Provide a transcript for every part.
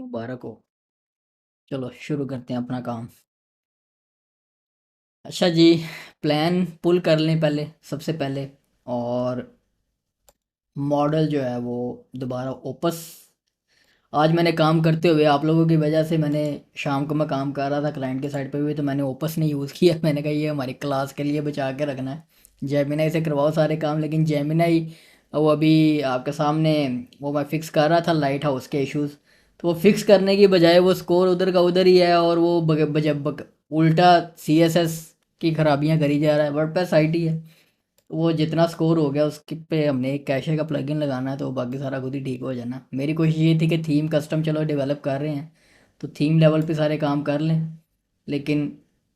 मुबारक हो। चलो शुरू करते हैं अपना काम। अच्छा जी, प्लान पुल कर लें पहले, सबसे पहले। और मॉडल जो है वो दोबारा ओपस। आज मैंने काम करते हुए आप लोगों की वजह से, मैंने शाम को मैं काम कर रहा था क्लाइंट के साइड पे भी, तो मैंने ओपस नहीं यूज़ किया। मैंने कहा ये हमारी क्लास के लिए बचा के रखना है। जेमिनाई से करवाओ सारे काम, लेकिन जेमिनाई वो अभी आपके सामने, वो मैं फिक्स कर रहा था लाइट हाउस के इश्यूज़। तो वो फिक्स करने की बजाय वो स्कोर उधर का उधर ही है, और वो उल्टा CSS की खराबियाँ करी जा रहा है। वर्डप्रेस आईटी है, वो जितना स्कोर हो गया उसके पे हमने एक कैशे का प्लगइन लगाना है, तो बाकी सारा खुद ही ठीक हो जाना। मेरी कोशिश ये थी कि थीम कस्टम चलो डेवलप कर रहे हैं तो थीम लेवल पे सारे काम कर लें, लेकिन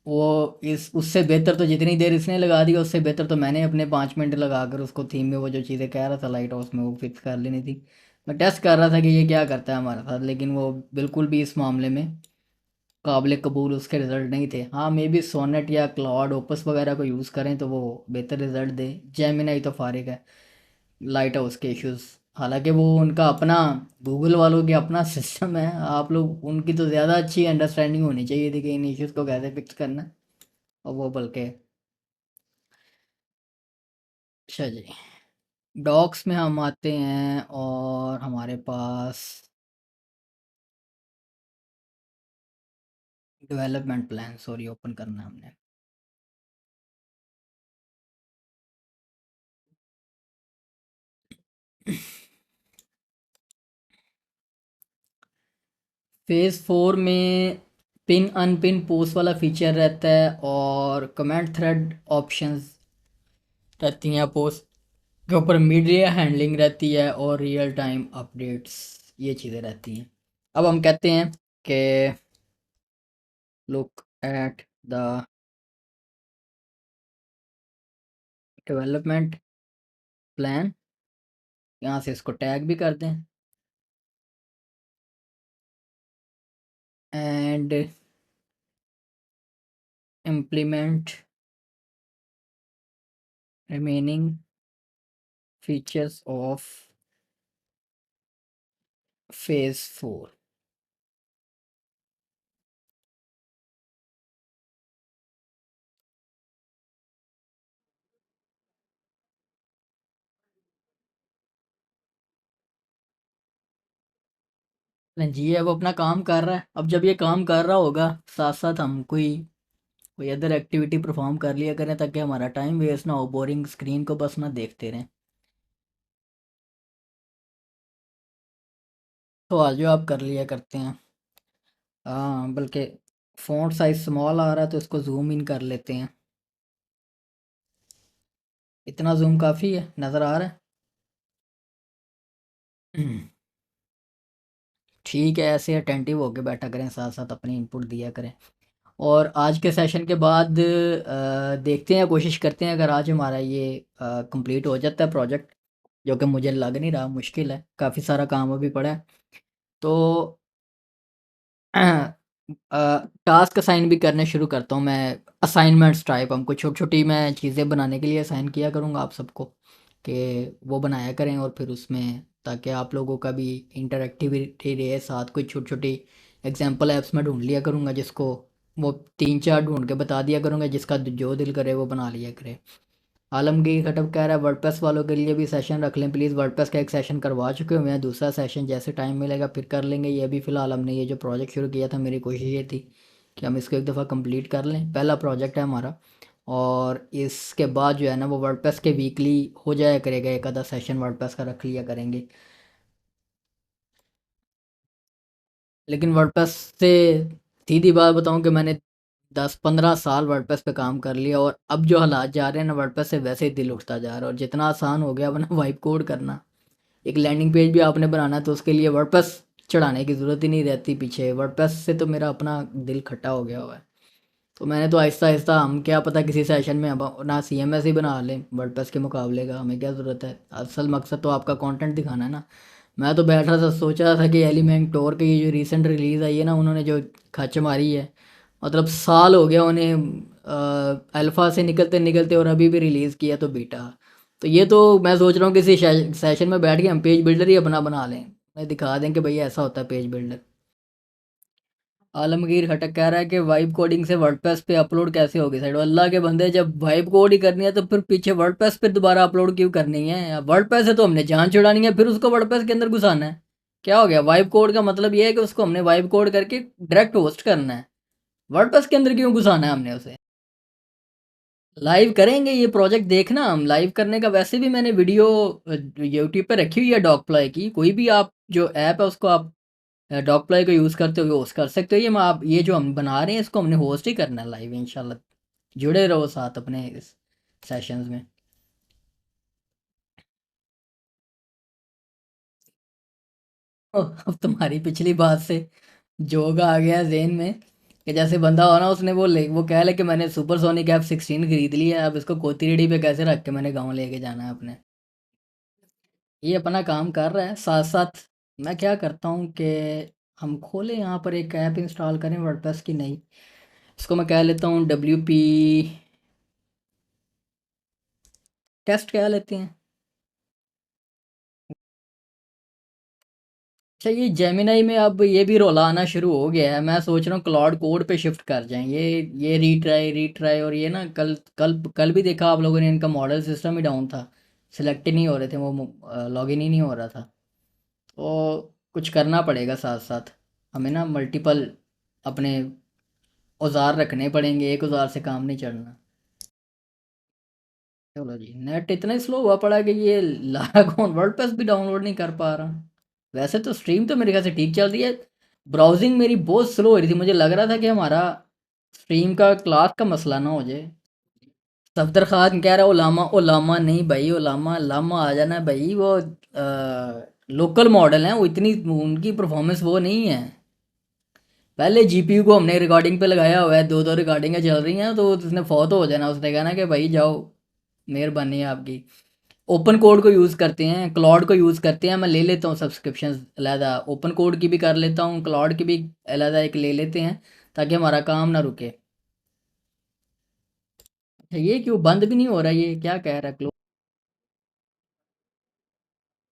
वो इस उससे बेहतर तो जितनी देर इसने लगा दी, उससे बेहतर तो मैंने अपने 5 मिनट लगा कर उसको थीम में वो जो चीज़ें कह रहा था लाइट हाउस में वो फिक्स कर लेनी थी। मैं टेस्ट कर रहा था कि ये क्या करता है हमारे साथ, लेकिन वो बिल्कुल भी इस मामले में काबिल कबूल उसके रिज़ल्ट नहीं थे। हाँ, मे बी सोनेट या क्लाउड ओपस वगैरह को यूज़ करें तो वो बेहतर रिज़ल्ट दे। जेमिनाई तो फारिग है लाइट हाउस के इश्यूज़। हालांकि वो उनका अपना, गूगल वालों के अपना सिस्टम है, आप लोग उनकी तो ज़्यादा अच्छी अंडरस्टैंडिंग होनी चाहिए थी कि इन इश्यूज़ को कैसे फिक्स करना है। और वो बल्कि, अच्छा जी, डॉक्स में हम आते हैं और हमारे पास डेवलपमेंट प्लान, सॉरी, ओपन करना है हमने। फेज़ 4 में पिन अनपिन पोस्ट वाला फीचर रहता है, और कमेंट थ्रेड ऑप्शंस रहती हैं पोस्ट के ऊपर, मीडिया हैंडलिंग रहती है, और रियल टाइम अपडेट्स, ये चीज़ें रहती हैं। अब हम कहते हैं कि look at the development plan, यहाँ से इसको टैग भी कर दें, and implement remaining features of phase 4। जी, अब अपना काम कर रहा है। अब जब ये काम कर रहा होगा, साथ साथ हम कोई कोई अदर एक्टिविटी परफॉर्म कर लिया करें, ताकि हमारा टाइम वेस्ट ना हो, बोरिंग स्क्रीन को बस ना देखते रहें। तो आज जो आप कर लिया करते हैं। हाँ, बल्कि फ़ॉन्ट साइज़ स्मॉल आ रहा है तो इसको जूम इन कर लेते हैं। इतना जूम काफ़ी है, नज़र आ रहा है। ठीक है, ऐसे अटेंटिव होके बैठा करें, साथ साथ अपनी इनपुट दिया करें। और आज के सेशन के बाद देखते हैं, कोशिश करते हैं, अगर आज हमारा ये कंप्लीट हो जाता है प्रोजेक्ट, जो कि मुझे लग नहीं रहा, मुश्किल है, काफ़ी सारा काम अभी पड़ा है, तो टास्क असाइन भी करने शुरू करता हूँ मैं। असाइनमेंट्स टाइप हमको छोटी छोटी मैं चीज़ें बनाने के लिए असाइन किया करूँगा आप सबको, कि वो बनाया करें, और फिर उसमें ताकि आप लोगों का भी इंटरेक्टिविटी रहे साथ। कोई छोटी छोटी एग्जांपल ऐप्स में ढूंढ लिया करूँगा, जिसको वो 3-4 ढूंढ के बता दिया करूँगा, जिसका जो दिल करे वो बना लिया करे। आलमगीर खटक कह रहा है वर्डप्रेस वालों के लिए भी सेशन रख लें प्लीज़। वर्डप्रेस का एक सेशन करवा चुके हुए हैं, दूसरा सेशन जैसे टाइम मिलेगा फिर कर लेंगे। ये भी फ़िलहाल हमने ये जो प्रोजेक्ट शुरू किया था, मेरी कोशिश ये थी कि हम इसको एक दफ़ा कंप्लीट कर लें, पहला प्रोजेक्ट है हमारा। और इसके बाद जो है ना, वो वर्डप्रेस के वीकली हो जाया करेगा, एक आधा सेशन वर्डप्रेस का रख लिया करेंगे। लेकिन वर्डप्रेस से सीधी बात बताऊं कि मैंने 10-15 साल वर्डप्रेस पे काम कर लिया, और अब जो हालात जा रहे हैं ना, वर्डप्रेस से वैसे ही दिल उठता जा रहा है। और जितना आसान हो गया अपना वाइप कोड करना, एक लैंडिंग पेज भी आपने बनाना है तो उसके लिए वर्डप्रेस चढ़ाने की ज़रूरत ही नहीं रहती पीछे। वर्डप्रेस से तो मेरा अपना दिल खट्टा हो गया हुआ है। तो मैंने तो आहिस्ता आहिस्ता, हम क्या पता किसी सेशन में अब ना CMS ही बना लें वर्डप्रेस के मुकाबले का, हमें क्या ज़रूरत है। असल मकसद तो आपका कंटेंट दिखाना है ना। मैं तो बैठ रहा था, सोच रहा था कि एलिमेंटोर की ये जो रीसेंट रिलीज़ आई है ना, उन्होंने जो खच मारी है, मतलब साल हो गया उन्हें अल्फ़ा से निकलते निकलते, और अभी भी रिलीज़ किया तो बीटा। तो ये तो मैं सोच रहा हूँ किसी सेशन में बैठ के हम पेज बिल्डर ही अपना बना लें। मैं दिखा दें कि भैया ऐसा होता है पेज बिल्डर। आलमगीर खटक कह रहा है कि वाइब कोडिंग से वर्डप्रेस पे अपलोड कैसे होगी साइड। अल्लाह के बंदे, जब वाइब कोड ही करनी है तो फिर पीछे वर्डप्रेस पे दोबारा अपलोड क्यों करनी है? वर्डप्रेस है तो हमने जान छुड़ानी है, फिर उसको वर्डप्रेस के अंदर घुसाना है। क्या हो गया? वाइब कोड का मतलब ये है कि उसको हमने वाइब कोड करके डायरेक्ट होस्ट करना है। वर्डप्रेस के अंदर क्यों घुसाना है हमने उसे? लाइव करेंगे ये प्रोजेक्ट, देखना। हम लाइव करने का वैसे भी मैंने वीडियो यूट्यूब पे रखी हुई है डॉगप्लाई की। कोई भी आप जो ऐप है उसको आप डॉगप्लाई को यूज़ करते हुए होस्ट कर सकते हो। ये मैं आप ये जो हम बना रहे हैं इसको हमने होस्ट ही करना है लाइव इंशाल्लाह। जुड़े रहो साथ अपने इस सेशंस में। अब तुम्हारी पिछली बात से जोग आ गया जेन में कि जैसे बंदा हो ना, उसने वो कह ले कि मैंने सुपर सोनिक F16 खरीद ली है, अब इसको कोती रेडी पे कैसे रख के मैंने गाँव लेके जाना है अपने। ये अपना काम कर रहा है साथ साथ। मैं क्या करता हूँ कि हम खोले यहाँ पर एक ऐप इंस्टॉल करें वर्डप्रेस की नई। इसको मैं कह लेता हूँ WP टेस्ट कह लेते हैं। अच्छा, ये जेमिनाई में अब ये भी रोला आना शुरू हो गया है। मैं सोच रहा हूँ क्लाउड कोड पे शिफ्ट कर जाएं। ये रीट्राई रीट्राई, और ये ना कल कल कल भी देखा आप लोगों ने, इनका मॉडल सिस्टम ही डाउन था। सिलेक्ट ही नहीं हो रहे थे, वो लॉगिन ही नहीं हो रहा था। तो कुछ करना पड़ेगा साथ साथ। हमें ना मल्टीपल अपने औजार रखने पड़ेंगे, एक औजार से काम नहीं चलना। चलो जी, नेट इतना स्लो हुआ पड़ा कि ये लारा कौन वर्डप्रेस भी डाउनलोड नहीं कर पा रहा। वैसे तो स्ट्रीम तो मेरे ख्याल से ठीक चल रही है। ब्राउजिंग मेरी बहुत स्लो हो रही थी, मुझे लग रहा था कि हमारा स्ट्रीम का क्लास का मसला ना हो जाए। सफदर खान कह रहा है ओलामा। ओलामा नहीं भाई, ओलामा लामा आ जाना है भाई। वो लोकल मॉडल हैं, वो इतनी उनकी परफॉर्मेंस वो नहीं है। पहले जीपीयू को हमने रिकॉर्डिंग पे लगाया हुआ है, दो दो रिकॉर्डिंगें चल रही हैं, तो उसने फौत हो जाना। उसने कहना कि भाई जाओ, मेहरबानी है आपकी। ओपन कोड को यूज़ करते हैं, क्लाउड को यूज़ करते हैं। मैं ले लेता हूँ सब्सक्रिप्शन अलहदा, ओपन कोड की भी कर लेता हूँ, क्लाउड की भी अलहदा एक ले लेते हैं, ताकि हमारा काम ना रुके। अच्छा, ये क्यों बंद भी नहीं हो रहा? ये क्या कह रहा है?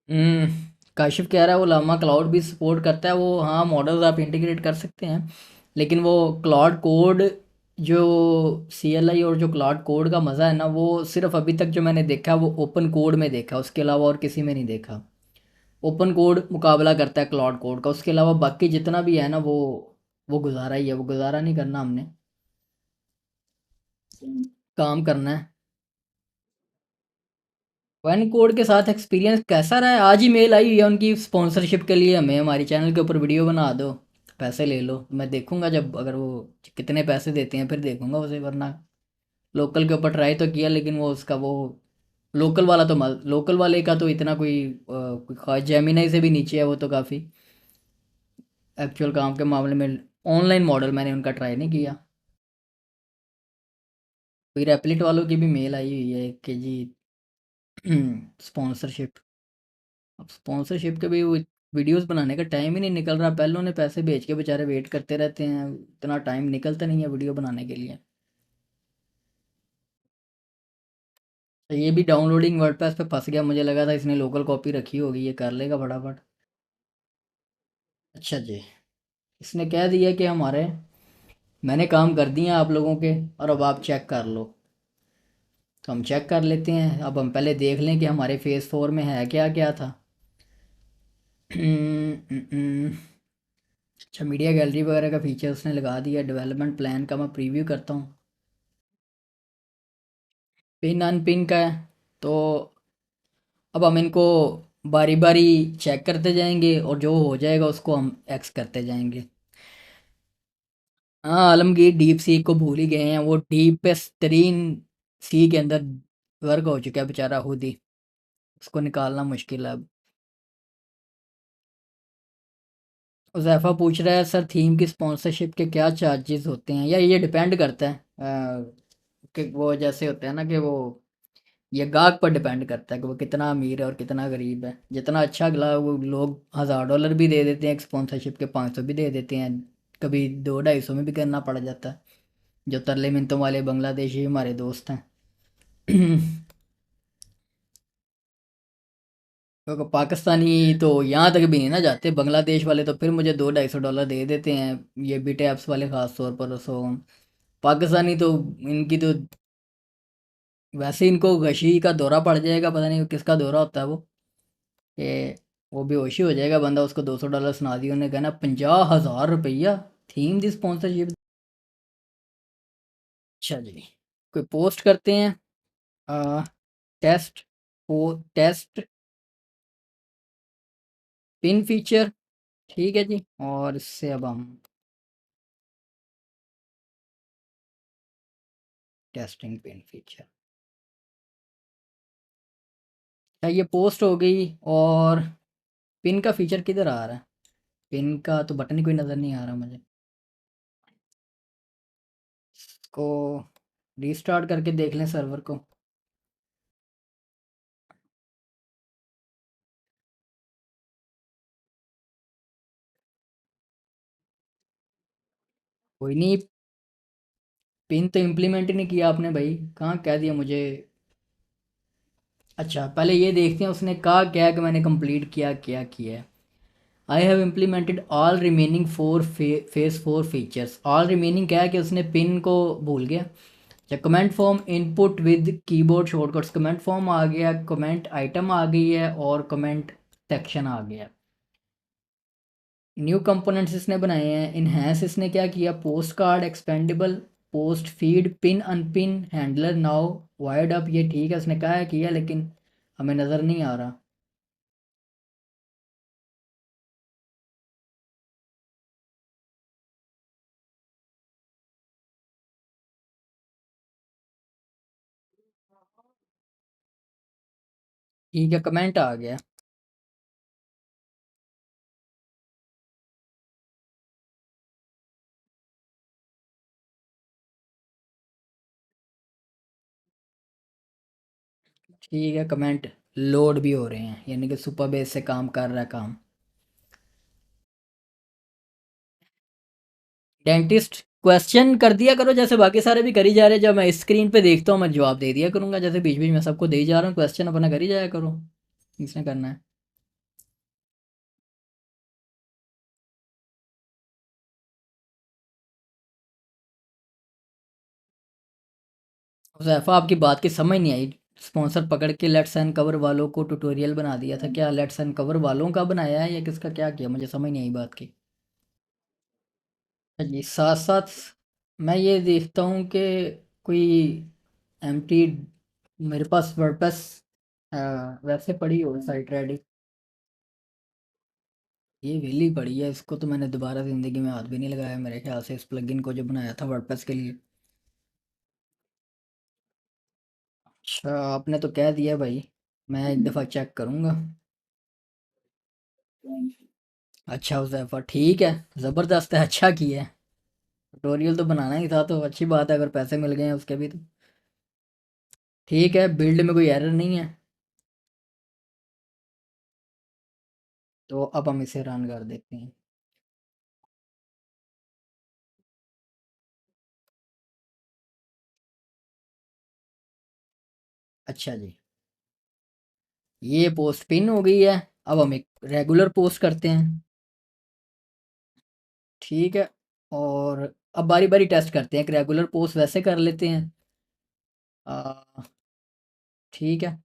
हम्म। काशिफ कह रहा है वो लामा क्लाउड भी सपोर्ट करता है। वो हाँ, मॉडल्स आप इंटीग्रेट कर सकते हैं, लेकिन वो क्लाउड कोड जो CLI और जो क्लाउड कोड का मज़ा है ना, वो सिर्फ अभी तक जो मैंने देखा वो ओपन कोड में देखा, उसके अलावा और किसी में नहीं देखा। ओपन कोड मुकाबला करता है क्लाउड कोड का, उसके अलावा बाकी जितना भी है ना, वो गुजारा ही है। वो गुजारा नहीं करना हमने, काम करना है। वन कोड के साथ एक्सपीरियंस कैसा रहा है? आज ही मेल आई हुई है उनकी स्पॉन्सरशिप के लिए, हमें हमारी चैनल के ऊपर वीडियो बना दो, पैसे ले लो। मैं देखूंगा जब, अगर वो कितने पैसे देते हैं फिर देखूंगा उसे, वरना लोकल के ऊपर ट्राई तो किया, लेकिन वो उसका वो लोकल वाला तो लोकल वाले का तो इतना कोई खास जेमिनाई से भी नीचे है वो तो काफ़ी। एक्चुअल काम के मामले में ऑनलाइन मॉडल मैंने उनका ट्राई नहीं किया। फिर एप्लिट वालों की भी मेल आई हुई है कि जी स्पॉन्सरशिप। अब स्पॉन्सरशिप के भी वो वीडियोस बनाने का टाइम ही नहीं निकल रहा। पहले उन्हें पैसे भेज के बेचारे वेट करते रहते हैं, इतना टाइम निकलता नहीं है वीडियो बनाने के लिए। तो ये भी डाउनलोडिंग वर्डप्रेस पे फंस गया, मुझे लगा था इसने लोकल कॉपी रखी होगी, ये कर लेगा फटाफट। अच्छा जी, इसने कह दिया कि हमारे मैंने काम कर दिए हैं आप लोगों के, और अब आप चेक कर लो। तो हम चेक कर लेते हैं। अब हम पहले देख लें कि हमारे फेज़ 4 में है क्या क्या था। अच्छा, मीडिया गैलरी वगैरह का फीचर उसने लगा दिया। डेवलपमेंट प्लान का मैं प्रीव्यू करता हूँ। पिन अनपिन का है, तो अब हम इनको बारी बारी चेक करते जाएंगे, और जो हो जाएगा उसको हम एक्स करते जाएंगे। हाँ, आलमगीर डीप सी को भूल ही गए हैं। वो डीपेस्ट तरीन सी के अंदर वर्क हो चुका है बेचारा खुद ही, उसको निकालना मुश्किल है अब। उज़ैफ़ा पूछ रहा है सर, थीम की स्पॉन्सरशिप के क्या चार्जेस होते हैं? या ये डिपेंड करता है कि वो जैसे होते हैं ना कि वो, ये गाहक पर डिपेंड करता है कि वो कितना अमीर है और कितना गरीब है। जितना अच्छा अगला, वो लोग $1000 भी दे देते हैं एक स्पॉन्सरशिप के, 500 भी दे देते हैं, कभी 200-250 में भी करना पड़ जाता है। जो तरले मिनतों वाले बांग्लादेशी हमारे दोस्त हैं क्योंकि पाकिस्तानी तो यहाँ तक भी नहीं ना जाते, बांग्लादेश वाले तो फिर मुझे $200-250 दे देते हैं, ये बीटे ऐप्स वाले ख़ास तौर पर। सो पाकिस्तानी तो इनकी तो वैसे इनको गशी का दौरा पड़ जाएगा, पता नहीं किसका दौरा होता है वो, कि वो बेहोशी हो जाएगा बंदा, उसको $200 सुना दिया, उन्हें कहना 50,000 रुपया थीम दी स्पॉन्सरशिप। अच्छा जी, कोई पोस्ट करते हैं। आ, टेस्ट टेस्ट पिन फीचर, ठीक है जी। और इससे अब हम टेस्टिंग पिन फीचर, क्या ये पोस्ट हो गई। और पिन का फीचर किधर आ रहा है, पिन का तो बटन ही कोई नज़र नहीं आ रहा मुझे। इसको रीस्टार्ट करके देख लें सर्वर को। कोई नहीं, पिन तो इम्प्लीमेंट ही नहीं किया आपने भाई, कहाँ कह दिया मुझे। अच्छा पहले ये देखते हैं उसने कहा क्या है कि मैंने कंप्लीट किया क्या किया है। I have implemented all remaining phase 4 features. All remaining क्या है कि उसने पिन को भूल गया। अच्छा, comment form input with keyboard shortcuts, comment form आ गया, कमेंट आइटम आ गई है, और कमेंट सेक्शन आ गया। न्यू कंपोनेंट्स इसने बनाए हैं। इन्हेंस इसने क्या किया, post card expandable, post feed, pin unpin handler now wide up, ये ठीक है उसने कहा है किया, लेकिन हमें नज़र नहीं आ रहा। ठीक है, कमेंट आ गया। ठीक है, कमेंट लोड भी हो रहे हैं, यानी कि सुपर बेस से काम कर रहा है काम। डेंटिस्ट क्वेश्चन कर दिया करो जैसे बाकी सारे भी करी जा रहे हैं, जब मैं स्क्रीन पे देखता हूँ मैं जवाब दे दिया करूँगा, जैसे बीच बीच में सबको दे ही जा रहा हूँ, क्वेश्चन अपना कर ही जाया करो, इसने करना है। हुज़ैफ़ा आपकी बात की समझ नहीं आई। स्पॉन्सर पकड़ के लेट्स एंड कवर वालों को ट्यूटोरियल बना दिया था, क्या लेट्स एंड कवर वालों का बनाया है या किसका क्या किया, मुझे समझ नहीं आई बात की। हाँ जी, साथ साथ मैं ये देखता हूँ कि कोई एम्प्टी मेरे पास वर्डप्रेस वैसे पड़ी हो साइट रेडी, ये वेली पड़ी है, इसको तो मैंने दोबारा ज़िंदगी में हाथ भी नहीं लगाया मेरे ख्याल से, इस प्लगइन को जो बनाया था वर्डप्रेस के लिए। अच्छा आपने तो कह दिया भाई, मैं एक दफ़ा चेक करूँगा। अच्छा हुज़ैफ़ा ठीक है, ज़बरदस्त है, अच्छा किया है। ट्यूटोरियल तो बनाना ही था, तो अच्छी बात है अगर पैसे मिल गए हैं उसके भी तो। ठीक है, बिल्ड में कोई एरर नहीं है, तो अब हम इसे रन कर देते हैं। अच्छा जी, ये पोस्ट पिन हो गई है। अब हम एक रेगुलर पोस्ट करते हैं, ठीक है। और अब बारी बारी टेस्ट करते हैं, एक रेगुलर पोस्ट वैसे कर लेते हैं। आ, ठीक है,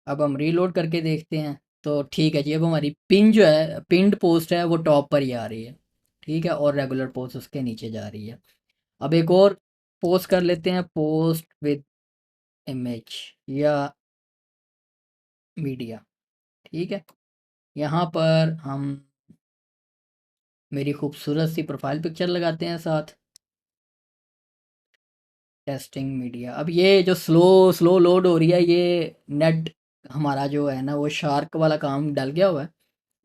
अब हम रीलोड करके देखते हैं। तो ठीक है जी, अब हमारी पिन जो है, पिंड पोस्ट है वो टॉप पर ही आ रही है, ठीक है, और रेगुलर पोस्ट उसके नीचे जा रही है। अब एक और पोस्ट कर लेते हैं, पोस्ट विद इमेज या मीडिया, ठीक है। यहाँ पर हम मेरी खूबसूरत सी प्रोफाइल पिक्चर लगाते हैं साथ। टेस्टिंग मीडिया, अब ये जो स्लो स्लो लोड हो रही है, ये नेट हमारा जो है ना वो शार्क वाला काम डल गया हुआ है।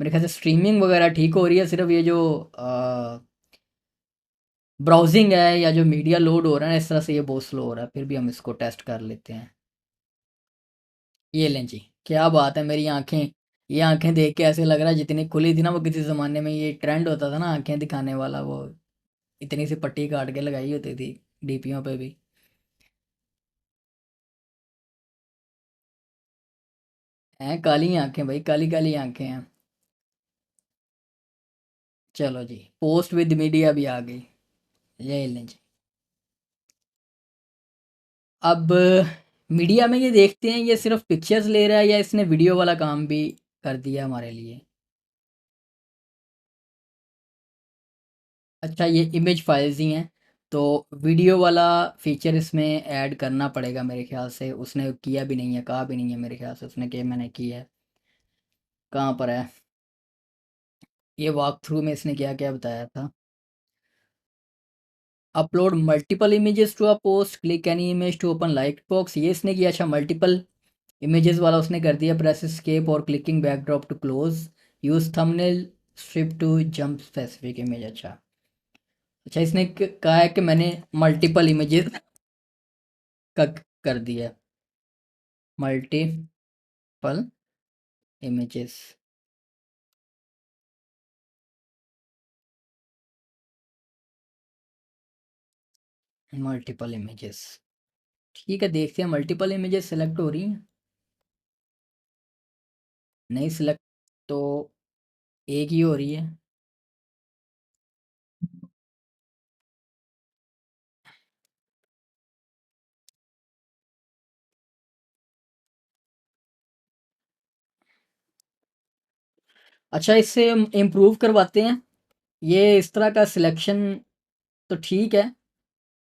मेरे ख्याल से स्ट्रीमिंग वगैरह ठीक हो रही है, सिर्फ ये जो ब्राउजिंग है या जो मीडिया लोड हो रहा है इस तरह से ये बहुत स्लो हो रहा है, फिर भी हम इसको टेस्ट कर लेते हैं। ये लें जी, क्या बात है, मेरी आंखें, ये आंखें देख के ऐसे लग रहा है जितनी खुली थी ना, वो किसी ज़माने में ये ट्रेंड होता था ना आंखें दिखाने वाला, वो इतनी सी पट्टी काट के लगाई होती थी डीपियों पे भी। हैं काली आंखें भाई, काली काली आंखें हैं। चलो जी, पोस्ट विद मीडिया भी आ गई। ये लें जी। अब मीडिया में ये देखते हैं, ये सिर्फ पिक्चर्स ले रहा है या इसने वीडियो वाला काम भी कर दिया हमारे लिए। अच्छा, ये इमेज फाइल्स ही हैं, तो वीडियो वाला फीचर इसमें ऐड करना पड़ेगा मेरे ख्याल से। उसने किया भी नहीं है, कहा भी नहीं है मेरे ख्याल से उसने कि मैंने किया है। कहाँ पर है ये वॉक थ्रू में, इसने क्या क्या बताया था। Upload multiple images to a post, click any image to open light box, ये इसने किया। अच्छा, मल्टीपल इमेजेस वाला उसने कर दिया। प्रेस एस्केप और clicking backdrop to close, use thumbnail strip to jump specific image. अच्छा अच्छा, इसने कहा है कि मैंने मल्टीपल इमेजेस का कर दिया। Multiple images. मल्टीपल इमेजेस, ठीक है, देखते हैं। मल्टीपल इमेजेस सेलेक्ट हो रही हैं, नहीं सिलेक्ट तो एक ही हो रही है। अच्छा, इससे हम इम्प्रूव करवाते हैं। ये इस तरह का सिलेक्शन तो ठीक है,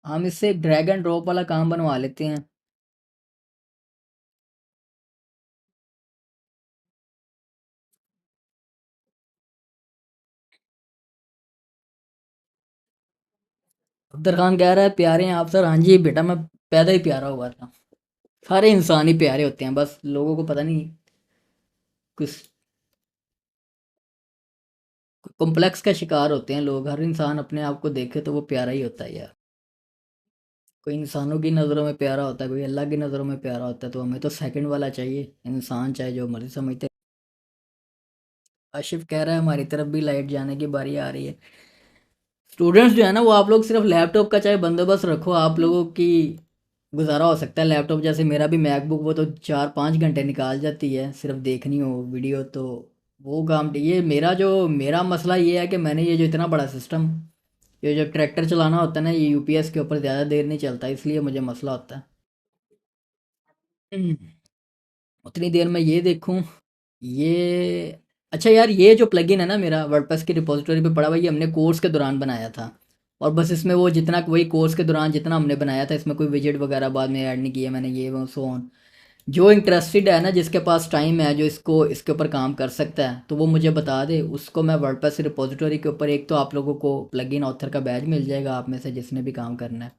हम इससे ड्रैग एंड ड्रॉप वाला काम बनवा लेते हैं। अब्दुल खान कह रहा है प्यारे हैं आप सर। हाँ जी बेटा, मैं पैदा ही प्यारा हुआ था। सारे इंसान ही प्यारे होते हैं, बस लोगों को पता नहीं, कुछ कॉम्प्लेक्स का शिकार होते हैं लोग। हर इंसान अपने आप को देखे तो वो प्यारा ही होता है यार। कोई इंसानों की नज़रों में प्यारा होता है, कोई अल्लाह की नज़रों में प्यारा होता है, तो हमें तो सेकंड वाला चाहिए इंसान, चाहे जो मर्जी समझते। आशिफ कह रहा है हमारी तरफ भी लाइट जाने की बारी आ रही है। स्टूडेंट्स जो है ना, वो आप लोग सिर्फ लैपटॉप का चाहे बंदोबस्त रखो, आप लोगों की गुजारा हो सकता है। लैपटॉप जैसे मेरा भी मैकबुक, वो तो 4-5 घंटे निकाल जाती है सिर्फ देखनी हो वीडियो, तो वो काम। ये मेरा मसला ये है कि मैंने ये जो इतना बड़ा सिस्टम, ये जो ट्रैक्टर चलाना होता है ना, ये यूपीएस के ऊपर ज़्यादा देर नहीं चलता, इसलिए मुझे मसला होता है। उतनी देर में ये देखूं, ये अच्छा यार, ये जो प्लगइन है ना मेरा वर्डप्रेस की रिपोजिटरी पे पड़ा हुआ, ये हमने कोर्स के दौरान बनाया था। और बस इसमें वो जितना, वही कोर्स के दौरान जितना हमने बनाया था, इसमें कोई विजेट वगैरह बाद में ऐड नहीं किया मैंने, ये वो सो ऑन। जो इंटरेस्टेड है ना, जिसके पास टाइम है, जो इसको इसके ऊपर काम कर सकता है, तो वो मुझे बता दे, उसको मैं वर्डप्रेस रिपोजिटरी के ऊपर, एक तो आप लोगों को प्लगइन ऑथर का बैज मिल जाएगा आप में से जिसने भी काम करना है,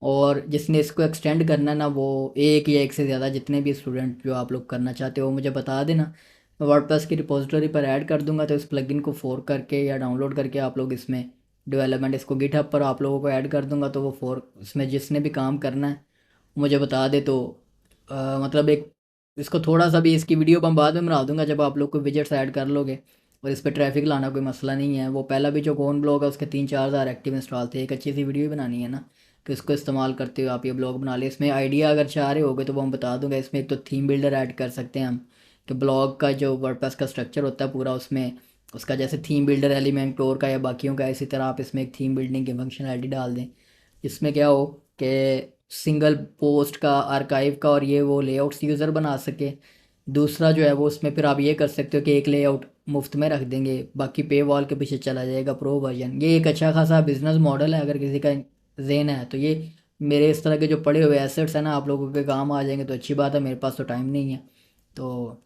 और जिसने इसको एक्सटेंड करना है ना, वो एक या एक से ज़्यादा जितने भी स्टूडेंट जो आप लोग करना चाहते हो, मुझे बता देना। मैं वर्डप्रेस की रिपोजिटरी पर ऐड कर दूंगा, तो इस प्लगइन को फोर्क करके या डाउनलोड करके आप लोग इसमें डेवलपमेंट, इसको गिटहब पर आप लोगों को ऐड कर दूंगा, तो वो फोर्क इसमें जिसने भी काम करना है मुझे बता दे, तो मतलब एक इसको थोड़ा सा भी, इसकी वीडियो मैं बाद में बना दूंगा जब आप लोग को विजेट्स ऐड कर लोगे। और इस पर ट्रैफिक लाना कोई मसला नहीं है। वो पहला भी जो कौन ब्लॉग है, उसके 3-4 हज़ार एक्टिव इंस्टॉल थे। एक अच्छी सी वीडियो भी बनानी है ना, कि इसको इस्तेमाल करते हुए आप ये ब्लॉग बना ले। इसमें आइडिया अगर चाह रहे होगे तो वो हम बता दूंगा। इसमें एक तो थीम बिल्डर ऐड कर सकते हैं हम, कि ब्लॉग का जो वर्डप्रेस का स्ट्रक्चर होता है पूरा, उसमें उसका जैसे थीम बिल्डर एलिमेंट और का या बाकियों का, इसी तरह आप इसमें एक थीम बिल्डिंग की फंक्शनैलिटी डाल दें, जिसमें क्या हो कि सिंगल पोस्ट का, आर्काइव का और ये वो लेआउट्स यूज़र बना सके। दूसरा जो है वो, उसमें फिर आप ये कर सकते हो कि एक लेआउट मुफ्त में रख देंगे, बाकी पे वॉल के पीछे चला जाएगा प्रो वर्जन। ये एक अच्छा खासा बिजनेस मॉडल है, अगर किसी का जेन है तो ये मेरे इस तरह के जो पड़े हुए एसेट्स हैं ना, आप लोगों के काम आ जाएंगे, तो अच्छी बात है। मेरे पास तो टाइम नहीं है, तो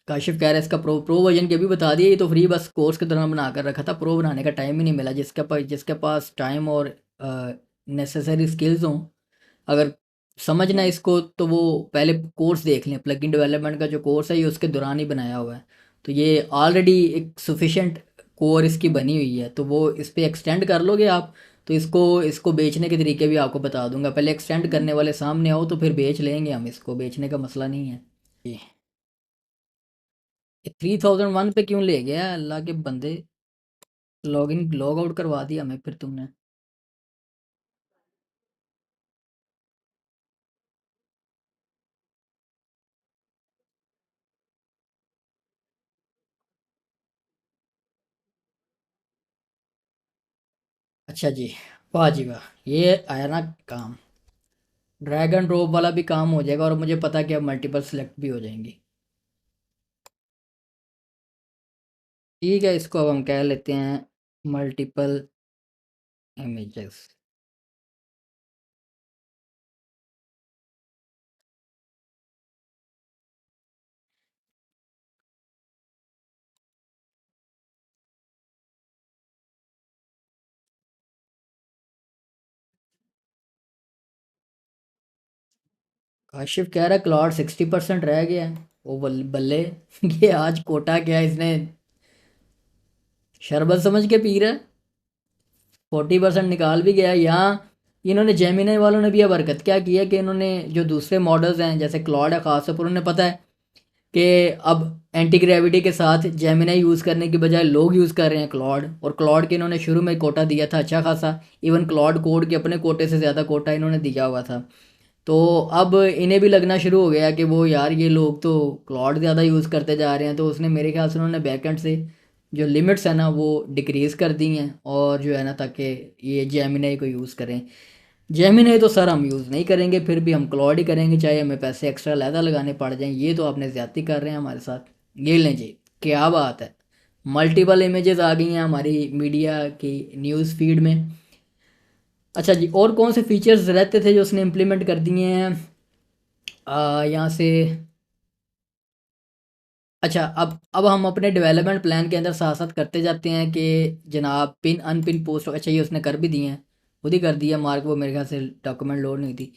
काशिफ कह रहा है इसका प्रो वर्जन के भी बता दिया। ये तो फ्री बस कोर्स के दौरान बना कर रखा था, प्रो बनाने का टाइम ही नहीं मिला। जिसके पास टाइम और नेसेसरी स्किल्स हों, अगर समझना है इसको, तो वो पहले कोर्स देख लें। प्लगइन डेवलपमेंट का जो कोर्स है, ये उसके दौरान ही बनाया हुआ है, तो ये ऑलरेडी एक सफिशेंट कोर इसकी बनी हुई है। तो वो इस पे एक्सटेंड कर लोगे आप, तो इसको इसको बेचने के तरीके भी आपको बता दूंगा। पहले एक्सटेंड करने वाले सामने आओ, तो फिर बेच लेंगे हम इसको, बेचने का मसला नहीं है। ये 3001 पे क्यों ले गया अल्लाह के बंदे। लॉग इन लॉग आउट करवा दिया हमें, फिर, तुमने। अच्छा जी, वाह जी वाह, ये आया ना काम। ड्रैग एंड ड्रॉप वाला भी काम हो जाएगा और मुझे पता है कि अब मल्टीपल सेलेक्ट भी हो जाएंगी। ठीक है, इसको अब हम कह लेते हैं मल्टीपल इमेजेस। काशिफ कह रहा है क्लाउड 60% रह गया है। वो बल्ले ये आज कोटा क्या इसने शरबत समझ के पी रहा है। 40% निकाल भी गया यहाँ। इन्होंने जेमिनाई वालों ने भी अब हरकत क्या की है कि इन्होंने जो दूसरे मॉडल्स हैं जैसे क्लॉड है खासतौर पर, उन्हें पता है कि अब एंटी ग्रेविटी के साथ जेमिनाई यूज़ करने की बजाय लोग यूज़ कर रहे हैं क्लॉड, और क्लॉड के इन्होंने शुरू में कोटा दिया था अच्छा खासा। इवन क्लॉड कोड के अपने कोटे से ज़्यादा कोटा इन्होंने दिया हुआ था। तो अब इन्हें भी लगना शुरू हो गया कि वो यार ये लोग तो क्लाउड ज़्यादा यूज़ करते जा रहे हैं, तो उसने मेरे ख्याल से उन्होंने बैकएंड से जो लिमिट्स है ना वो डिक्रीज़ कर दी हैं, और जो है ना ताकि ये जेमिनाई को यूज़ करें। जेमिनाई तो सर हम यूज़ नहीं करेंगे, फिर भी हम क्लाउड ही करेंगे, चाहे हमें पैसे एक्स्ट्रा लहदा लगाने पड़ जाएं। ये तो आपने ज़्यादती कर रहे हैं हमारे साथ। ये लें जी, क्या बात है। मल्टीपल इमेजेस आ गई हैं हमारी मीडिया की न्यूज़ फीड में। अच्छा जी, और कौन से फीचर्स रहते थे जो उसने इम्प्लीमेंट कर दिए हैं यहाँ से। अच्छा, अब हम अपने डेवलपमेंट प्लान के अंदर साथ साथ करते जाते हैं कि जनाब पिन अनपिन पोस्ट, अच्छा ये उसने कर भी दिए हैं। खुद ही कर दिया मार्क, वो मेरे ख्याल से डॉक्यूमेंट लोड नहीं थी।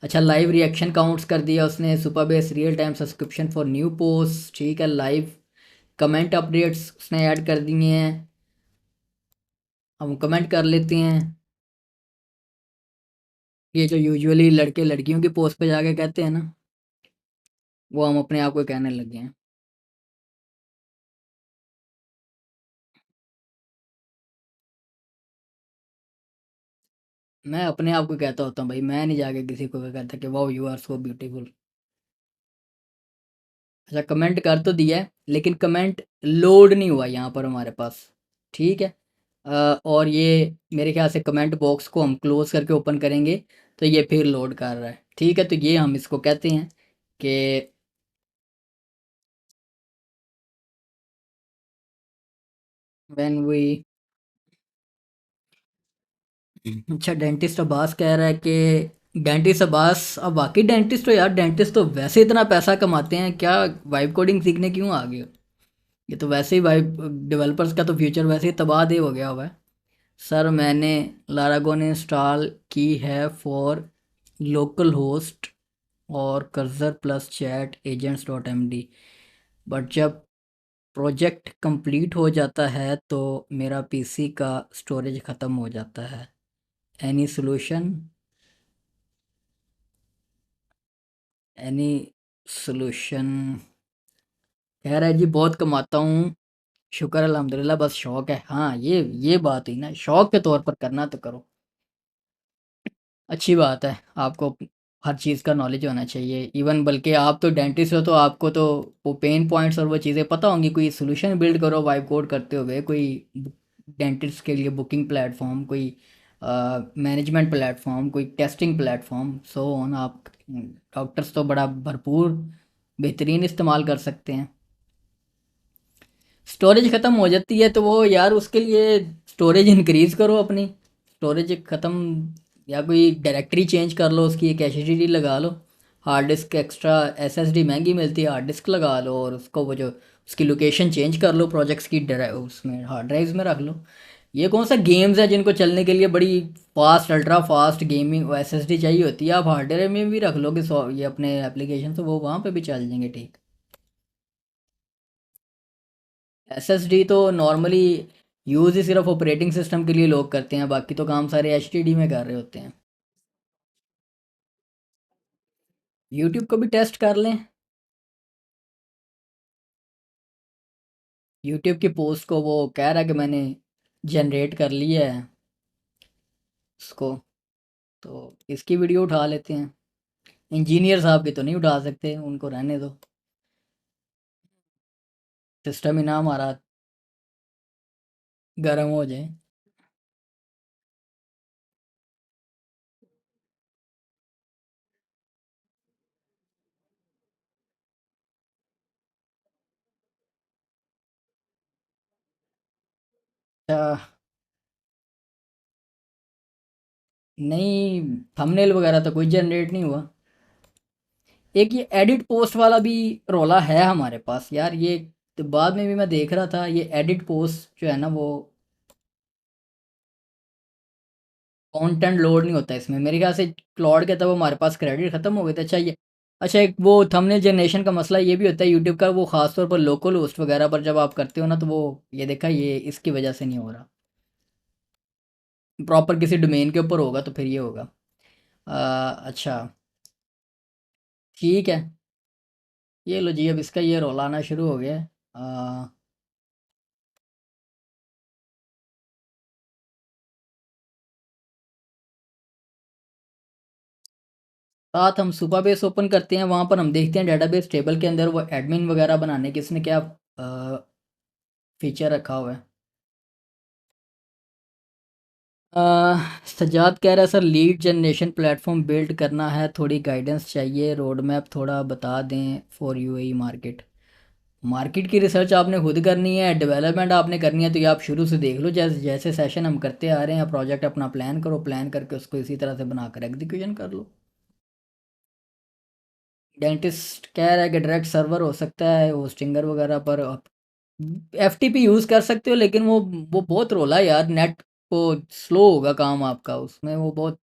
अच्छा, लाइव रिएक्शन काउंट्स कर दिया उसने, super base real time subscription for new post, ठीक है। लाइव कमेंट अपडेट्स उसने ऐड कर दिए हैं। हम कमेंट कर लेते हैं। ये जो यूजुअली लड़के लड़कियों की पोस्ट पे जाके कहते हैं ना, वो हम अपने आप को कहने लगे हैं। मैं अपने आप को कहता होता हूँ भाई, मैं नहीं जाके किसी को कहता कि वाह यू आर सो ब्यूटीफुल। अच्छा, कमेंट कर तो दिया है लेकिन कमेंट लोड नहीं हुआ यहाँ पर हमारे पास। ठीक है। और ये मेरे ख्याल से कमेंट बॉक्स को हम क्लोज करके ओपन करेंगे तो ये फिर लोड कर रहा है। ठीक है, तो ये हम इसको कहते हैं कि व्हेन वी। अच्छा, डेंटिस्ट अब्बास कह रहा है कि डेंटिस्ट अब्बास, अब वाकई डेंटिस्ट हो यार, डेंटिस्ट तो वैसे इतना पैसा कमाते हैं, क्या वाइब कोडिंग सीखने क्यों आ गए हो? ये तो वैसे ही वाइब डेवलपर्स का तो फ्यूचर वैसे ही तबाह दे हो गया हुआ है। सर मैंने लारागोन इंस्टॉल की है फॉर लोकल होस्ट और Cursor plus chat agents dot M D, but जब प्रोजेक्ट कंप्लीट हो जाता है तो मेरा पीसी का स्टोरेज ख़त्म हो जाता है। Any solution? Any solution? कह रहा है जी बहुत कमाता हूँ, शुक्र अल्हम्दुलिल्लाह, बस शौक है। हाँ, ये बात ही ना, शौक के तौर पर करना तो करो। अच्छी बात है, आपको हर चीज़ का नॉलेज होना चाहिए। इवन बल्कि आप तो डेंटिस्ट हो तो आपको तो वो पेन पॉइंट्स और वो चीज़ें पता होंगी। कोई सोल्यूशन बिल्ड करो वाइब कोड करते हुए, कोई डेंटिस्ट के लिए बुकिंग प्लेटफॉर्म, कोई मैनेजमेंट प्लेटफॉर्म, कोई टेस्टिंग प्लेटफॉर्म, सो ऑन। आप डॉक्टर्स तो बड़ा भरपूर बेहतरीन इस्तेमाल कर सकते हैं। स्टोरेज ख़त्म हो जाती है तो वो यार उसके लिए स्टोरेज इंक्रीज़ करो अपनी। स्टोरेज ख़त्म, या कोई डायरेक्टरी चेंज कर लो, उसकी एक एचडीडी लगा लो। हार्ड डिस्क एक्स्ट्रा, एसएसडी महंगी मिलती है, हार्ड डिस्क लगा लो और उसको वो जो उसकी लोकेशन चेंज कर लो, प्रोजेक्ट्स की ड्राइव उसमें हार्ड ड्राइव्स में रख लो। ये कौन सा गेम्स है जिनको चलने के लिए बड़ी fast ultra fast gaming SSD चाहिए होती है? आप हार्ड ड्राइव में भी रख लोगे ये अपने एप्लीकेशन, तो वो वहाँ पे भी चल जाएंगे ठीक। एसएसडी तो नॉर्मली यूज़ ही सिर्फ ऑपरेटिंग सिस्टम के लिए लोग करते हैं, बाकी तो काम सारे एचटीडी में कर रहे होते हैं। यूट्यूब को भी टेस्ट कर लें। यूट्यूब की पोस्ट को वो कह रहा है कि मैंने जनरेट कर लिया है उसको, तो इसकी वीडियो उठा लेते हैं। इंजीनियर साहब की तो नहीं उठा सकते, उनको रहने दो, सिस्टम ही ना हमारा गर्म हो जाए। अच्छा, नहीं, थंबनेल वगैरह तो कोई जनरेट नहीं हुआ। एक ये एडिट पोस्ट वाला भी रोला है हमारे पास यार, ये तो बाद में भी मैं देख रहा था, ये एडिट पोस्ट जो है ना वो कंटेंट लोड नहीं होता इसमें मेरे ख्याल से। क्लॉड के तब हमारे पास क्रेडिट ख़त्म हो गए थे। अच्छा ये, अच्छा एक वो थंबनेल जनरेशन का मसला ये भी होता है यूट्यूब का, वो खासतौर पर लोकल होस्ट वगैरह पर जब आप करते हो ना, तो वो ये देखा, ये इसकी वजह से नहीं हो रहा। प्रॉपर किसी डोमेन के ऊपर होगा तो फिर ये होगा। अच्छा, ठीक है। ये लो जी, अब इसका ये रोल आना शुरू हो गया है। साथ हम सुपर बेस ओपन करते हैं, वहाँ पर हम देखते हैं डेटाबेस टेबल के अंदर वो एडमिन वगैरह बनाने की इसने क्या फीचर रखा हुआ है। सजाद कह रहा है sir lead generation platform build करना है, थोड़ी गाइडेंस चाहिए, रोड मैप थोड़ा बता दें फॉर यूएई मार्केट। मार्केट की रिसर्च आपने खुद करनी है, डेवलपमेंट आपने करनी है, तो ये आप शुरू से देख लो, जैसे जैसे सेशन हम करते आ रहे हैं, प्रोजेक्ट अपना प्लान करो, प्लान करके उसको इसी तरह से बनाकर एग्जीक्यूशन कर लो। डेंटिस्ट कह रहा है कि डायरेक्ट सर्वर हो सकता है होस्टिंगर वगैरह पर, आप एफटीपी यूज़ कर सकते हो, लेकिन वो बहुत रोला है यार, नेट को स्लो होगा काम आपका उसमें, वो बहुत।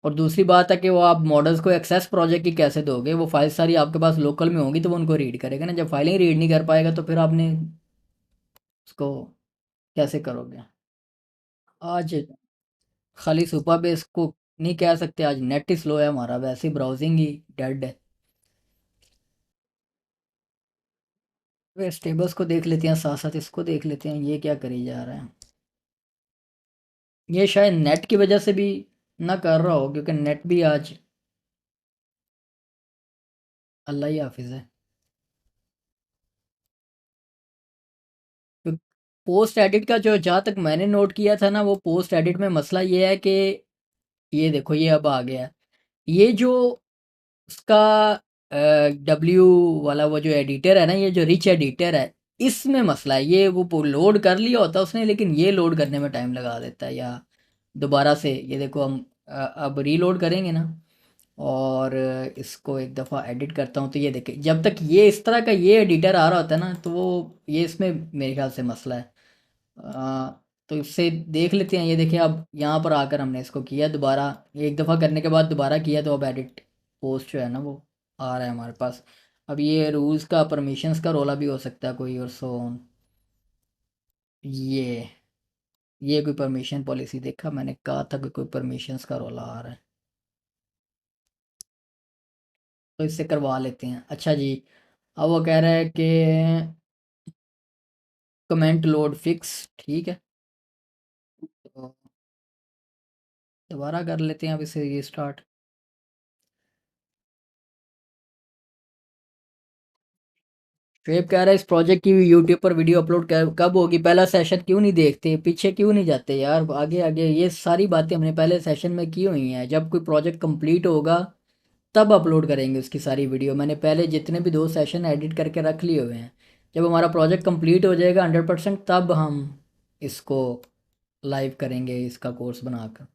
और दूसरी बात है कि वो आप मॉडल्स को एक्सेस प्रोजेक्ट की कैसे दोगे, वो फाइल सारी आपके पास लोकल में होंगी तो वो उनको रीड करेगा ना, जब फाइलें रीड नहीं कर पाएगा तो फिर आपने उसको कैसे करोगे। आज खाली सुपर बेस को नहीं कह सकते, आज नेट ही स्लो है हमारा, वैसे ही ब्राउजिंग ही डेड है। वेजिटेबल्स को देख लेते हैं, साथ साथ इसको देख लेते हैं, ये क्या करी जा रहा है। ये शायद नेट की वजह से भी ना कर रहा हो, क्योंकि नेट भी आज अल्लाह ही हाफिज़ है। पोस्ट एडिट का जो जहाँ तक मैंने नोट किया था ना, वो पोस्ट एडिट में मसला ये है कि ये देखो ये अब आ गया है, ये जो उसका डब्ल्यू वाला वो जो एडिटर है ना, ये जो रिच एडिटर है, इसमें मसला है, ये वो लोड कर लिया होता उसने, लेकिन ये लोड करने में टाइम लगा देता है, या दोबारा से ये देखो हम अब रीलोड करेंगे ना, और इसको एक दफ़ा एडिट करता हूँ, तो ये देखिए जब तक ये इस तरह का ये एडिटर आ रहा होता है ना, तो वो ये इसमें मेरे ख्याल से मसला है। आ, तो इससे देख लेते हैं, ये देखिए अब यहाँ पर आकर हमने इसको किया दोबारा, एक दफ़ा करने के बाद दोबारा किया, तो अब एडिट पोस्ट जो है ना वो आ रहा है हमारे पास। अब ये रूल्स का परमिशंस का रोला भी हो सकता है कोई, और सो ऑन। ये कोई परमिशन पॉलिसी देखा, मैंने कहा था कि कोई परमिशंस का रोला आ रहा है, तो इससे करवा लेते हैं। अच्छा जी, अब वो कह रहा है कि कमेंट लोड फिक्स, ठीक है, तो दोबारा कर लेते हैं अब इसे ये स्टार्ट। शुएब कह रहा है इस प्रोजेक्ट की यूट्यूब पर वीडियो अपलोड कब होगी, पहला सेशन क्यों नहीं देखते, पीछे क्यों नहीं जाते यार, आगे आगे, ये सारी बातें हमने पहले सेशन में की हुई हैं, जब कोई प्रोजेक्ट कंप्लीट होगा तब अपलोड करेंगे उसकी सारी वीडियो, मैंने पहले जितने भी 2 सेशन एडिट करके रख लिए हुए हैं, जब हमारा प्रोजेक्ट कंप्लीट हो जाएगा 100%, तब हम इसको लाइव करेंगे, इसका कोर्स बनाकर।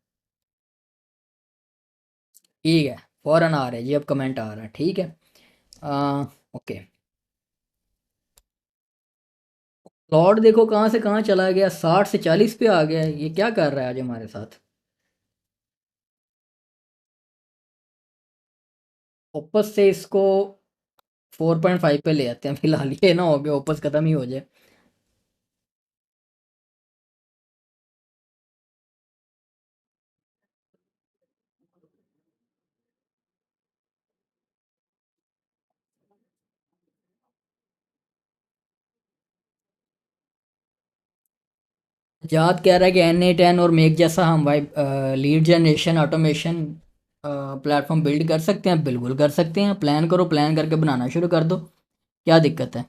ठीक है, फ़ौरन आ रहा है जी, अब कमेंट आ रहा है, ठीक है। ओके। लॉर्ड देखो कहाँ से कहाँ चला गया, 60 से 40 पे आ गया है, ये क्या कर रहा है आज हमारे साथ। ओपस से इसको 4.5 पे ले आते हैं फिलहाल, ये ना हो गया ओपस ख़त्म ही हो जाए। जाद कह रहा है कि NA10 और मेक जैसा हम vibe lead generation automation platform build कर सकते हैं, बिल्कुल कर सकते हैं, प्लान करो, प्लान करके बनाना शुरू कर दो, क्या दिक्कत है।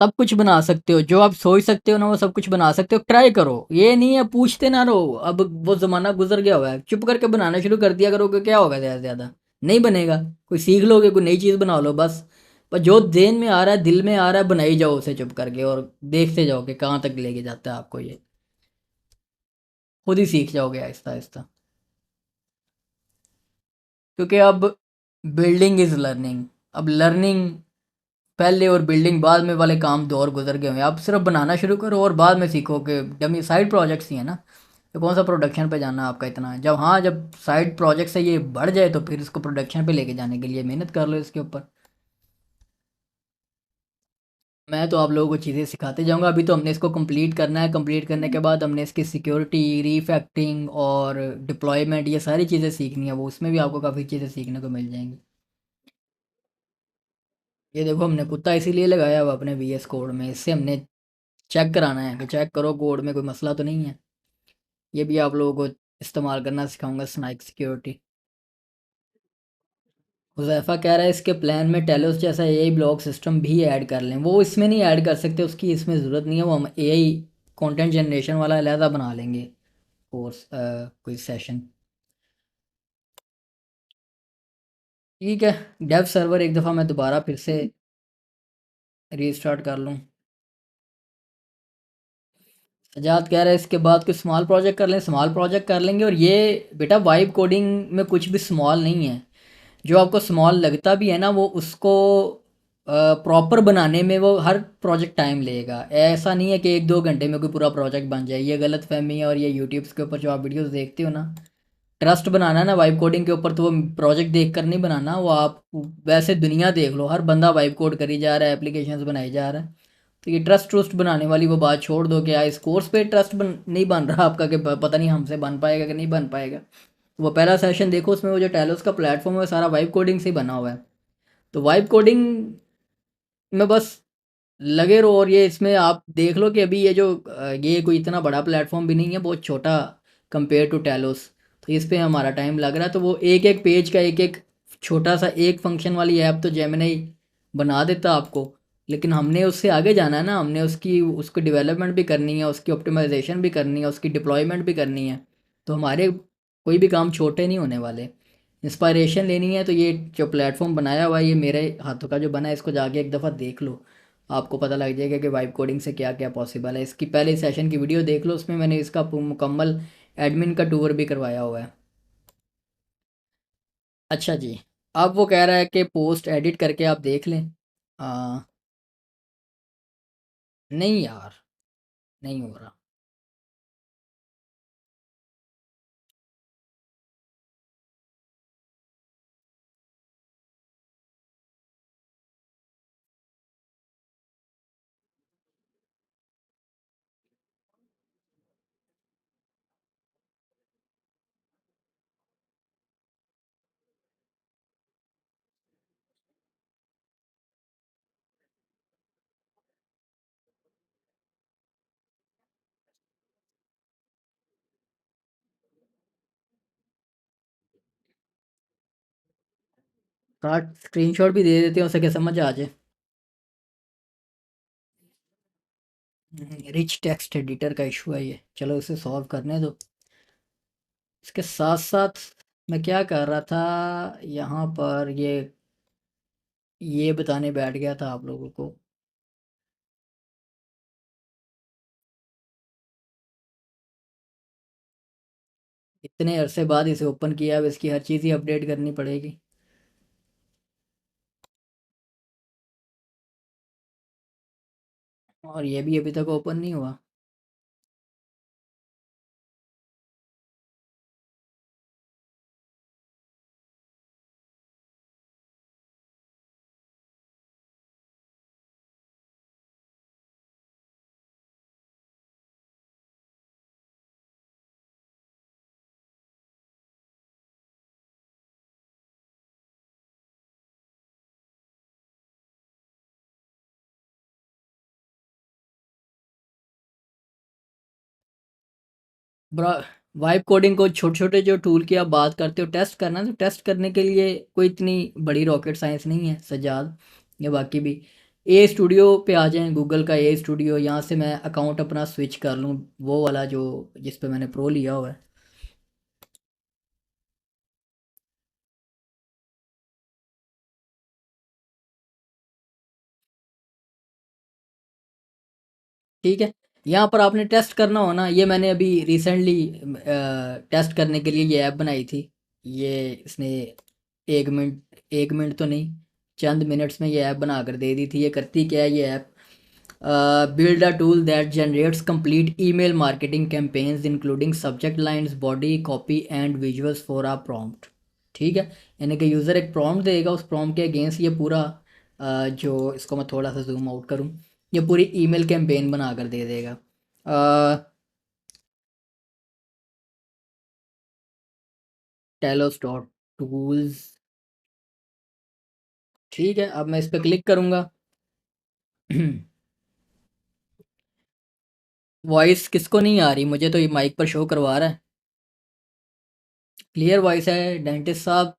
सब कुछ बना सकते हो, जो आप सोच सकते हो ना वो सब कुछ बना सकते हो, ट्राई करो, ये नहीं है पूछते ना रहो, अब वो ज़माना गुजर गया हुआ है, चुप करके बनाना शुरू कर दिया करोगे, क्या होगा ज़्यादा से ज़्यादा, नहीं बनेगा, कोई सीख लोगे, कोई नई चीज़ बना लो बस, पर जो देन में आ रहा है, दिल में आ रहा है, बनाई जाओ उसे चुप करके और देखते जाओ कि कहाँ तक लेके जाता है आपको ये। खुद ही सीख जाओगे आहिस्ता आहिस्ता। क्योंकि अब बिल्डिंग इज़ लर्निंग। अब लर्निंग पहले और बिल्डिंग बाद में वाले काम दौर गुजर गए हैं। आप सिर्फ बनाना शुरू करो और बाद में सीखो कि जब ये साइड प्रोजेक्ट्स ही हैं ना, तो कौन सा प्रोडक्शन पे जाना आपका इतना है। जब हाँ, जब साइड प्रोजेक्ट से ये बढ़ जाए तो फिर इसको प्रोडक्शन पे लेके जाने के लिए मेहनत कर लो इसके ऊपर। मैं तो आप लोगों को चीज़ें सिखाते जाऊंगा। अभी तो हमने इसको कंप्लीट करना है। कंप्लीट करने के बाद हमने इसकी सिक्योरिटी, रीफैक्टिंग और डिप्लॉयमेंट, ये सारी चीज़ें सीखनी है। वो उसमें भी आपको काफ़ी चीज़ें सीखने को मिल जाएंगी। ये देखो, हमने कुत्ता इसीलिए लगाया हुआ अपने वीएस कोड में। इससे हमने चेक कराना है कि चेक करो कोड में कोई मसला तो नहीं है। ये भी आप लोगों को इस्तेमाल करना सिखाऊंगा, स्नाइक सिक्योरिटी। हुज़ैफ़ा कह रहा है इसके प्लान में टेलोस जैसा एआई ब्लॉक सिस्टम भी ऐड कर लें। वो इसमें नहीं ऐड कर सकते, उसकी इसमें ज़रूरत नहीं है। वो हम एआई कंटेंट जनरेशन वाला अलहदा बना लेंगे कोर्स, कोई सेशन। ठीक है। डेव सर्वर एक दफ़ा मैं दोबारा फिर से रीस्टार्ट कर लूँ। सजाद कह रहा है इसके बाद कोई स्मॉल प्रोजेक्ट कर लें। स्मॉल प्रोजेक्ट कर लेंगे। और ये बेटा, वाइब कोडिंग में कुछ भी स्मॉल नहीं है। जो आपको स्मॉल लगता भी है ना, वो उसको प्रॉपर बनाने में वो हर प्रोजेक्ट टाइम लेगा। ऐसा नहीं है कि एक दो घंटे में कोई पूरा प्रोजेक्ट बन जाए। ये गलत फहमी है। और ये यूट्यूब्स के ऊपर जो आप वीडियोस देखते हो ना, ट्रस्ट बनाना है ना वाइब कोडिंग के ऊपर, तो वो प्रोजेक्ट देख कर नहीं बनाना। वो आप वैसे दुनिया देख लो, हर बंदा वाइब कोड करी जा रहा है, एप्लीकेशंस बनाई जा रहा है। तो ये ट्रस्ट ट्रस्ट बनाने वाली वो बात छोड़ दो कि इस कोर्स पे ट्रस्ट नहीं बन रहा आपका कि पता नहीं हमसे बन पाएगा कि नहीं बन पाएगा। वो पहला सेशन देखो, उसमें वो जो टेलोस का प्लेटफॉर्म है वो सारा वाइब कोडिंग से ही बना हुआ है। तो वाइब कोडिंग में बस लगे रहो। और ये इसमें आप देख लो कि अभी ये जो ये कोई इतना बड़ा प्लेटफॉर्म भी नहीं है, बहुत छोटा कंपेयर टू टेलोस। तो इस पे हमारा टाइम लग रहा है। तो वो एक एक पेज का एक एक छोटा सा एक फंक्शन वाली ऐप तो जेमिनी बना देता आपको। लेकिन हमने उससे आगे जाना है ना। हमने उसकी डेवलपमेंट भी करनी है, उसकी ऑप्टिमाइजेशन भी करनी है, उसकी डिप्लॉयमेंट भी करनी है। तो हमारे कोई भी काम छोटे नहीं होने वाले। इंस्पायरेशन लेनी है तो ये जो प्लेटफॉर्म बनाया हुआ है, ये मेरे हाथों का जो बना है, इसको जाके एक दफ़ा देख लो। आपको पता लग जाएगा कि वाइब कोडिंग से क्या क्या पॉसिबल है। इसकी पहले सेशन की वीडियो देख लो, उसमें मैंने इसका मुकम्मल एडमिन का टूर भी करवाया हुआ है। अच्छा जी। अब वो कह रहा है कि पोस्ट एडिट करके आप देख लें। आ, नहीं यार, नहीं हो रहा। थोड़ा स्क्रीनशॉट भी दे देते हैं, उसे क्या समझ आ जाए। रिच टेक्स्ट एडिटर का इशू है ये, चलो इसे सॉल्व करने दो। इसके साथ साथ मैं क्या कर रहा था, यहाँ पर ये बताने बैठ गया था आप लोगों को। इतने अरसे बाद इसे ओपन किया, अब इसकी हर चीज़ ही अपडेट करनी पड़ेगी। और ये भी अभी तक ओपन नहीं हुआ। ब्रा वाइब कोडिंग को छोटे छोटे जो टूल की आप बात करते हो टेस्ट करना, तो टेस्ट करने के लिए कोई इतनी बड़ी रॉकेट साइंस नहीं है सज्जाद। या बाकी भी ए स्टूडियो पे आ जाएं, गूगल का ए स्टूडियो, यहाँ से मैं अकाउंट अपना स्विच कर लूँ, वो वाला जो जिस पे मैंने प्रो लिया हुआ है। ठीक है। यहाँ पर आपने टेस्ट करना हो ना, ये मैंने अभी रिसेंटली टेस्ट करने के लिए ये ऐप बनाई थी। ये इसने 1 मिनट तो नहीं, चंद मिनट्स में ये ऐप बना कर दे दी थी। ये करती क्या है ये app? Build a tool that generates complete email marketing campaigns including subject lines, body copy and visuals for a prompt. ठीक है। यानी कि यूज़र एक प्रॉम्प्ट देगा, उस प्रॉम्प्ट के अगेंस्ट ये पूरा जो इसको मैं थोड़ा सा जूम आउट करूँ, ये पूरी ईमेल कैंपेन बना कर दे देगा। Telos dot tools. ठीक है, अब मैं इस पर क्लिक करूँगा। वॉइस किसको नहीं आ रही? मुझे तो ये माइक पर शो करवा रहा है, क्लियर वॉइस है। डेंटिस्ट साहब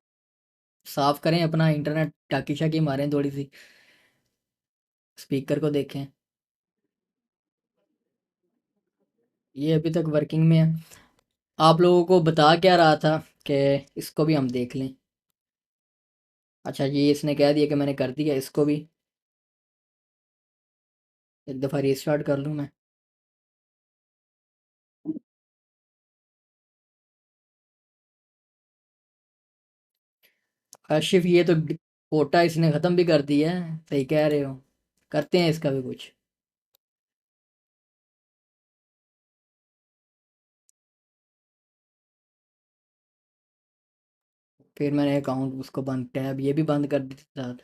साफ करें अपना इंटरनेट, टाकी शाकी मारें थोड़ी सी, स्पीकर को देखें। ये अभी तक वर्किंग में है। आप लोगों को बता क्या रहा था कि इसको भी हम देख लें। अच्छा जी, इसने कह दिया कि मैंने कर दिया, इसको भी एक दफ़ा रीस्टार्ट कर लूँ मैं। आशिफ ये तो कोटा इसने ख़त्म भी कर दिया है, सही कह रहे हो। करते हैं इसका भी कुछ। फिर मैंने अकाउंट उसको बंद, टैब ये भी बंद कर दी थी साथ।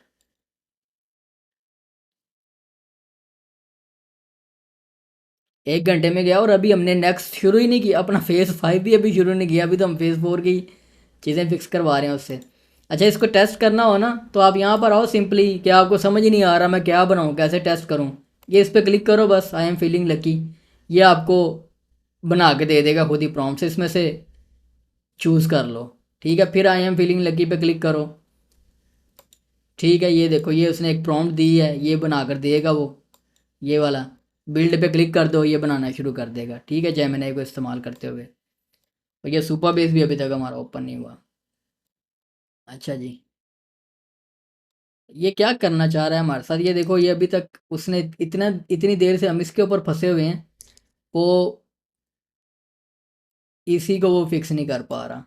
1 घंटे में गया और अभी हमने नेक्स्ट शुरू ही नहीं किया, अपना फेज़ 5 भी अभी शुरू नहीं किया। अभी तो हम फेज़ 4 की चीज़ें फिक्स करवा रहे हैं उससे। अच्छा, इसको टेस्ट करना हो ना तो आप यहाँ पर आओ सिंपली। क्या आपको समझ ही नहीं आ रहा मैं क्या बनाऊँ, कैसे टेस्ट करूँ? ये इस पर क्लिक करो बस, आई एम फीलिंग लकी। ये आपको बना के दे देगा खुद ही प्रॉम्प्ट से, इसमें से चूज़ कर लो। ठीक है, फिर आई एम फीलिंग लकी पे क्लिक करो। ठीक है, ये देखो ये उसने एक प्रॉम्प्ट दी है, ये बना कर देगा वो, ये वाला। बिल्ड पे क्लिक कर दो, ये बनाना शुरू कर देगा। ठीक है, जेमिनी को इस्तेमाल करते हुए। और ये सुपर बेस भी अभी तक हमारा ओपन नहीं हुआ। अच्छा जी, ये क्या करना चाह रहा है हमारे साथ? ये देखो, ये अभी तक उसने इतना, इतनी देर से हम इसके ऊपर फंसे हुए हैं, वो इसी को वो फिक्स नहीं कर पा रहा।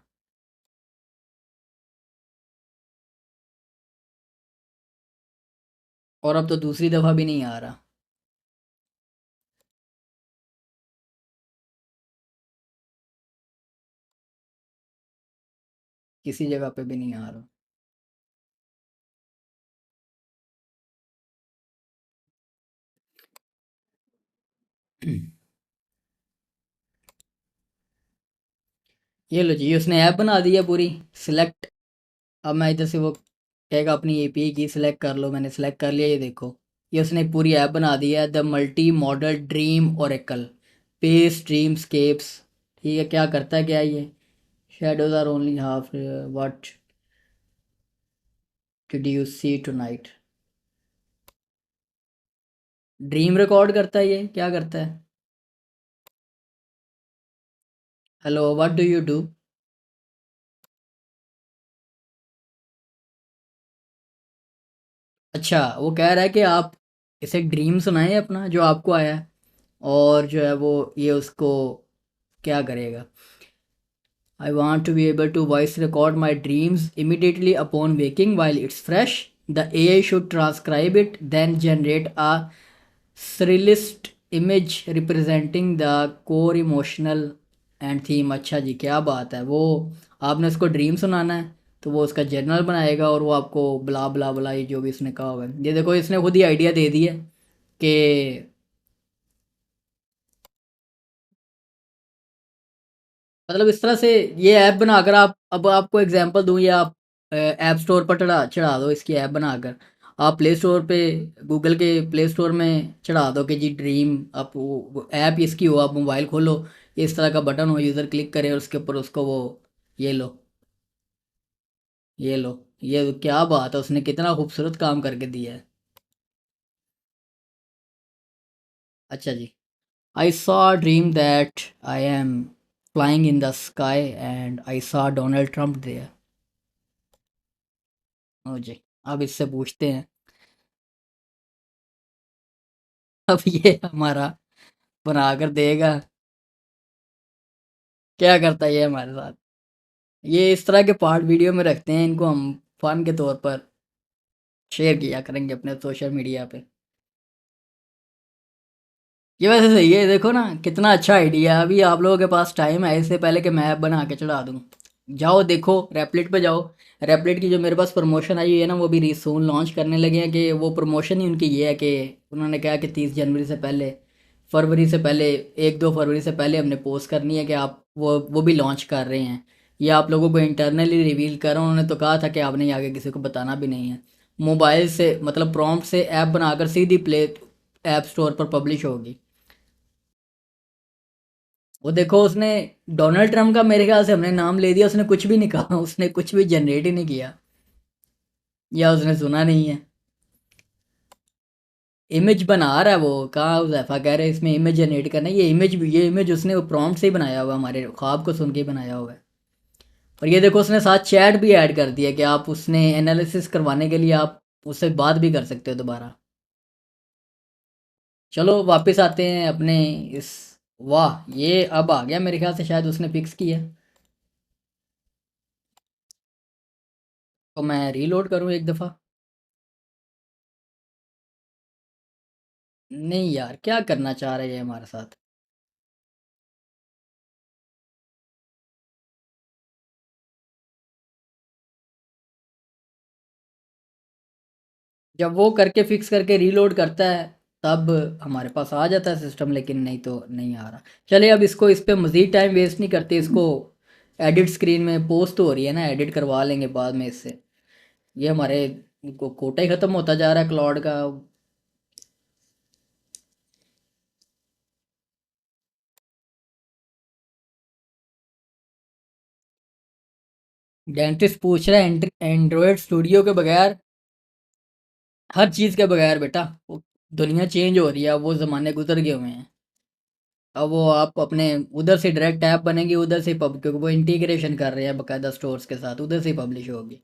और अब तो दूसरी दफ़ा भी नहीं आ रहा, किसी जगह पे भी नहीं आ रहा। ये लो जी, उसने ऐप बना दी है पूरी। सिलेक्ट, अब मैं इधर से वो कहेगा अपनी एपीआई की सिलेक्ट कर लो, मैंने सेलेक्ट कर लिया। ये देखो, ये उसने एक पूरी ऐप बना दी है, the multimodal dream oracle pace dreamscapes. ठीक है, क्या करता है क्या ये? Shadows are only half, what did you see tonight? Dream record करता है, ये क्या करता है? Hello, what do you do? अच्छा, वो कह रहा है कि आप इसे ड्रीम सुनाएं अपना जो आपको आया है, और जो है वो ये उसको क्या करेगा? I want to be able to voice record my dreams immediately upon waking while it's fresh. The AI should transcribe it, then generate a surrealist image representing the core emotional and theme। अच्छा जी, क्या बात है। वो आपने उसको dream सुनाना है तो वो उसका जर्नल बनाएगा, और वो आपको ब्ला ब्ला ब्ला ये जो भी इसने कहा हुआ है। ये देखो, इसने खुद ही आइडिया दे दिया कि मतलब इस तरह से ये ऐप बनाकर आप, अब आपको एग्जांपल दूं, या आप ऐप स्टोर पर चढ़ा चढ़ा दो इसकी ऐप बनाकर। आप प्ले स्टोर पे, गूगल के प्ले स्टोर में चढ़ा दो कि जी ड्रीम, आप वो ऐप इसकी हो, आप मोबाइल खोलो, इस तरह का बटन हो, यूज़र क्लिक करे और उसके ऊपर उसको वो, ये लो, ये लो। ये क्या बात है, उसने कितना खूबसूरत काम करके दिया है। अच्छा जी, I saw dream that I am flying in the sky and I saw Donald Trump there. ओ जी, अब इससे पूछते हैं। अब ये हमारा बना कर देगा। क्या करता है ये हमारे साथ। ये इस तरह के पार्ट वीडियो में रखते हैं, इनको हम फन के तौर पर शेयर किया करेंगे अपने सोशल मीडिया पे। ये वैसे सही है, देखो ना कितना अच्छा आइडिया है। अभी आप लोगों के पास टाइम है, इससे पहले कि मैं ऐप बना के चढ़ा दूँ, जाओ देखो रेपलिट पे जाओ। रेपलिट की जो मेरे पास प्रमोशन आई हुई है ना, वो भी रीसून लॉन्च करने लगे हैं। कि वो प्रमोशन ही उनकी ये है कि उन्होंने कहा कि 30 जनवरी से पहले, फरवरी से पहले, 1-2 फरवरी से पहले हमने पोस्ट करनी है कि आप वो भी लॉन्च कर रहे हैं। ये आप लोगों को इंटरनली रिवील कर रहा हूँ। उन्होंने तो कहा था कि आपने ये आगे किसी को बताना भी नहीं है। मोबाइल से मतलब प्रॉम्प्ट से ऐप बनाकर सीधी प्ले ऐप स्टोर पर पब्लिश होगी। वो देखो उसने डोनाल्ड ट्रम्प का मेरे ख्याल से हमने नाम ले दिया, उसने कुछ भी नहीं कहा, उसने कुछ भी जनरेट ही नहीं किया, या उसने सुना नहीं है। इमेज बना रहा है वो, कहा हुज़ैफा कह रहे हैं इसमें इमेज जनरेट करना है। ये इमेज उसने प्रॉम्प्ट से ही बनाया हुआ है, हमारे ख्वाब को सुन के ही बनाया हुआ है। और ये देखो उसने साथ चैट भी ऐड कर दिया कि आप उसने एनालिसिस करवाने के लिए आप उससे बात भी कर सकते हो दोबारा। चलो वापस आते हैं अपने इस। वाह, ये अब आ गया मेरे ख्याल से, शायद उसने फिक्स किया। तो मैं रीलोड करूँ एक दफ़ा। नहीं यार, क्या करना चाह रहे हैं हमारे साथ। जब वो करके फिक्स करके रीलोड करता है तब हमारे पास आ जाता है सिस्टम, लेकिन नहीं तो नहीं आ रहा। चलिए अब इसको, इस पे मज़ीद टाइम वेस्ट नहीं करते इसको। एडिट स्क्रीन में पोस्ट हो रही है ना, एडिट करवा लेंगे बाद में इससे। ये हमारे कोटा ही ख़त्म होता जा रहा है क्लाउड का। डेंटिस्ट पूछ रहा है एंड्रॉयड स्टूडियो के बगैर, हर चीज़ के बगैर बेटा। दुनिया चेंज हो रही है, अब वो ज़माने गुजर गए हुए हैं। अब वो आप अपने उधर से डायरेक्ट ऐप बनेगी, उधर से पब, क्योंकि वो इंटीग्रेशन कर रहे हैं बाकायदा स्टोर्स के साथ, उधर से पब्लिश होगी।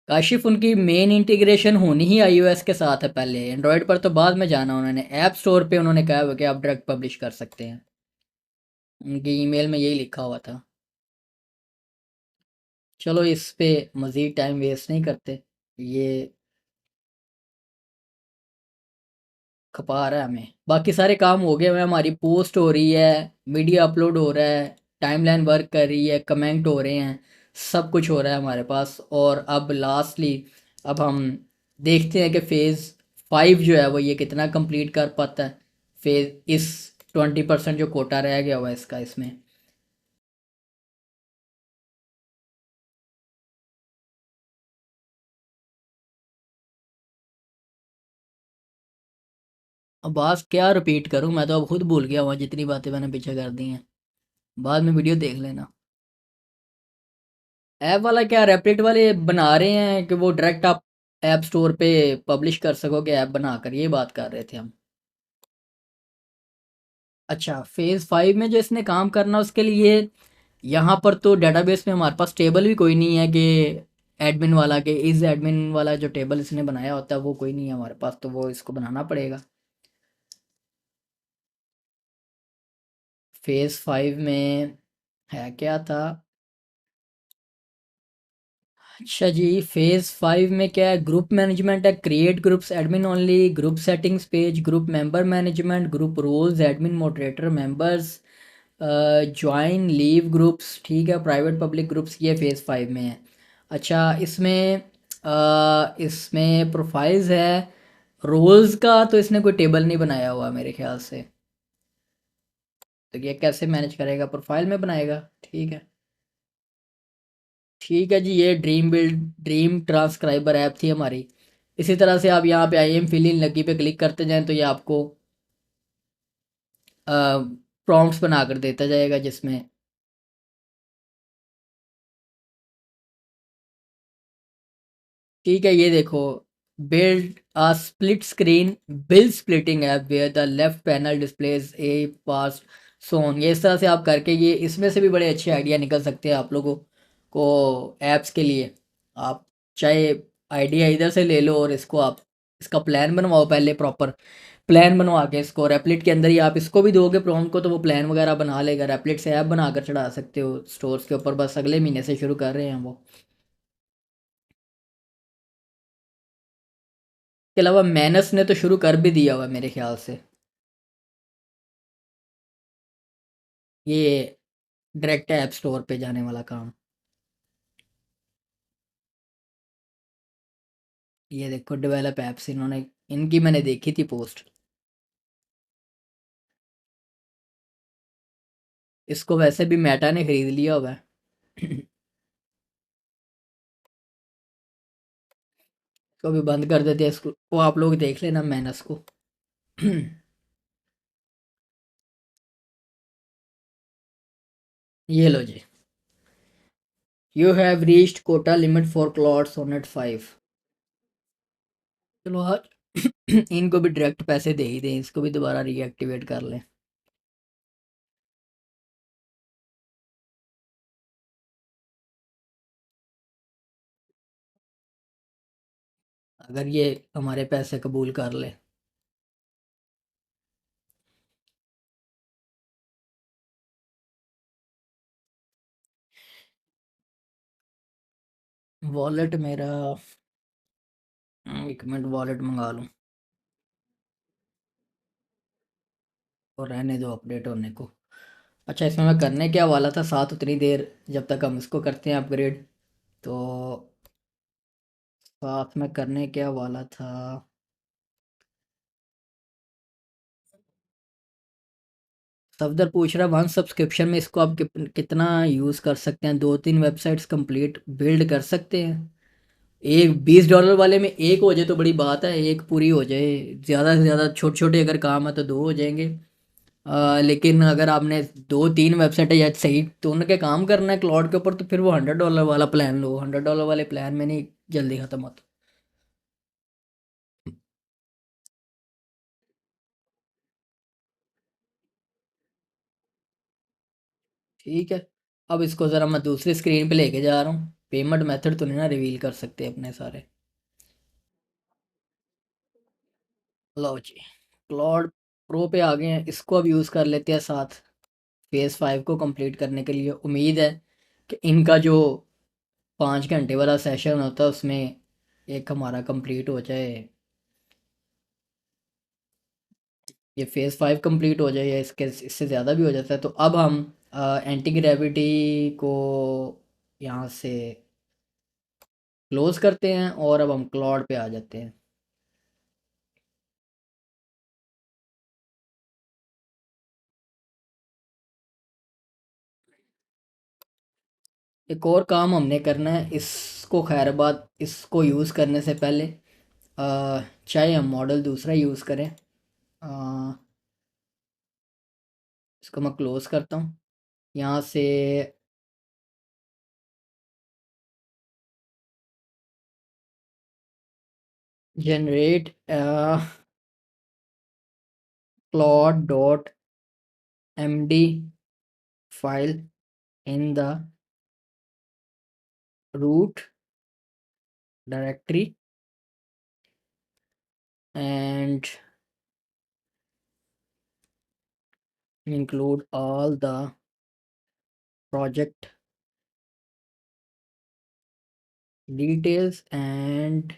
काशिफ उनकी मेन इंटीग्रेशन होनी ही आईओएस के साथ है पहले, एंड्रॉयड पर तो बाद में जाना उन्होंने। ऐप स्टोर पे उन्होंने कहा हुआ कि आप डायरेक्ट पब्लिश कर सकते हैं, उनकी ईमेल में यही लिखा हुआ था। चलो इस पे मज़ीद टाइम वेस्ट नहीं करते। ये खपा रहा है हमें, बाकी सारे काम हो गए हुए हैं। हमारी पोस्ट हो रही है, वीडियो अपलोड हो रहा है, टाइमलाइन वर्क कर रही है, कमेंट हो रहे हैं, सब कुछ हो रहा है हमारे पास। और अब लास्टली अब हम देखते हैं कि फ़ेज़ 5 जो है वो ये कितना कंप्लीट कर पाता है। इस 20% जो कोटा रह गया हुआ है इसका, इसमें। अब बात क्या रिपीट करूं, मैं तो अब खुद भूल गया हुआ जितनी बातें मैंने पीछे कर दी हैं। बाद में वीडियो देख लेना। ऐप वाला क्या, रैपिड वाले बना रहे हैं कि वो डायरेक्ट आप ऐप स्टोर पे पब्लिश कर सकोगे ऐप बनाकर, ये बात कर रहे थे हम। अच्छा, फ़ेज़ 5 में जो इसने काम करना उसके लिए, यहाँ पर तो डेटाबेस में हमारे पास टेबल भी कोई नहीं है कि एडमिन वाला, के इस एडमिन वाला जो टेबल इसने बनाया होता है वो कोई नहीं है हमारे पास, तो वो इसको बनाना पड़ेगा। फ़ेज़ 5 में है क्या था। अच्छा जी, फ़ेज़ 5 में क्या है, ग्रुप मैनेजमेंट है, create groups, admin only, group settings page, group member management, group roles, admin moderator members, join leave groups, ठीक है, प्राइवेट पब्लिक ग्रुप्स, ये फ़ेज़ 5 में है। अच्छा, इसमें प्रोफाइल्स है। रोल्स का तो इसने कोई टेबल नहीं बनाया हुआ मेरे ख्याल से, तो ये कैसे मैनेज करेगा, प्रोफाइल में बनाएगा। ठीक है। ठीक है जी, ये ड्रीम ट्रांसक्राइबर ऐप थी हमारी। इसी तरह से आप यहाँ पे I am feeling lucky पे क्लिक करते जाएं तो ये आपको प्रॉम्प्ट्स बना कर देता जाएगा, जिसमें ठीक है, ये देखो, build a split screen bill splitting app where the left panel displays a pass JSON. ये इस तरह से आप करके, ये इसमें से भी बड़े अच्छे आइडिया निकल सकते हैं आप लोगों को ऐप्स के लिए। आप चाहे आइडिया इधर से ले लो और इसको आप इसका प्लान बनवाओ पहले प्रॉपर, प्लान बनवा के इसको रेपलिट के अंदर ही आप इसको भी दोगे प्रॉम्प्ट को, तो वो प्लान वगैरह बना लेगा। रेपलिट से ऐप बनाकर चढ़ा सकते हो स्टोर्स के ऊपर, बस अगले महीने से शुरू कर रहे हैं वो। के अलावा मैनस ने तो शुरू कर भी दिया हुआ है मेरे ख्याल से, ये डायरेक्ट ऐप स्टोर पे जाने वाला काम। ये देखो डेवलप ऐप्स, इन्होंने, इनकी मैंने देखी थी पोस्ट। इसको वैसे भी मेटा ने खरीद लिया हुआ है। इसको भी बंद कर देते हैं इसको, वो आप लोग देख लेना मैनस को। ये लो जी, you have reached quota limit for Claude Sonnet 5। चलो आज इनको भी डायरेक्ट पैसे दे ही दें, इसको भी दोबारा रीएक्टिवेट कर लें। अगर ये हमारे पैसे कबूल कर ले। वॉलेट मेरा, एक मिनट वॉलेट मंगा लूँ और रहने दो अपडेट होने को। अच्छा, इसमें मैं करने क्या वाला था साथ उतनी देर, जब तक हम इसको करते हैं अपग्रेड, तो साथ में करने क्या वाला था। सफदर पूछ रहा, वन सब्सक्रिप्शन में इसको आप कितना यूज़ कर सकते हैं? 2-3 वेबसाइट्स कंप्लीट बिल्ड कर सकते हैं। एक $20 वाले में एक हो जाए तो बड़ी बात है, एक पूरी हो जाए। ज़्यादा से ज़्यादा छोटे छोटे अगर काम है तो दो हो जाएंगे। लेकिन अगर आपने 2-3 वेबसाइट या सही तो उनके काम करना है क्लाउड के ऊपर, तो फिर वो $100 वाला प्लान लो। $100 वाले प्लान में नहीं जल्दी ख़त्म होता। ठीक है, अब इसको ज़रा मैं दूसरी स्क्रीन पे लेके जा रहा हूँ। पेमेंट मेथड तो नहीं ना रिवील कर सकते अपने सारे। लो जी, क्लाउड प्रो पे आ गए हैं, इसको अब यूज़ कर लेते हैं साथ फेज़ 5 को कंप्लीट करने के लिए। उम्मीद है कि इनका जो 5 घंटे वाला सेशन होता है उसमें एक हमारा कंप्लीट हो जाए, ये फेज़ 5 कंप्लीट हो जाए, या इसके इससे ज़्यादा भी हो जाता है। तो अब हम एंटी ग्रेविटी को यहाँ से क्लोज करते हैं और अब हम क्लाउड पे आ जाते हैं। एक और काम हमने करना है इसको, खैर बात इसको यूज़ करने से पहले चाहे हम मॉडल दूसरा यूज़ करें, अ, इसको मैं क्लोज करता हूँ यहाँ से। Generate Claude dot M D file in the root directory and include all the project details and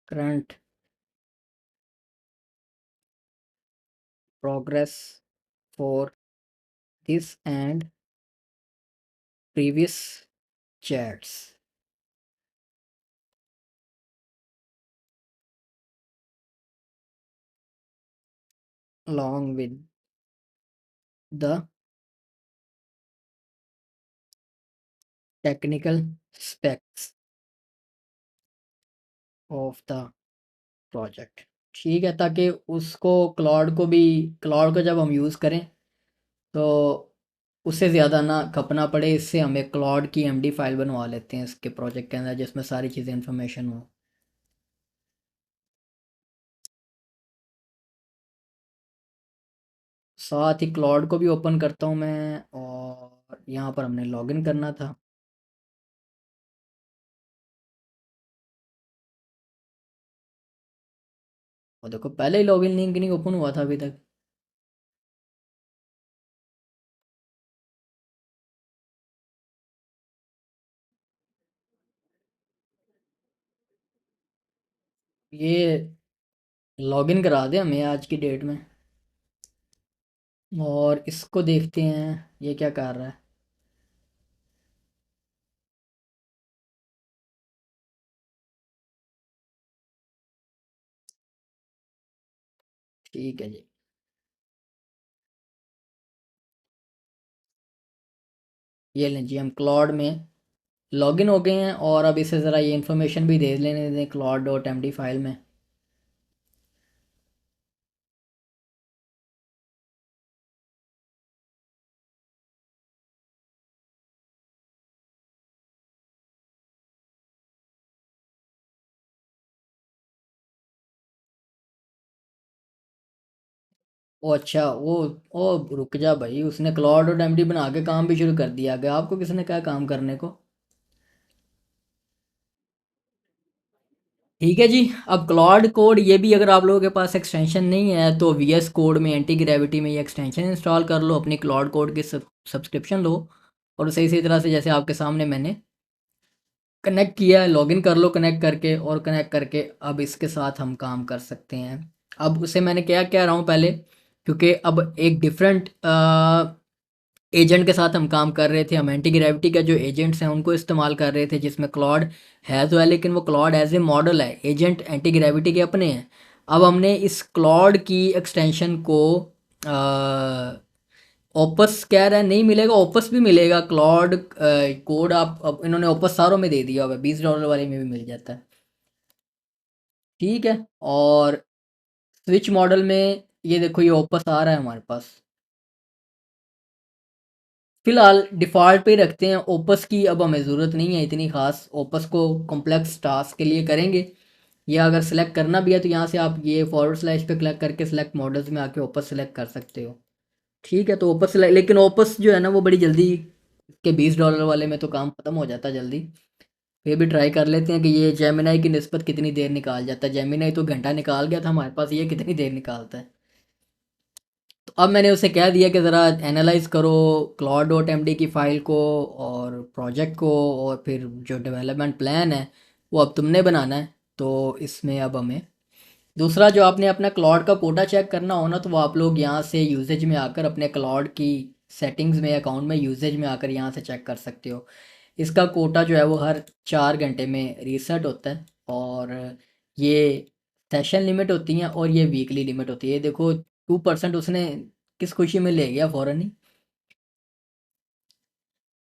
current progress for this and previous chats along with the technical specs of the project। ठीक है, ताकि उसको cloud को भी, cloud को जब हम use करें तो उससे ज़्यादा ना खपना पड़े। इससे हमें क्लाउड की एमडी फाइल बनवा लेते हैं इसके प्रोजेक्ट के अंदर, जिसमें सारी चीज़ें इंफॉर्मेशन हो। साथ ही क्लाउड को भी ओपन करता हूँ मैं, और यहाँ पर हमने लॉगिन करना था। और देखो पहले ही लॉगिन लिंक नहीं ओपन हुआ था अभी तक। ये लॉगिन करा दे हमें आज की डेट में। और इसको देखते हैं ये क्या कर रहा है। ठीक है जी। ये लें जी, हम क्लॉड में लॉगिन हो गए हैं और अब इसे ज़रा ये इन्फॉर्मेशन भी दे लेने दें Claude dot M D file में। ओ अच्छा, वो रुक जा भाई, उसने क्लॉड डॉट एम डी बना के काम भी शुरू कर दिया गया। आपको किसने कहा काम करने को? ठीक है जी। अब क्लॉड कोड ये भी, अगर आप लोगों के पास एक्सटेंशन नहीं है तो वी एस कोड में, एंटी ग्रेविटी में ये एक्सटेंशन इंस्टॉल कर लो, अपनी क्लॉड कोड की सब्सक्रिप्शन लो और उसे इसी तरह से जैसे आपके सामने मैंने कनेक्ट किया है, लॉगिन कर लो कनेक्ट करके। और कनेक्ट करके अब इसके साथ हम काम कर सकते हैं। अब उसे मैंने क्या कह रहा हूँ पहले, क्योंकि अब एक डिफरेंट एजेंट के साथ हम काम कर रहे थे। हम एंटी ग्रेविटी का जो एजेंट्स हैं उनको इस्तेमाल कर रहे थे, जिसमें क्लॉड है तो है, लेकिन वो क्लॉड एज ए मॉडल है, एजेंट एंटी ग्रेविटी के अपने हैं। अब हमने इस क्लॉड की एक्सटेंशन को ओपस कह रहा है नहीं मिलेगा, ओपस भी मिलेगा क्लॉड कोड। आप अब इन्होंने ओपस सारों में दे दिया हुआ है, $20 वाले में भी मिल जाता है। ठीक है। और स्विच मॉडल में ये देखो ये ओपस आ रहा है हमारे पास। फिलहाल डिफ़ॉल्ट पे ही रखते हैं ओपस की, अब हमें ज़रूरत नहीं है इतनी ख़ास। ओपस को कॉम्प्लेक्स टास्क के लिए करेंगे। या अगर सेलेक्ट करना भी है तो यहाँ से आप ये फॉरवर्ड स्लैश पे क्लिक करके सिलेक्ट मॉडल्स में आके ओपस सेलेक्ट कर सकते हो। ठीक है, तो ओपस सेलेक्ट, लेकिन ओपस जो है ना वो बड़ी जल्दी के $20 वाले में तो काम ख़त्म हो जाता है जल्दी। फिर भी ट्राई कर लेते हैं कि ये जेमिनाई की निस्बत कितनी देर निकाल जाता है। जेमिनाई तो घंटा निकाल गया था हमारे पास, ये कितनी देर निकालता है। तो अब मैंने उसे कह दिया कि ज़रा एनालाइज करो क्लॉड डॉट एम डी की फ़ाइल को और प्रोजेक्ट को, और फिर जो डेवलपमेंट प्लान है वो अब तुमने बनाना है। तो इसमें अब हमें दूसरा जो आपने अपना क्लॉड का कोटा चेक करना हो ना, तो वो आप लोग यहाँ से यूजेज में आकर अपने क्लॉड की सेटिंग्स में, अकाउंट में यूजेज में आकर यहाँ से चेक कर सकते हो। इसका कोटा जो है वो हर 4 घंटे में रीसेट होता है। और ये सेशन लिमिट होती हैं और ये वीकली लिमिट होती है। ये देखो 2% उसने किस खुशी में ले गया फ़ौरन ही।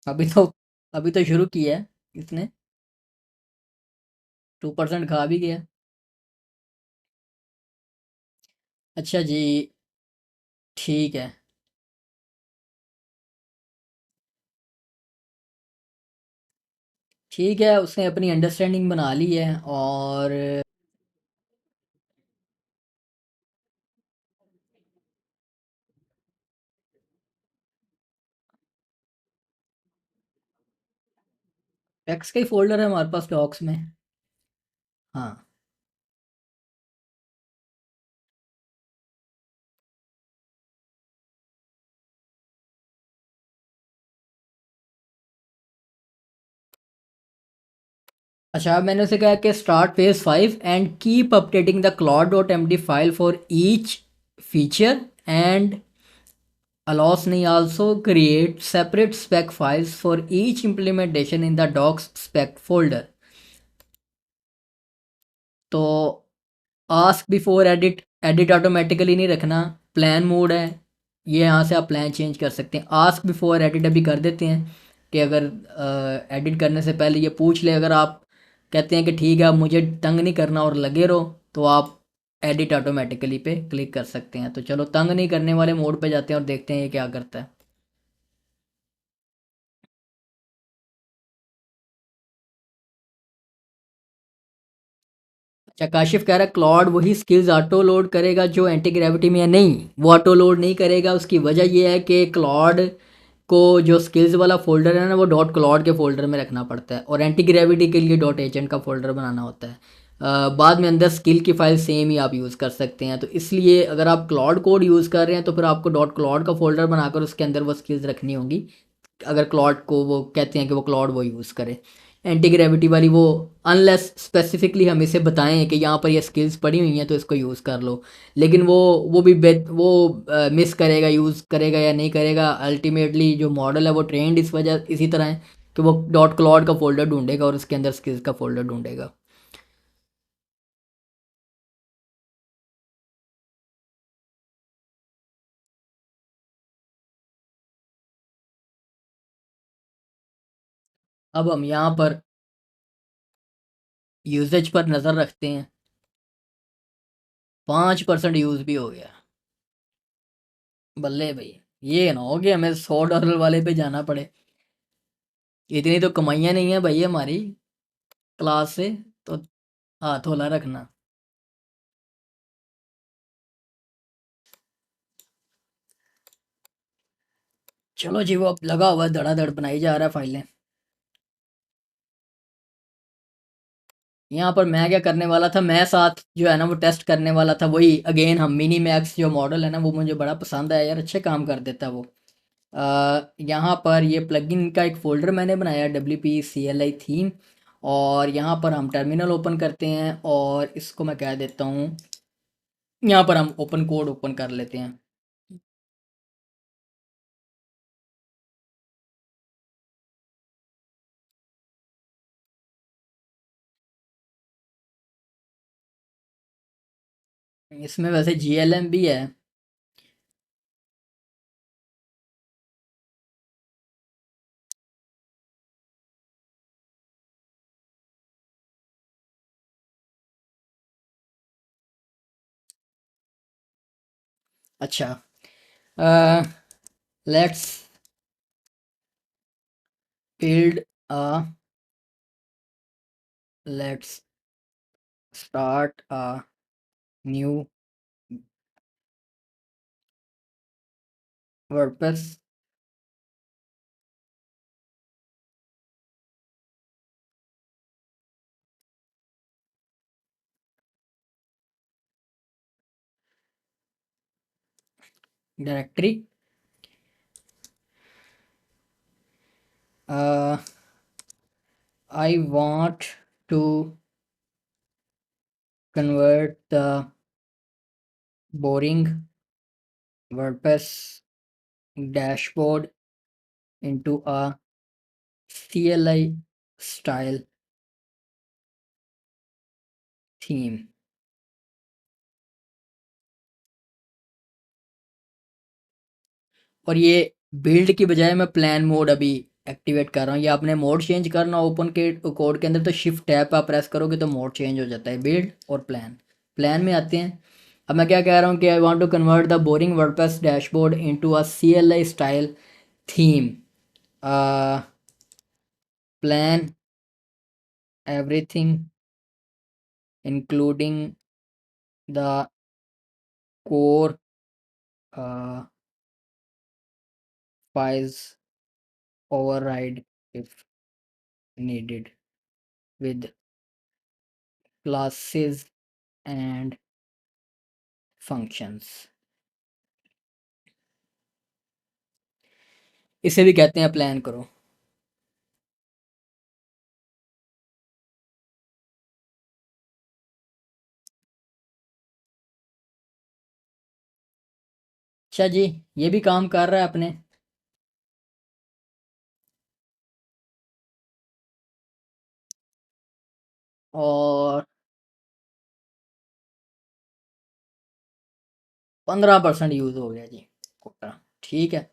अभी तो अभी तो शुरू किया है इसने, 2% खा भी गया। अच्छा जी। ठीक है। ठीक है, उसने अपनी अंडरस्टैंडिंग बना ली है। और टेक्स्ट का ही फोल्डर है हमारे पास डॉक्स में। हाँ। अच्छा, अब मैंने उसे कहा कि start phase 5 and keep updating the Claude dot M D file for each feature and allows me also create separate spec files for each implementation in the docs spec folder। तो ask before edit, edit automatically नहीं रखना, plan mode है ये, यहाँ से आप plan change कर सकते हैं। आस्क बिफोर एडिट अभी कर देते हैं कि अगर एडिट करने से पहले ये पूछ ले। अगर आप कहते हैं कि ठीक है अब मुझे तंग नहीं करना और लगे रहो, तो आप एडिट ऑटोमेटिकली पे क्लिक कर सकते हैं। तो चलो तंग नहीं करने वाले मोड पे जाते हैं और देखते हैं ये क्या करता है। अच्छा, काशिफ कह रहा है क्लॉड वही स्किल्स ऑटो लोड करेगा जो एंटी ग्रेविटी में है। नहीं, वो ऑटो लोड नहीं करेगा। उसकी वजह ये है कि क्लॉड को जो स्किल्स वाला फोल्डर है ना वो डॉट क्लॉड के फोल्डर में रखना पड़ता है, और एंटी ग्रेविटी के लिए डॉट एजेंट का फोल्डर बनाना होता है। बाद में अंदर स्किल की फ़ाइल सेम ही आप यूज़ कर सकते हैं। तो इसलिए अगर आप क्लाउड कोड यूज़ कर रहे हैं तो फिर आपको डॉट क्लाउड का फ़ोल्डर बनाकर उसके अंदर वो स्किल्स रखनी होंगी, अगर क्लाउड को वो कहते हैं कि वो क्लाउड वो यूज़ करे। एंटी ग्रेविटी वाली वो अनलेस स्पेसिफिकली हम इसे बताएं कि यहाँ पर ये स्किल्स पड़ी हुई हैं तो इसको यूज़ कर लो, लेकिन वो भी वो मिस करेगा, यूज़ करेगा या नहीं करेगा। अल्टीमेटली जो मॉडल है वो ट्रेंड इस वजह इसी तरह है कि वो डॉट क्लाउड का फोल्डर ढूंढेगा और उसके अंदर स्किल्स का फोल्डर ढूंढेगा। अब हम यहाँ पर यूजेज पर नज़र रखते हैं। 5% यूज़ भी हो गया। बल्ले भाई, ये ना हो कि हमें $100 वाले पे जाना पड़े। इतनी तो कमाइयाँ नहीं है भाई हमारी क्लास से। तो हाथ होला रखना। चलो जी, वो अब लगा हुआ है, धड़ाधड़ बनाई जा रहा है फाइलें। यहाँ पर मैं क्या करने वाला था, मैं साथ जो है ना वो टेस्ट करने वाला था। वही अगेन हम मिनी मैक्स जो मॉडल है ना वो मुझे बड़ा पसंद आया यार, अच्छे काम कर देता है वो। यहाँ पर ये प्लगइन का एक फ़ोल्डर मैंने बनाया, WP CLI थीम। और यहाँ पर हम टर्मिनल ओपन करते हैं और इसको मैं कह देता हूँ, यहाँ पर हम ओपन कोड ओपन कर लेते हैं। इसमें वैसे GLM भी है। अच्छा, let's build a let's start a new WordPress directory. I want to convert the boring WordPress dashboard into a CLI style theme। और ये बिल्ड की बजाय मैं प्लान मोड अभी एक्टिवेट कर रहा हूँ। ये आपने मोड चेंज करना ओपन के कोड के अंदर तो शिफ्ट टैब आप प्रेस करोगे तो मोड चेंज हो जाता है, बिल्ड और प्लान। प्लान में आते हैं। अब मैं क्या कह रहा हूँ कि I want to convert the boring WordPress dashboard into a CLI style theme. Plan everything including the core uh, files, override if needed, with classes and functions। इसे भी कहते हैं प्लान करो। अच्छा जी, ये भी काम कर रहा है अपने। और 15% यूज़ हो गया जी कोटा। ठीक है।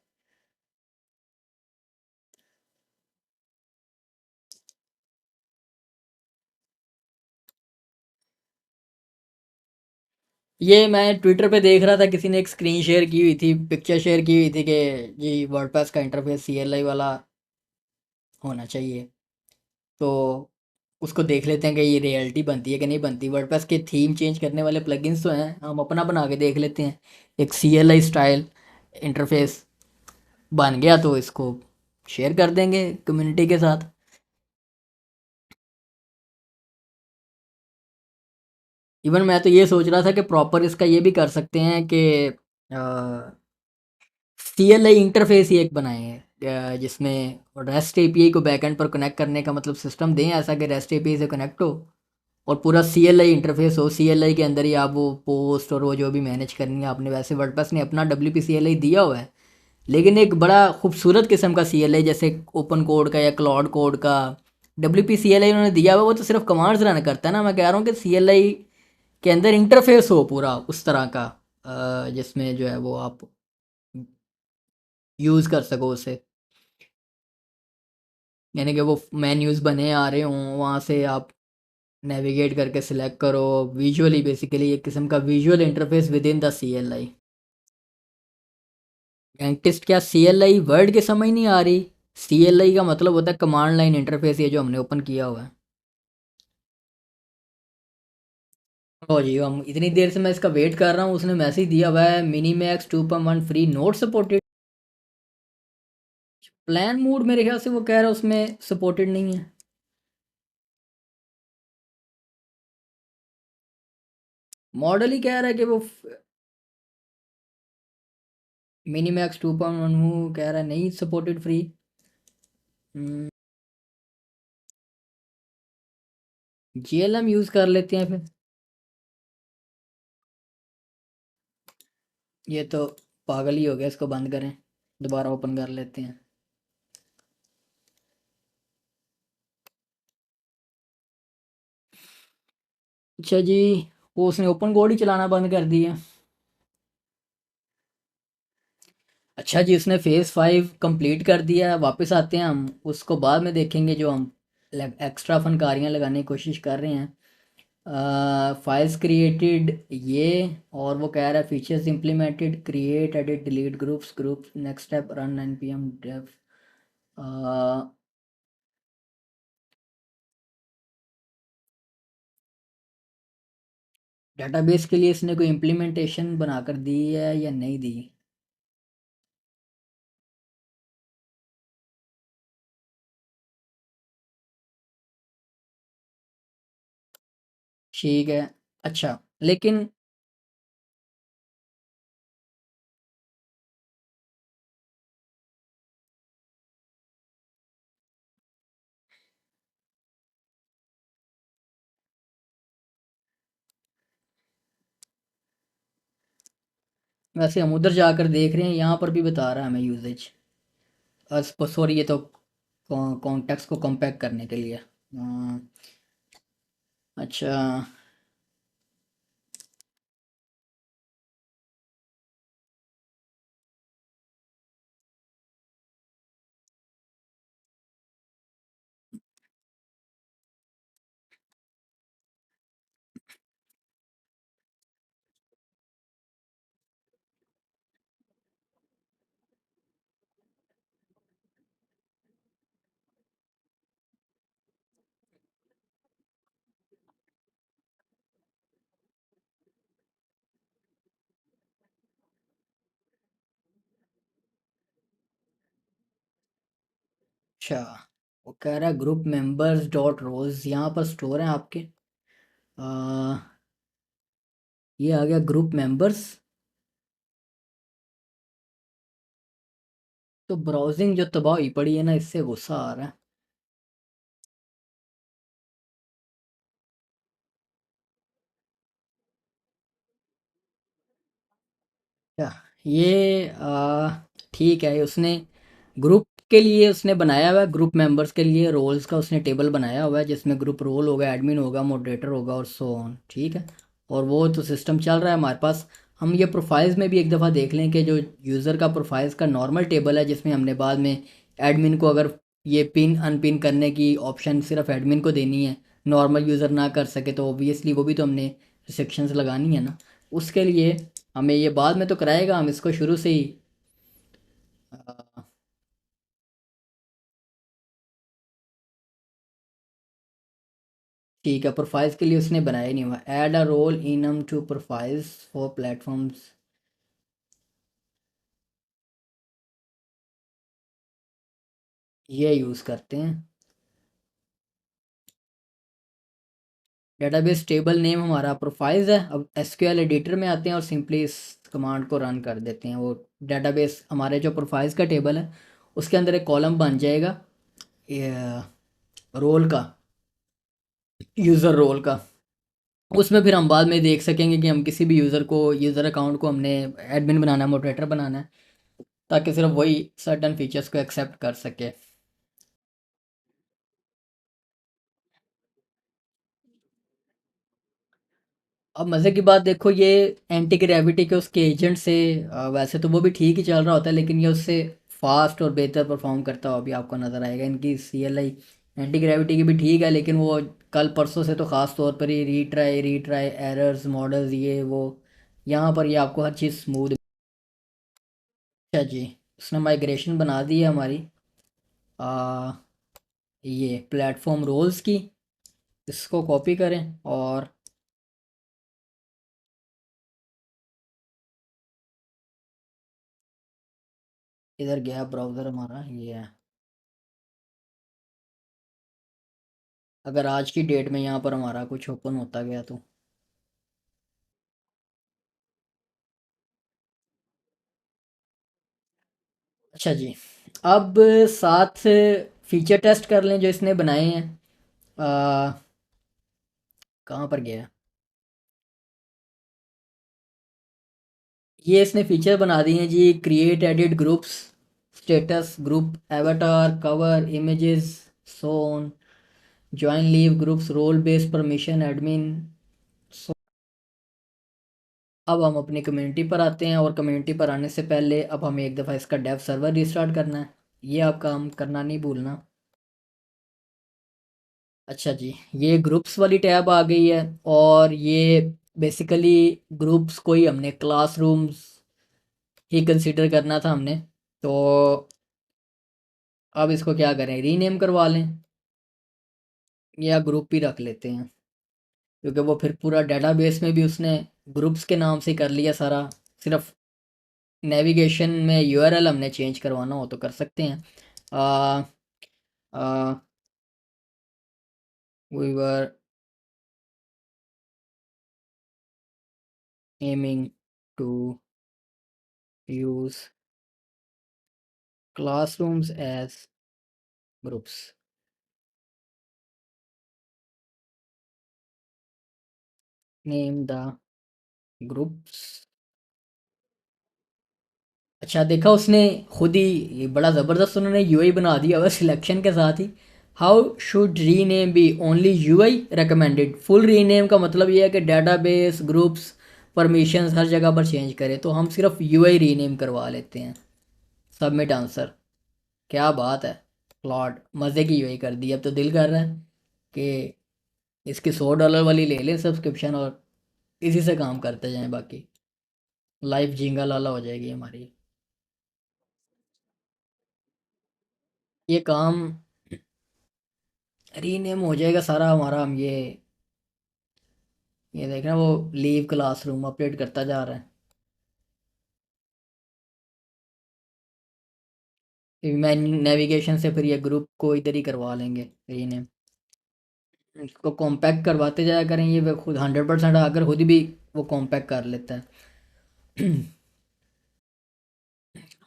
ये मैं ट्विटर पे देख रहा था, किसी ने एक स्क्रीन शेयर की हुई थी, पिक्चर शेयर की हुई थी कि जी वर्डप्रेस का इंटरफेस CLI वाला होना चाहिए। तो उसको देख लेते हैं कि ये रियलिटी बनती है कि नहीं बनती। वर्डप्रेस के थीम चेंज करने वाले प्लगइन्स तो हैं, हम अपना बना के देख लेते हैं। एक CLI स्टाइल इंटरफेस बन गया तो इसको शेयर कर देंगे कम्युनिटी के साथ। इवन मैं तो ये सोच रहा था कि प्रॉपर इसका ये भी कर सकते हैं कि CLI इंटरफेस ही एक बनाए हैं, जिसमें रेस्ट एपीआई को बैकएंड पर कनेक्ट करने का मतलब सिस्टम दें ऐसा कि रेस्ट एपीआई से कनेक्ट हो और पूरा CLI इंटरफेस हो। CLI के अंदर ही आप वो पोस्ट और वो जो भी मैनेज करनी है आपने, वैसे वर्डप्रेस ने अपना WP CLI दिया हुआ है, लेकिन एक बड़ा खूबसूरत किस्म का CLI जैसे ओपन कोड का या क्लाउड कोड का WP CLI उन्होंने दिया हुआ। वो तो सिर्फ कमांड्स रन करता है ना, मैं कह रहा हूँ कि CLI के अंदर इंटरफेस हो पूरा उस तरह का, जिसमें जो है वो आप यूज़ कर सको उसे, यानी कि वो मेन्यूज़ बने आ रहे हों, वहाँ से आप नेविगेट करके सिलेक्ट करो विजुअली, बेसिकली एक किस्म का visual interface with in the CLI। Scientist क्या CLI वर्ड की समझ नहीं आ रही? CLI का मतलब होता है कमांड लाइन इंटरफेस, ये जो हमने ओपन किया हुआ है। ओ जी, हम इतनी देर से मैं इसका वेट कर रहा हूँ, उसने मैसेज दिया हुआ है Minimax 2.1 free note supported. Plan mode मेरे ख्याल से वो कह रहा है उसमें सपोर्टेड नहीं है। मॉडल ही कह रहा है कि वो मिनीमैक्स 2.1 वो कह रहा है नहीं सपोर्टेड फ्री। GLM यूज़ कर लेते हैं फिर। ये तो पागल ही हो गया, इसको बंद करें, दोबारा ओपन कर लेते हैं। अच्छा जी, वो उसने ओपन कोड ही चलाना बंद कर दिया। अच्छा जी, उसने फेज़ 5 कंप्लीट कर दिया है। वापस आते हैं हम, उसको बाद में देखेंगे जो हम एक्स्ट्रा फनकारियाँ लगाने की कोशिश कर रहे हैं। फाइल्स क्रिएटेड ये, और वो कह रहा है features implemented, create edit delete groups next step run 9 PM dev. Database के लिए इसने कोई इम्प्लीमेंटेशन बनाकर दी है या नहीं दी? ठीक है। अच्छा, लेकिन वैसे हम उधर जाकर देख रहे हैं, यहाँ पर भी बता रहा है हमें यूजेज। सॉरी, ये तो कॉन्टेक्स्ट को कॉम्पैक्ट करने के लिए। अच्छा। अच्छा, वो कह रहा है ग्रुप मेंबर्स डॉट रोल्स यहाँ पर स्टोर हैं आपके। आ, ये आ गया ग्रुप मेंबर्स। तो ब्राउजिंग जो तबाह हुई पड़ी है ना, इससे गुस्सा आ रहा है। क्या ये ठीक है, उसने ग्रुप के लिए उसने बनाया हुआ है, ग्रुप मेंबर्स के लिए रोल्स का उसने टेबल बनाया हुआ है जिसमें ग्रुप रोल होगा, एडमिन होगा, मॉडरेटर होगा और सो ऑन। ठीक है, और वो तो सिस्टम चल रहा है हमारे पास। हम ये प्रोफाइल्स में भी एक दफ़ा देख लें कि जो यूज़र का प्रोफाइल्स का नॉर्मल टेबल है, जिसमें हमने बाद में एडमिन को अगर ये पिन अनपिन करने की ऑप्शन सिर्फ एडमिन को देनी है, नॉर्मल यूज़र ना कर सके, तो ऑब्वियसली वो भी तो हमने रिस्ट्रिक्शंस लगानी है ना। उसके लिए हमें ये बाद में तो कराएगा, हम इसको शुरू से ही अ, ठीक है। प्रोफाइल्स के लिए उसने बनाया ही नहीं हुआ, add a role enum to profiles for platforms, ये यूज़ करते हैं। डेटाबेस टेबल नेम हमारा प्रोफाइल्स है। अब एसक्यूएल एडिटर में आते हैं और सिंपली इस कमांड को रन कर देते हैं। वो डेटाबेस हमारे जो प्रोफाइल्स का टेबल है उसके अंदर एक कॉलम बन जाएगा रोल का, यूज़र रोल का। उसमें फिर हम बाद में देख सकेंगे कि हम किसी भी यूज़र को, यूज़र अकाउंट को हमने एडमिन बनाना है, मॉडरेटर बनाना है, ताकि सिर्फ वही सर्टन फीचर्स को एक्सेप्ट कर सके। अब मज़े की बात देखो, ये एंटी ग्रेविटी के उसके एजेंट से वैसे तो वो भी ठीक ही चल रहा होता है, लेकिन ये उससे फास्ट और बेहतर परफॉर्म करता हुआ भी आपको नज़र आएगा। इनकी C L I Antigravity की भी ठीक है, लेकिन वो कल परसों से तो ख़ास तौर पर ही रीट्राई एरर्स मॉडल्स ये वो, यहाँ पर ये आपको हर चीज़ स्मूथ। अच्छा जी, उसने माइग्रेशन बना दी है हमारी आ, ये प्लेटफॉर्म रोल्स की। इसको कॉपी करें और इधर गया ब्राउज़र हमारा, ये है। अगर आज की डेट में यहाँ पर हमारा कुछ ओपन होता गया तो। अच्छा जी, अब साथ फीचर टेस्ट कर लें जो इसने बनाए हैं। आ, कहाँ पर गया? ये इसने फीचर बना दिए हैं जी, create edit groups, status group, avatar, cover images, JSON, join leave groups, role based permission admin. अब हम अपनी कम्युनिटी पर आते हैं और कम्युनिटी पर आने से पहले अब हमें एक दफ़ा इसका डेव सर्वर रिस्टार्ट करना है। ये आप काम करना नहीं भूलना। अच्छा जी, ये ग्रुप्स वाली टैब आ गई है और ये बेसिकली ग्रुप्स को ही हमने क्लासरूम्स ही कंसिडर करना था हमने। तो अब इसको क्या करें, रीनेम करवा लें या ग्रुप ही रख लेते हैं, क्योंकि वो फिर पूरा डेटाबेस में भी उसने ग्रुप्स के नाम से कर लिया सारा। सिर्फ नेविगेशन में यूआरएल हमने चेंज करवाना हो तो कर सकते हैं। आ, आ, we were aiming to use classrooms as groups. Name the groups। अच्छा देखा उसने खुद ही, ये बड़ा ज़बरदस्त उन्होंने यूआई बना दिया हुआ सिलेक्शन के साथ ही। How should rename be only UI recommended. Full rename का मतलब ये है कि डेटाबेस ग्रुप्स परमिशंस हर जगह पर चेंज करें, तो हम सिर्फ यूआई रीनेम करवा लेते हैं। Submit answer. क्या बात है, क्लॉड मज़े की यूआई कर दी। अब तो दिल कर रहा है कि इसकी $100 वाली ले लें सब्सक्रिप्शन और इसी से काम करते जाएं, बाकी लाइफ झींगा लाला हो जाएगी हमारी। ये काम रीनेम हो जाएगा सारा हमारा। हम ये देख रहे हैं, वो लीव क्लासरूम अपडेट करता जा रहा है। मैं नेविगेशन से फिर ये ग्रुप को इधर ही करवा लेंगे रीनेम। इसको कॉम्पैक्ट करवाते जाया करें, ये वो खुद 100% अगर खुद भी वो कॉम्पैक्ट कर लेता है।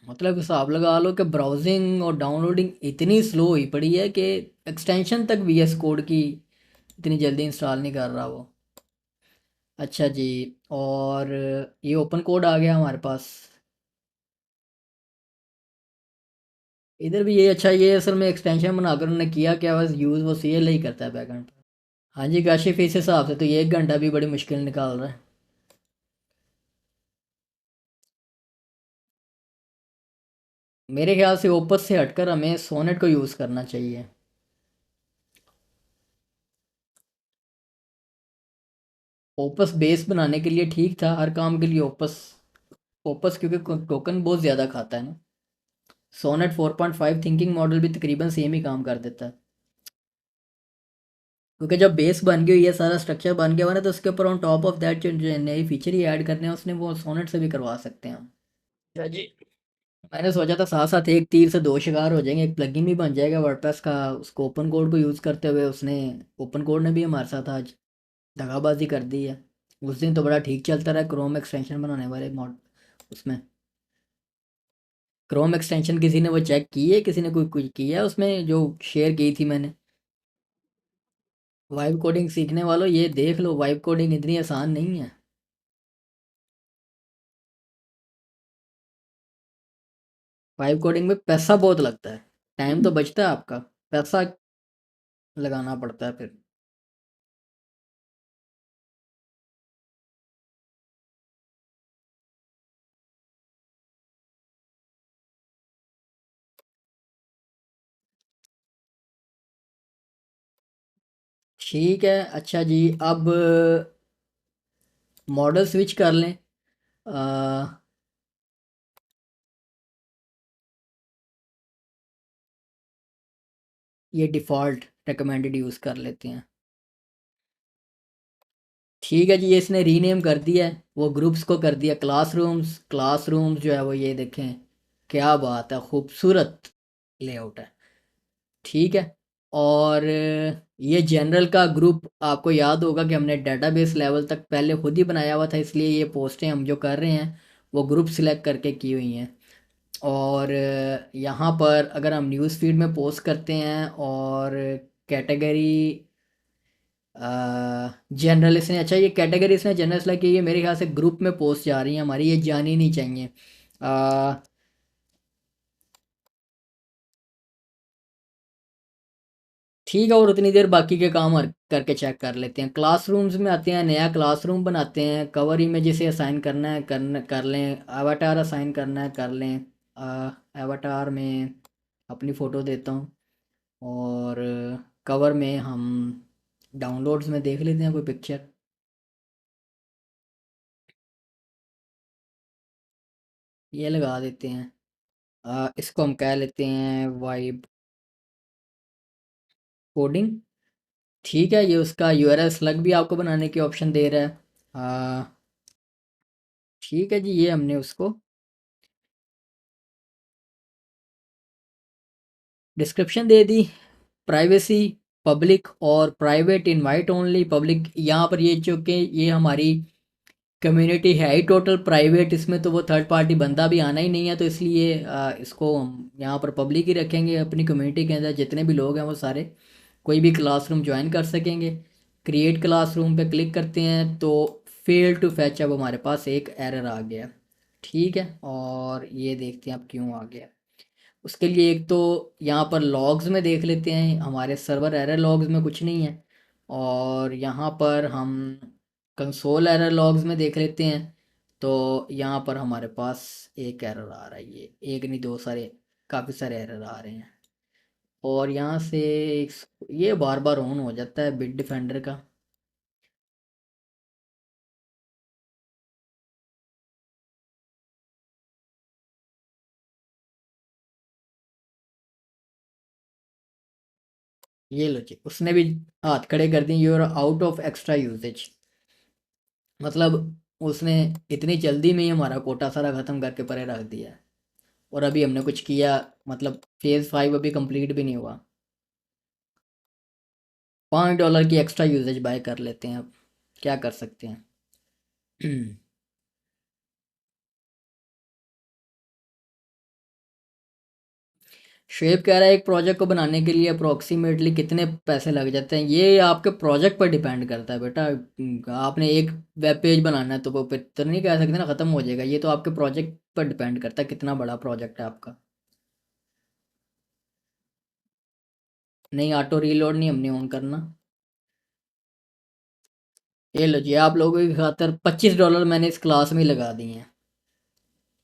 मतलब हिसाब लगा लो कि ब्राउजिंग और डाउनलोडिंग इतनी स्लो हुई पड़ी है कि एक्सटेंशन तक वीएस कोड की इतनी जल्दी इंस्टॉल नहीं कर रहा वो। अच्छा जी, और ये ओपन कोड आ गया हमारे पास। इधर भी ये अच्छा, ये असल में एक्सटेंशन बनाकर उन्होंने किया क्या, बस यूज़ वो सी एल ही करता है बैकएंड पर। हाँ जी काशिफ, इस हिसाब से तो ये 1 घंटा भी बड़ी मुश्किल निकाल रहा है। मेरे ख्याल से ओपस से हटकर हमें सोनेट को यूज़ करना चाहिए। ओपस बेस बनाने के लिए ठीक था, हर काम के लिए ओपस। ओपस क्योंकि टोकन बहुत ज़्यादा खाता है ना। सोनेट 4.5 थिंकिंग मॉडल भी तकरीबन सेम ही काम कर देता है। क्योंकि जब बेस बन गई है, सारा स्ट्रक्चर बन गया हुआ ना, तो उसके ऊपर ऑन टॉप ऑफ दैट जो नई फीचर ही ऐड करने हैं उसने, वो सोनेट से भी करवा सकते हैं हम। अच्छा जी, मैंने सोचा था साथ साथ एक तीर से दो शिकार हो जाएंगे, एक प्लगइन भी बन जाएगा वर्डप्रेस का, उसको ओपन कोड को यूज़ करते हुए उसने, ओपन कोड ने भी हमारे साथ आज दगाबाजी कर दी है। उस दिन तो बड़ा ठीक चलता रहा क्रोम एक्सटेंशन बनाने वाले मॉड उसमें। क्रोम एक्सटेंशन किसी ने वो चेक की है, किसी ने कोई कुछ किया है उसमें जो शेयर की थी मैंने? वाइब कोडिंग सीखने वालों ये देख लो, वाइब कोडिंग इतनी आसान नहीं है। वाइब कोडिंग में पैसा बहुत लगता है, टाइम तो बचता है आपका, पैसा लगाना पड़ता है फिर। ठीक है, अच्छा जी, अब मॉडल स्विच कर लें। अ, ये डिफ़ॉल्ट रिकमेंडेड यूज़ कर लेते हैं। ठीक है जी, ये इसने रीनेम कर दिया है, वो ग्रुप्स को कर दिया क्लासरूम्स। क्लासरूम्स जो है वो ये देखें, क्या बात है, खूबसूरत लेआउट है। ठीक है। और ये जनरल का ग्रुप आपको याद होगा कि हमने डेटाबेस लेवल तक पहले खुद ही बनाया हुआ था, इसलिए ये पोस्टें हम जो कर रहे हैं वो ग्रुप सिलेक्ट करके की हुई हैं। और यहाँ पर अगर हम न्यूज़ फीड में पोस्ट करते हैं और कैटेगरी जनरल इसने, अच्छा ये कैटेगरी इसने जनरल सेलेक्ट की, ये मेरे ख्याल से ग्रुप में पोस्ट जा रही है हमारी, ये जानी नहीं चाहिए। अ, ठीक है, और उतनी देर बाकी के काम करके चेक कर लेते हैं। क्लासरूम्स में आते हैं, नया क्लासरूम बनाते हैं, कवर इमेज इसे असाइन करना है कर लें, एवाटार असाइन करना है कर लें। एवाटार में अपनी फ़ोटो देता हूँ, और कवर में हम डाउनलोड्स में देख लेते हैं कोई पिक्चर, ये लगा देते हैं। इसको हम कह लेते हैं वाइब कोडिंग। ठीक है, ये उसका यूआरएल स्लग भी आपको बनाने की ऑप्शन दे रहा है। ठीक है जी, ये हमने उसको डिस्क्रिप्शन दे दी। प्राइवेसी, पब्लिक और प्राइवेट, इनवाइट ओनली, पब्लिक। यहाँ पर ये जो कि ये हमारी कम्युनिटी है ही टोटल प्राइवेट, इसमें तो वो थर्ड पार्टी बंदा भी आना ही नहीं है, तो इसलिए इसको हम यहाँ पर पब्लिक ही रखेंगे। अपनी कम्युनिटी के अंदर जितने भी लोग हैं वो सारे कोई भी क्लासरूम ज्वाइन कर सकेंगे। क्रिएट क्लासरूम पे क्लिक करते हैं तो फेल टू फैच, अब हमारे पास एक एरर आ गया। ठीक है, और ये देखते हैं अब क्यों आ गया। उसके लिए एक तो यहाँ पर लॉग्स में देख लेते हैं, हमारे सर्वर एरर लॉग्स में कुछ नहीं है। और यहाँ पर हम कंसोल एरर लॉग्स में देख लेते हैं, तो यहाँ पर हमारे पास एक एरर आ रहा है, ये एक नहीं दो सारे, काफ़ी सारे एरर आ रहे हैं। और यहाँ से एक, ये बार बार ऑन हो जाता है बिट डिफेंडर का। ये लो जी, उसने भी हाथ खड़े कर दिए, you're out of extra usages. मतलब उसने इतनी जल्दी में ही हमारा कोटा सारा ख़त्म करके परे रख दिया है। और अभी हमने कुछ किया, मतलब फेज़ 5 अभी कंप्लीट भी नहीं हुआ। $5 की एक्स्ट्रा यूजेज बाय कर लेते हैं, अब क्या कर सकते हैं। शेप कह रहा है एक प्रोजेक्ट को बनाने के लिए अप्रोक्सीमेटली कितने पैसे लग जाते हैं, ये आपके प्रोजेक्ट पर डिपेंड करता है बेटा। आपने एक वेब पेज बनाना है तो वो फिर तो नहीं कह सकते ना ख़त्म हो जाएगा, ये तो आपके प्रोजेक्ट पर डिपेंड करता है कितना बड़ा प्रोजेक्ट है आपका। नहीं, ऑटो रीलोड नहीं हमने ऑन करना। ये लो जी, आप लोगों की खातर $25 मैंने इस क्लास में ही लगा दिए हैं।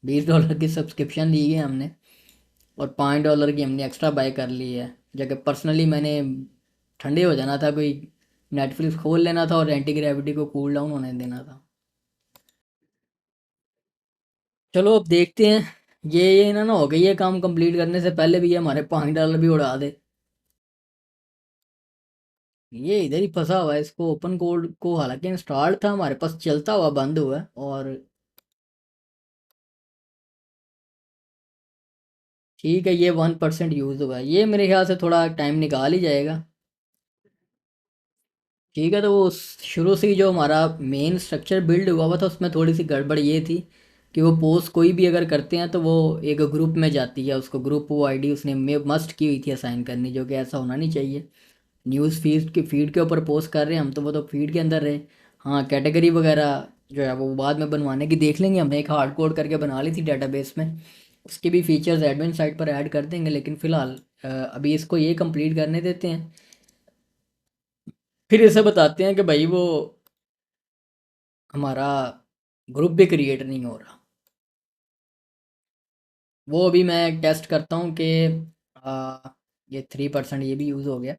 $20 की सब्सक्रिप्शन ली है हमने, और $5 की हमने एक्स्ट्रा बाय कर ली है। जबकि पर्सनली मैंने ठंडे हो जाना था, कोई नेटफ्लिक्स खोल लेना था और एंटी ग्रेविटी को कूल डाउन होने देना था। चलो अब देखते हैं, ये ना हो गई, ये काम कंप्लीट करने से पहले भी ये हमारे $5 भी उड़ा दे। ये इधर ही फंसा हुआ है, इसको ओपन कोड को हालांकि इंस्टॉल्ड था हमारे पास, चलता हुआ बंद हुआ है। और ठीक है, ये 1% यूज़ हुआ है, ये मेरे ख्याल से थोड़ा टाइम निकाल ही जाएगा। ठीक है, तो वो शुरू से ही जो हमारा मेन स्ट्रक्चर बिल्ड हुआ हुआ था उसमें थोड़ी सी गड़बड़ ये थी कि वो पोस्ट कोई भी अगर करते हैं तो वो एक ग्रुप में जाती है, उसको ग्रुप वो आईडी उसने मस्ट की हुई थी असाइन करनी, जो कि ऐसा होना नहीं चाहिए। न्यूज़ फीड के ऊपर पोस्ट कर रहे हैं हम, तो वो तो फीड के अंदर रहे। हाँ, कैटेगरी वगैरह जो है वो बाद में बनवाने की देख लेंगे, हमने एक हार्ड कोड करके बना ली थी डेटाबेस में। उसके भी फीचर्स एडमिन साइट पर ऐड कर देंगे, लेकिन फ़िलहाल अभी इसको ये कंप्लीट करने देते हैं। फिर इसे बताते हैं कि भाई वो हमारा ग्रुप भी क्रिएट नहीं हो रहा। वो अभी मैं टेस्ट करता हूँ कि ये 3% ये भी यूज़ हो गया।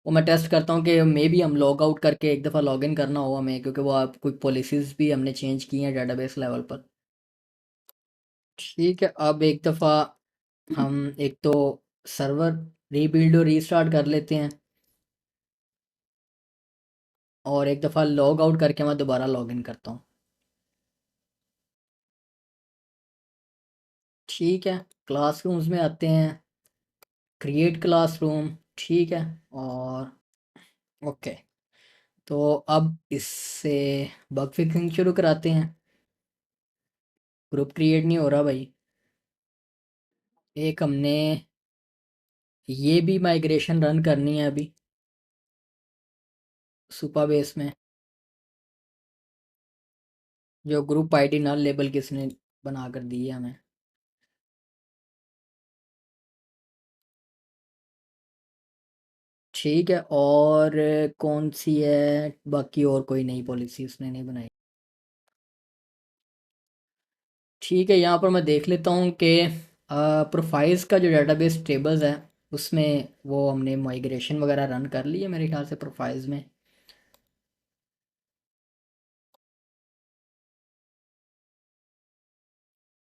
वो मैं टेस्ट करता हूँ कि मे बी हम लॉग आउट करके एक दफ़ा लॉग इन करना हो हमें, क्योंकि वो आप कोई पॉलिसीज़ भी हमने चेंज की हैं डेटाबेस लेवल पर। ठीक है, अब एक दफ़ा हम एक तो सर्वर रीबिल्ड और रीस्टार्ट कर लेते हैं, और एक दफ़ा लॉग आउट करके मैं दोबारा लॉग इन करता हूँ। ठीक है, क्लासरूम्स में आते हैं, क्रिएट क्लासरूम। ठीक है, और ओके, तो अब इससे बग फिक्सिंग शुरू कराते हैं। ग्रुप क्रिएट नहीं हो रहा भाई। एक हमने ये भी माइग्रेशन रन करनी है अभी सुपरबेस में, जो ग्रुप आईडी नल लेबल किसने बना कर दी है हमें। ठीक है, और कौन सी है बाकी, और कोई नई पॉलिसी उसने नहीं बनाई। ठीक है, यहाँ पर मैं देख लेता हूँ कि प्रोफाइल्स का जो डेटाबेस टेबल्स है उसमें वो हमने माइग्रेशन वगैरह रन कर ली है मेरे ख्याल से प्रोफाइल्स में।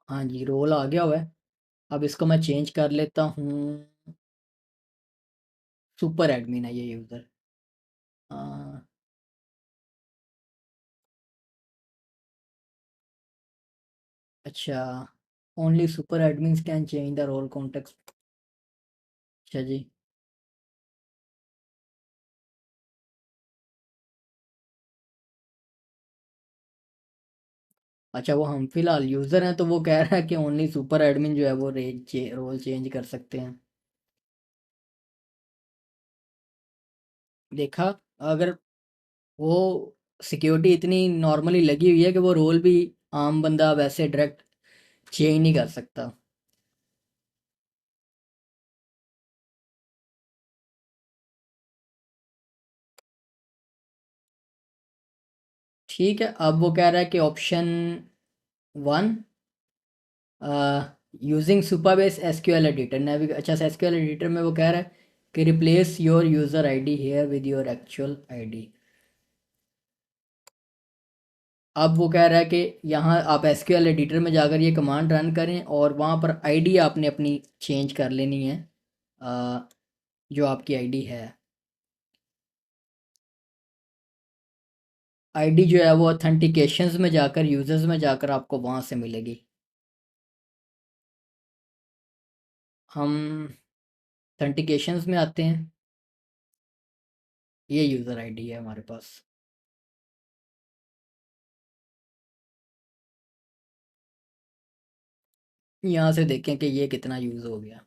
हाँ जी, रोल आ गया हुआ है। अब इसको मैं चेंज कर लेता हूँ, सुपर एडमिन है ये यूज़र। अच्छा, only super admins can change the role context. अच्छा जी। अच्छा, वो हम फिलहाल यूज़र हैं तो वो कह रहा है कि ओनली सुपर एडमिन जो है वो रोल चेंज कर सकते हैं। देखा, अगर वो सिक्योरिटी इतनी नॉर्मली लगी हुई है कि वो रोल भी आम बंदा वैसे डायरेक्ट चेंज नहीं कर सकता। ठीक है, अब वो कह रहा है कि ऑप्शन 1, यूजिंग सुपरबेस एसक्यूएल एडिटर नेविग अच्छा, एसक्यूएल एडिटर में वो कह रहा है कि replace your user ID here with your actual ID. अब वो कह रहा है कि यहाँ आप एसक्यूएल एडिटर में जाकर ये कमांड रन करें और वहाँ पर आईडी आपने अपनी चेंज कर लेनी है, अ, जो आपकी आईडी है। आईडी जो है वो ऑथेंटिकेशंस में जाकर, यूजर्स में जाकर आपको वहाँ से मिलेगी। हम ऑथेंटिकेशंस में आते हैं, ये यूज़र आईडी है हमारे पास। यहाँ से देखें कि ये कितना यूज़ हो गया।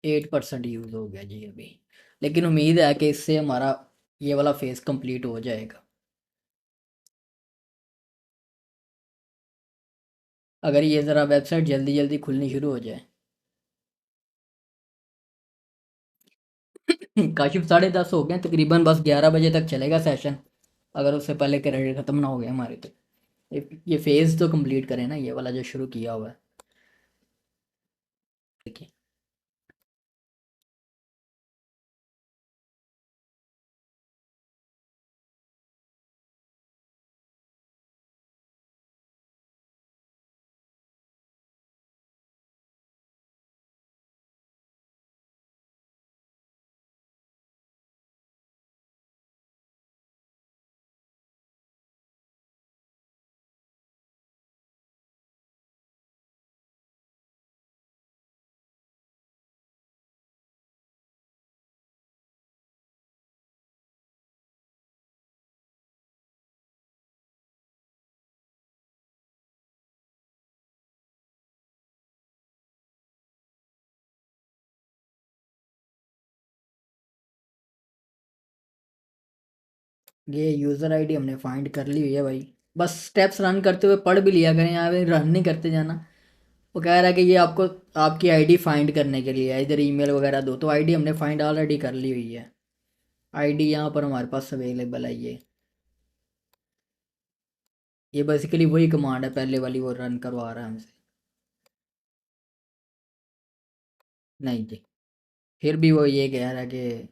8% यूज़ हो गया जी अभी, लेकिन उम्मीद है कि इससे हमारा ये वाला फेज़ कंप्लीट हो जाएगा। अगर ये ज़रा वेबसाइट जल्दी जल्दी खुलनी शुरू हो जाए। काशिफ 10:30 हो गए, तकरीबन बस 11 बजे तक चलेगा सेशन, अगर उससे पहले क्रेडिट ख़त्म ना हो गए हमारे तो। ये फेज़ तो कंप्लीट करें ना, ये वाला जो शुरू किया हुआ है। देखिए। ये यूज़र आईडी हमने फाइंड कर ली हुई है भाई। बस स्टेप्स रन करते हुए पढ़ भी लिया करें, यहाँ पे रन नहीं करते जाना। वो कह रहा है कि ये आपको आपकी आईडी फाइंड करने के लिए है, इधर ईमेल वगैरह दो, तो आईडी हमने फाइंड ऑलरेडी कर ली हुई है। आईडी यहाँ पर हमारे पास अवेलेबल है। ये बेसिकली वही कमांड है पहले वाली, वो रन करवा रहा है हमसे। नहीं जी, फिर भी वो ये कह रहा है कि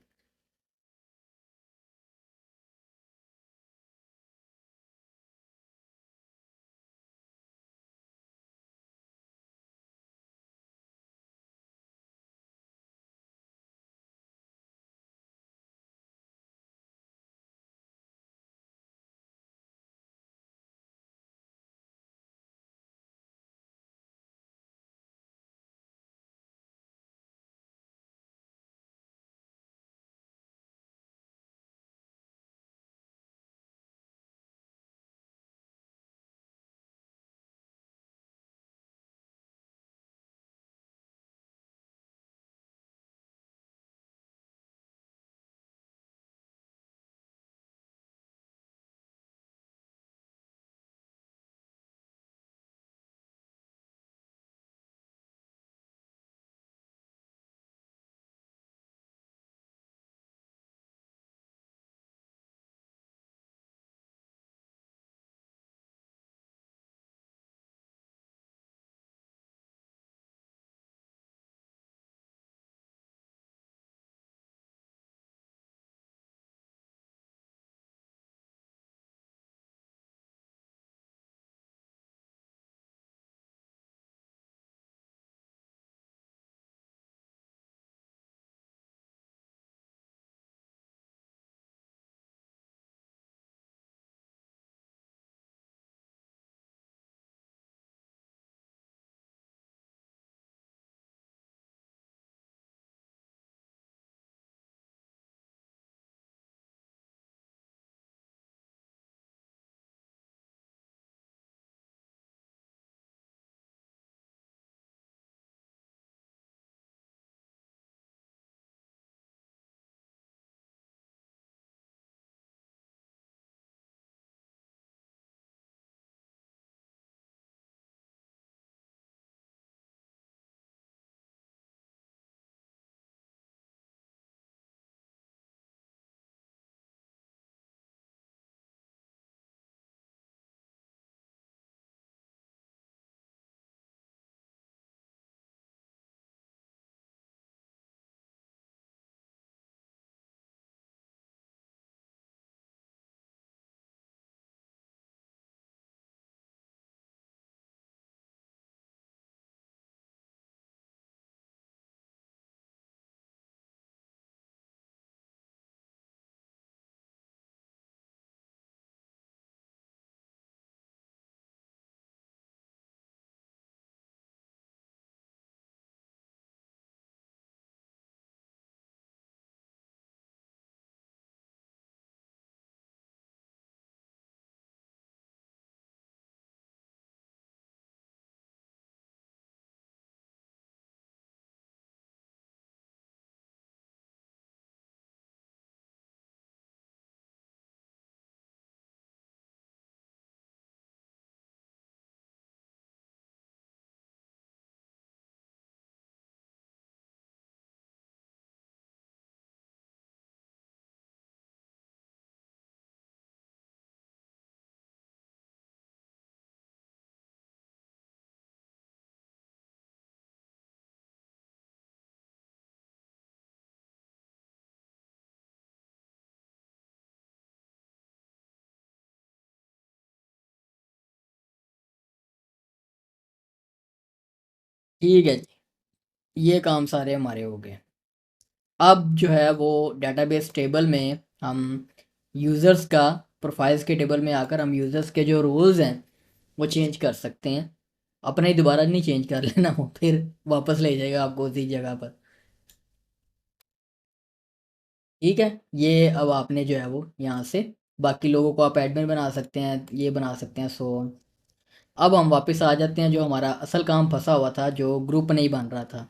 ठीक है जी, ये काम सारे हमारे हो गए। अब जो है वो डेटाबेस टेबल में हम यूज़र्स का, प्रोफाइल्स के टेबल में आकर हम यूज़र्स के जो रोल्स हैं वो चेंज कर सकते हैं। अपना ही दोबारा नहीं चेंज कर लेना, वो फिर वापस ले जाएगा आपको उसी जगह पर। ठीक है, ये अब आपने जो है वो यहाँ से बाकी लोगों को आप एडमिन बना सकते हैं, ये बना सकते हैं। सो अब हम वापस आ जाते हैं, जो हमारा असल काम फंसा हुआ था, जो ग्रुप नहीं बन रहा था।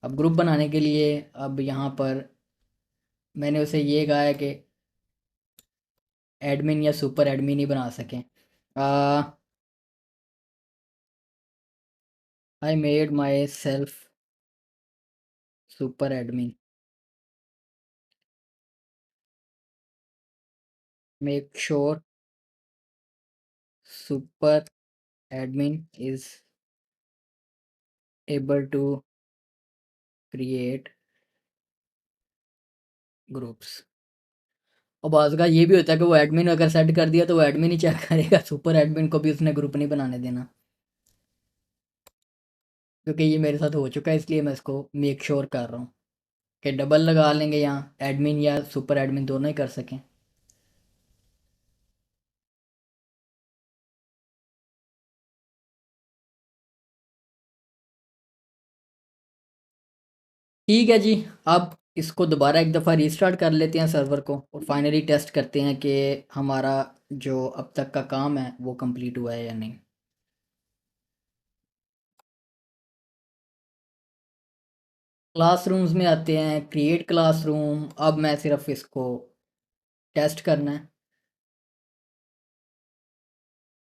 अब ग्रुप बनाने के लिए अब यहाँ पर मैंने उसे ये कहा है कि एडमिन या सुपर एडमिन ही बना सकें। I made my self super admin, make sure super admin is able to create groups। और बाज़ का ये भी होता है कि वो एडमिन अगर सेट कर दिया तो वो एडमिन ही चेक करेगा, सुपर एडमिन को भी उसने ग्रुप नहीं बनाने देना। क्योंकि ये मेरे साथ हो चुका है, इसलिए मैं इसको मेक श्योर कर रहा हूँ कि डबल लगा लेंगे, यहाँ एडमिन या सुपर एडमिन दोनों ही कर सकें। ठीक है जी। अब इसको दोबारा एक दफ़ा रीस्टार्ट कर लेते हैं सर्वर को, और फाइनली टेस्ट करते हैं कि हमारा जो अब तक का काम है वो कंप्लीट हुआ है या नहीं। क्लासरूम्स में आते हैं, क्रिएट क्लासरूम। अब मैं सिर्फ इसको टेस्ट करना है।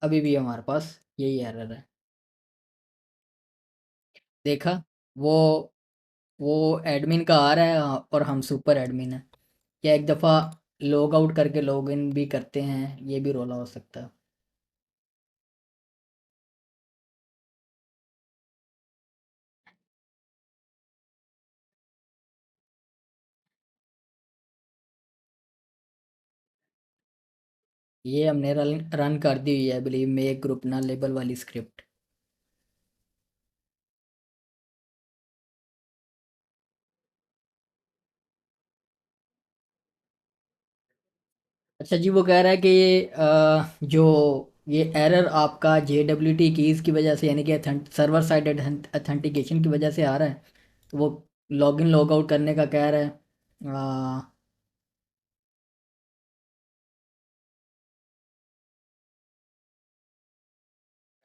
अभी भी हमारे पास यही एरर है। देखा, वो वो एडमिन का आ रहा है, और हम सुपर एडमिन है। क्या एक दफ़ा लॉग आउट करके लॉग इन भी करते हैं, ये भी रोला हो सकता है। ये हमने रन रन कर दी हुई है, बिलीव मेक ग्रुप ना लेबल वाली स्क्रिप्ट। अच्छा जी, वो कह रहा है कि जो ये एरर आपका JWT कीज़ की वजह से, यानी कि सर्वर साइड अथेंटिकेशन की वजह से आ रहा है। तो वो लॉगिन लॉग आउट करने का कह रहा है।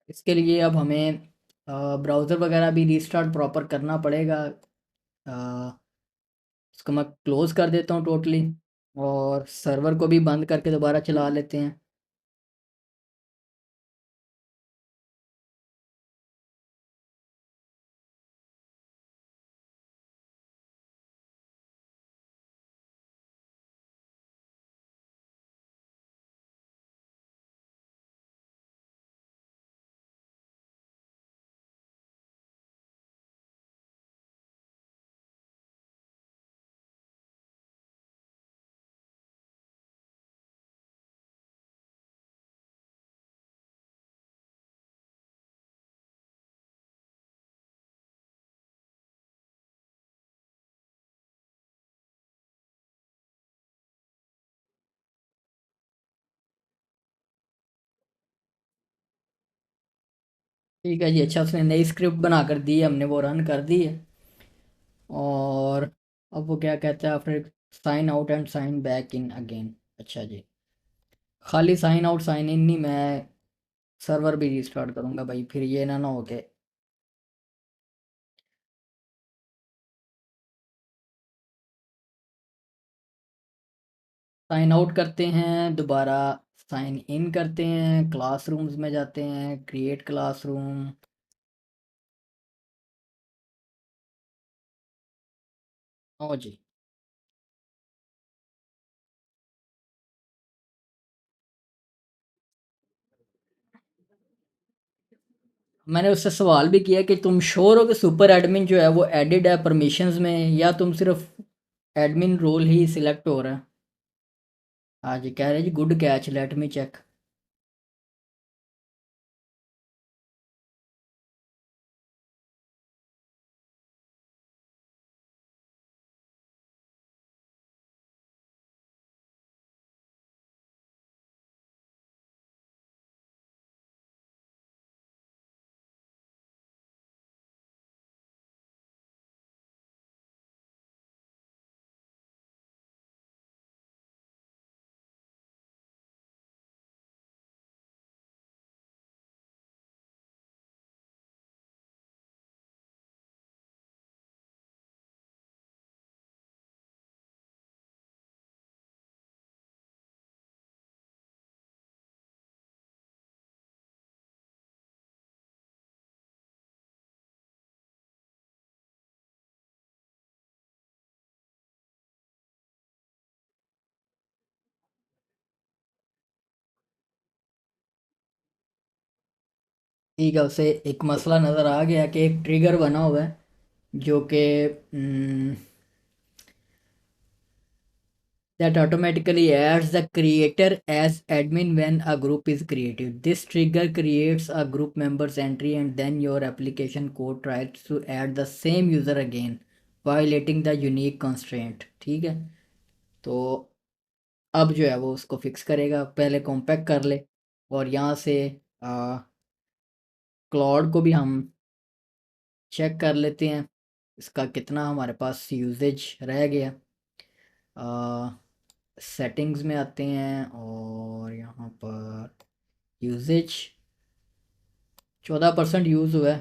इसके लिए अब हमें ब्राउज़र वगैरह भी रीस्टार्ट प्रॉपर करना पड़ेगा। इसको मैं क्लोज़ कर देता हूँ टोटली, और सर्वर को भी बंद करके दोबारा चला लेते हैं। ठीक है जी। अच्छा, उसने नई स्क्रिप्ट बना कर दी है, हमने वो रन कर दी है। और अब वो क्या कहता है, after sign out and sign back in again. अच्छा जी, खाली साइन आउट साइन इन नहीं, मैं सर्वर भी रीस्टार्ट करूँगा भाई, फिर ये ना हो के। साइन आउट करते हैं, दोबारा साइन इन करते हैं, क्लासरूम्स में जाते हैं, क्रिएट क्लासरूम। ओ जी, मैंने उससे सवाल भी किया कि तुम श्योर हो कि सुपर एडमिन जो है वो एडिड है परमिशंस में, या तुम सिर्फ एडमिन रोल ही सिलेक्ट हो रहा है। हाँ जी, कह रहे जी good catch, let me check. ठीक है, उसे एक मसला नज़र आ गया कि एक ट्रिगर बना हुआ है जो कि that automatically adds the creator as admin when a group is created. This trigger creates a group members entry and then your application code tries to add the same user again, violating the unique constraint. ठीक है, तो अब जो है वो उसको fix करेगा। पहले कॉम्पैक्ट कर ले और यहाँ से क्लाउड को भी हम चेक कर लेते हैं इसका कितना हमारे पास यूजेज रह गया। सेटिंग्स में आते हैं और यहाँ पर यूजेज 14% यूज़ हुआ है,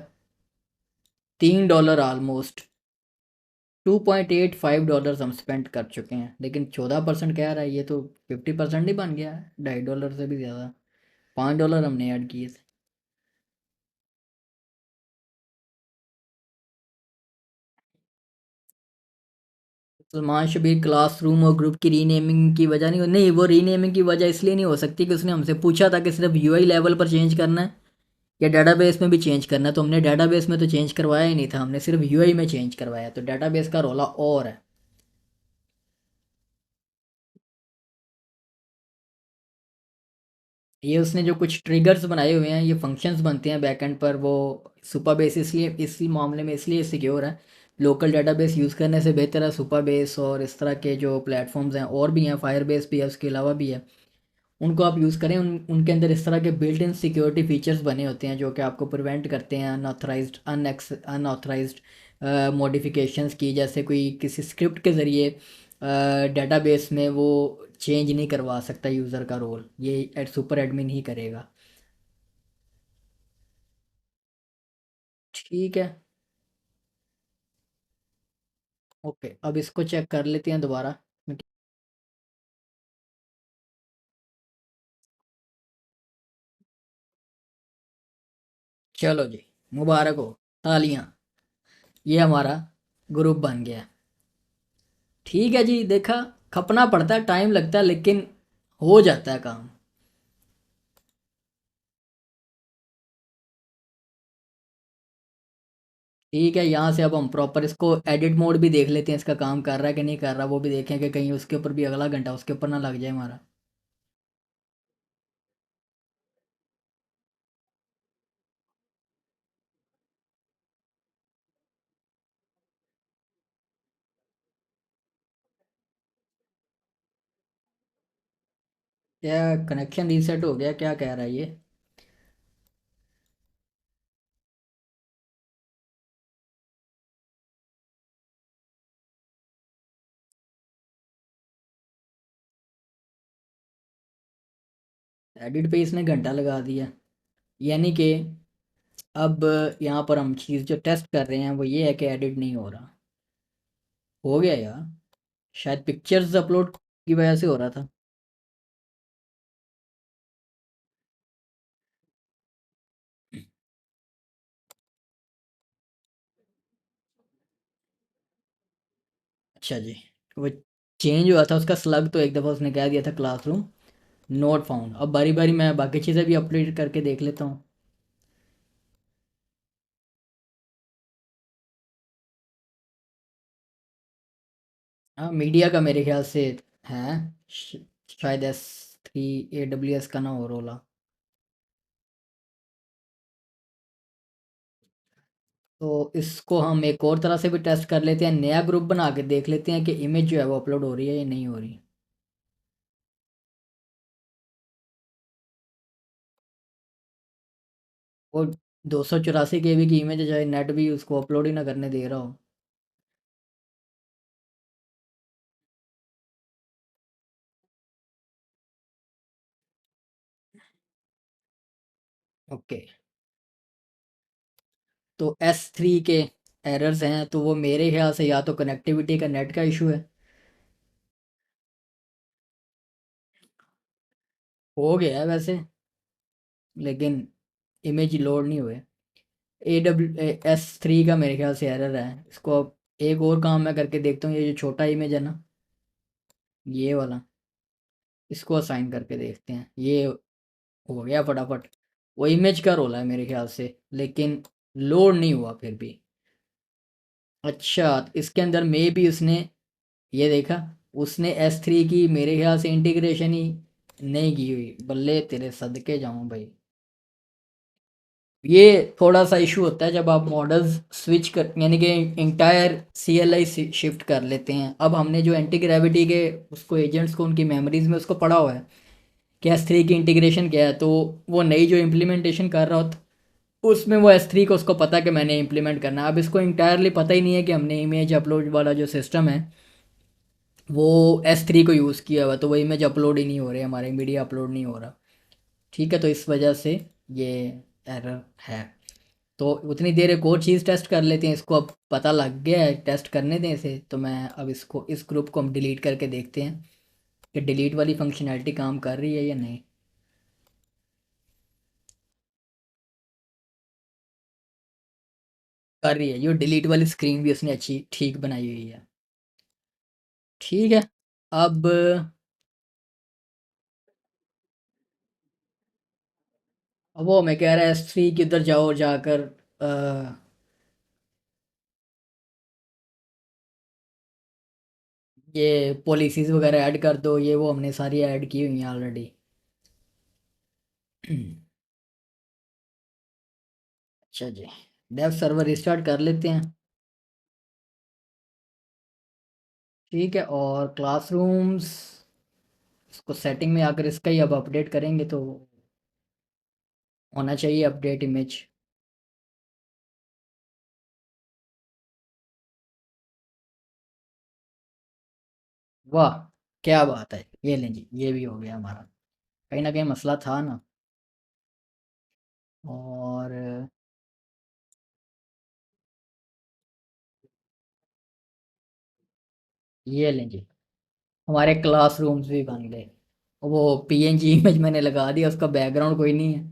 $3 ऑलमोस्ट $2.85 हम स्पेंड कर चुके हैं, लेकिन 14% कह रहा है, ये तो 50% ही बन गया है, $2.5 से भी ज़्यादा। $5 हमने ऐड किए थे। सलमान शबीर क्लासरूम और ग्रुप की रीनेमिंग की वजह नहीं, नहीं वो रीनेमिंग की वजह इसलिए नहीं हो सकती कि उसने हमसे पूछा था कि सिर्फ यूआई लेवल पर चेंज करना है या डाटाबेस में भी चेंज करना है, तो हमने डाटाबेस में तो चेंज करवाया ही नहीं था, हमने सिर्फ यूआई में चेंज करवाया, तो डाटाबेस का रोला और है। ये उसने जो कुछ ट्रिगर्स बनाए हुए हैं, ये फंक्शंस बनते हैं बैकएंड पर, वो सुपरबेस इसलिए इसी मामले में इसलिए सिक्योर है। लोकल डाटाबेस यूज़ करने से बेहतर है सुपरबेस, और इस तरह के जो प्लेटफॉर्म्स हैं और भी हैं, फायरबेस भी है, उसके अलावा भी है, उनको आप यूज़ करें। उनके अंदर इस तरह के बिल्ट इन सिक्योरिटी फीचर्स बने होते हैं जो कि आपको प्रिवेंट करते हैं अनऑथराइज्ड मॉडिफिकेशंस की, जैसे कोई किसी स्क्रिप्ट के ज़रिए डेटाबेस में वो चेंज नहीं करवा सकता यूज़र का रोल, ये सुपर एडमिन ही करेगा। ठीक है, ओके, अब इसको चेक कर लेते हैं दोबारा। चलो जी, मुबारक हो, तालियां, ये हमारा ग्रुप बन गया। ठीक है जी, देखा, खपना पड़ता है, टाइम लगता है, लेकिन हो जाता है काम। ठीक है, यहाँ से अब हम प्रॉपर इसको एडिट मोड भी देख लेते हैं, इसका काम कर रहा है कि नहीं कर रहा, वो भी देखें कि कहीं उसके ऊपर भी अगला घंटा उसके ऊपर ना लग जाए हमारा। क्या कनेक्शन रीसेट हो गया, क्या कह रहा है ये? एडिट पे इसने घंटा लगा दिया, यानी कि अब यहाँ पर हम चीज़ जो टेस्ट कर रहे हैं वो ये है कि एडिट नहीं हो रहा। हो गया यार, शायद पिक्चर्स अपलोड की वजह से हो रहा था। अच्छा जी, वो चेंज हुआ था उसका स्लग, तो एक दफ़ा उसने कह दिया था क्लासरूम नोट फाउंड। अब बारी बारी मैं बाकी चीज़ें भी अपडेट करके देख लेता हूँ। हाँ, मीडिया का मेरे ख्याल से है, श- शायद S3 AWS का ना हो रोला। तो इसको हम एक और तरह से भी टेस्ट कर लेते हैं, नया ग्रुप बना के देख लेते हैं कि इमेज जो है वो अपलोड हो रही है या नहीं हो रही। वो 284 KB की इमेज है, चाहे नेट भी उसको अपलोड ही ना करने दे रहा हो। ओके, तो S3 के एरर्स हैं, तो वो मेरे ख्याल से या तो कनेक्टिविटी का, नेट का इशू है। हो गया है वैसे, लेकिन इमेज लोड नहीं हुए। S3 का मेरे ख्याल से एरर है, इसको अब एक और काम मैं करके देखता हूँ, ये जो छोटा इमेज है ना, ये वाला, इसको असाइन करके देखते हैं, ये हो गया फटाफट। वो इमेज का रोल है मेरे ख्याल से, लेकिन लोड नहीं हुआ फिर भी। अच्छा, इसके अंदर में भी उसने, ये देखा, उसने S3 की मेरे ख्याल से इंटीग्रेशन ही नहीं की हुई। बल्ले तेरे, सदके जाऊं भाई। ये थोड़ा सा इशू होता है जब आप मॉडल्स स्विच कर, यानी कि इंटायर CLI शिफ्ट कर लेते हैं। अब हमने जो एंटी ग्रेविटी के उसको एजेंट्स को उनकी मेमोरीज में उसको पढ़ा हुआ है कि S3 की इंटीग्रेशन क्या है, तो वो नई जो इम्प्लीमेंटेशन कर रहा होता उसमें वो S3 को उसको पता कि मैंने इम्प्लीमेंट करना है। अब इसको इंटायरली पता ही नहीं है कि हमने इमेज अपलोड वाला जो सिस्टम है वो S3 को यूज़ किया हुआ, तो वो इमेज अपलोड ही नहीं हो रही, हमारे मीडिया अपलोड नहीं हो रहा। ठीक है, तो इस वजह से ये एरर है। तो उतनी देर एक और चीज़ टेस्ट कर लेते हैं, इसको अब पता लग गया है, टेस्ट करने दें इसे। तो मैं अब इसको, इस ग्रुप को हम डिलीट करके देखते हैं कि डिलीट वाली फंक्शनैलिटी काम कर रही है या नहीं। कर रही है, ये डिलीट वाली स्क्रीन भी उसने अच्छी ठीक बनाई हुई है। ठीक है। अब वो मैं कह रहा है S3 के उधर जाओ और जाकर ये पॉलिसीज़ वगैरह ऐड कर दो, ये वो हमने सारी ऐड की हुई हैं ऑलरेडी। अच्छा जी, डेव सर्वर रिस्टार्ट कर लेते हैं। ठीक है, और क्लासरूम्स, इसको सेटिंग में आकर इसका ही अब अपडेट करेंगे तो होना चाहिए अपडेट इमेज। वाह, क्या बात है, ये लें जी, ये भी हो गया हमारा। कहीं ना कहीं मसला था ना। और ये लें जी, हमारे क्लासरूम्स भी बन गए। वो PNG इमेज मैंने लगा दिया, उसका बैकग्राउंड कोई नहीं है।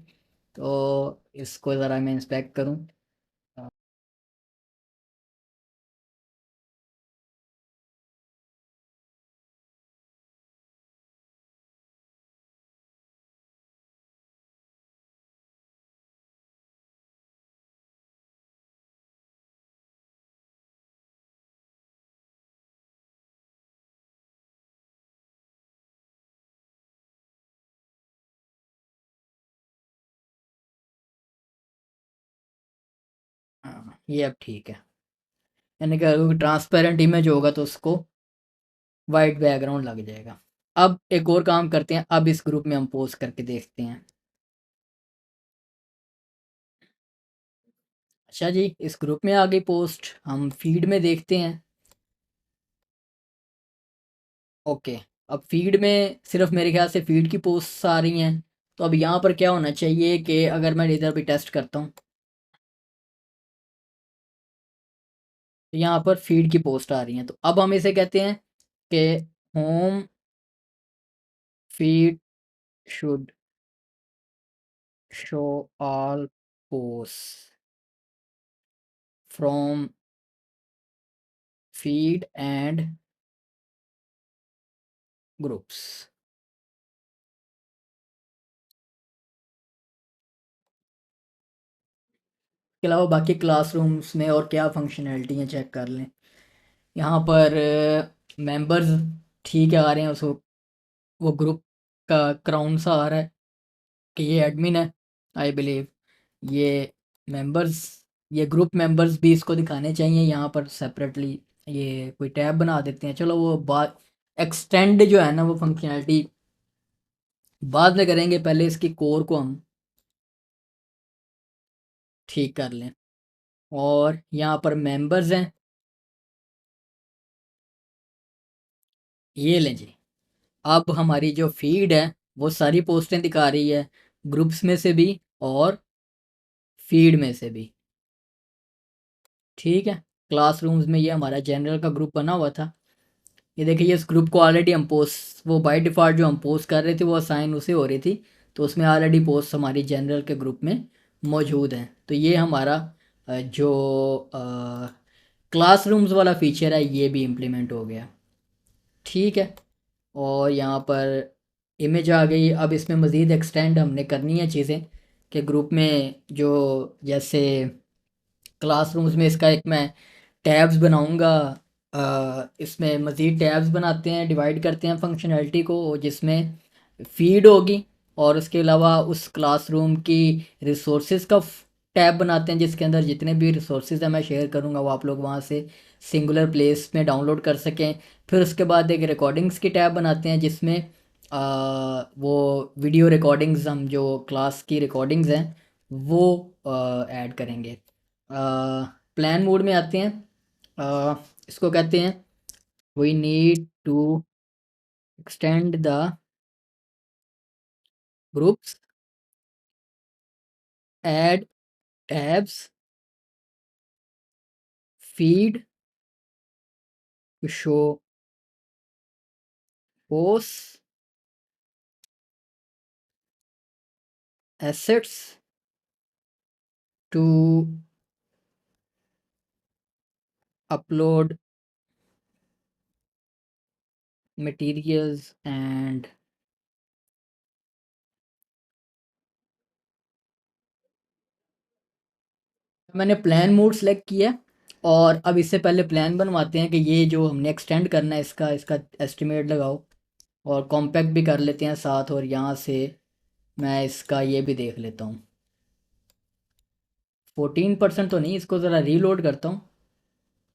तो इसको ज़रा मैं इंस्पेक्ट करूँ। हाँ, ये अब ठीक है। यानी कि अगर ट्रांसपेरेंट इमेज होगा तो उसको वाइट बैकग्राउंड लग जाएगा। अब एक और काम करते हैं, अब इस ग्रुप में हम पोस्ट करके देखते हैं। अच्छा जी, इस ग्रुप में आ गई पोस्ट, हम फीड में देखते हैं। ओके, अब फीड में सिर्फ मेरे ख्याल से फीड की पोस्ट आ रही हैं। तो अब यहाँ पर क्या होना चाहिए कि अगर मैं इधर भी टेस्ट करता हूँ तो यहाँ पर फीड की पोस्ट आ रही हैं। तो अब हम इसे कहते हैं कि home feed should show all post from feed and groups. के अलावा बाकी क्लासरूम्स में और क्या फंक्शनैलिटी हैं चेक कर लें। यहाँ पर मेंबर्स ठीक है आ रहे हैं, उसको वो ग्रुप का क्राउन सा आ रहा है कि ये एडमिन है, आई बिलीव। ये मेंबर्स, ये ग्रुप मेंबर्स भी इसको दिखाने चाहिए यहाँ पर सेपरेटली। ये कोई टैब बना देते हैं, चलो वो बात एक्सटेंड जो है ना वो फंक्शनैलिटी बाद में करेंगे, पहले इसकी कोर को हम ठीक कर लें। और यहाँ पर मेंबर्स हैं, ये लें जी। अब हमारी जो फीड है वो सारी पोस्टें दिखा रही है, ग्रुप्स में से भी और फीड में से भी। ठीक है, क्लासरूम्स में ये हमारा जनरल का ग्रुप बना हुआ था। ये देखिए, इस ग्रुप को ऑलरेडी हम पोस्ट, वो बाय डिफ़ॉल्ट जो हम पोस्ट कर रहे थे वो असाइन उसे हो रही थी, तो उसमें ऑलरेडी पोस्ट हमारी जनरल के ग्रुप में मौजूद हैं। तो ये हमारा जो क्लासरूम्स वाला फीचर है ये भी इम्प्लीमेंट हो गया। ठीक है, और यहाँ पर इमेज आ गई। अब इसमें मज़ीद एक्सटेंड हमने करनी है चीज़ें, कि ग्रुप में जो जैसे क्लासरूम्स में इसका एक मैं टैब्स बनाऊंगा। इसमें मज़ीद टैब्स बनाते हैं, डिवाइड करते हैं फंक्शनैलिटी को, जिसमें फीड होगी और उसके अलावा उस क्लासरूम की रिसोर्सेज का टैब बनाते हैं, जिसके अंदर जितने भी रिसोर्सेज हैं मैं शेयर करूंगा वो आप लोग वहाँ से सिंगुलर प्लेस में डाउनलोड कर सकें। फिर उसके बाद एक रिकॉर्डिंग्स की टैब बनाते हैं, जिसमें वो वीडियो रिकॉर्डिंग्स, हम जो क्लास की रिकॉर्डिंग्स हैं वो ऐड करेंगे। प्लान मोड में आते हैं। इसको कहते हैं we need to extend the groups, add tabs, feed to show post, assets to upload materials and मैंने प्लान मोड सेलेक्ट किया। और अब इससे पहले प्लान बनवाते हैं कि ये जो हमने एक्सटेंड करना है इसका इसका एस्टिमेट लगाओ, और कॉम्पैक्ट भी कर लेते हैं साथ। और यहाँ से मैं इसका ये भी देख लेता हूँ, 14% तो नहीं, इसको ज़रा रीलोड करता हूँ,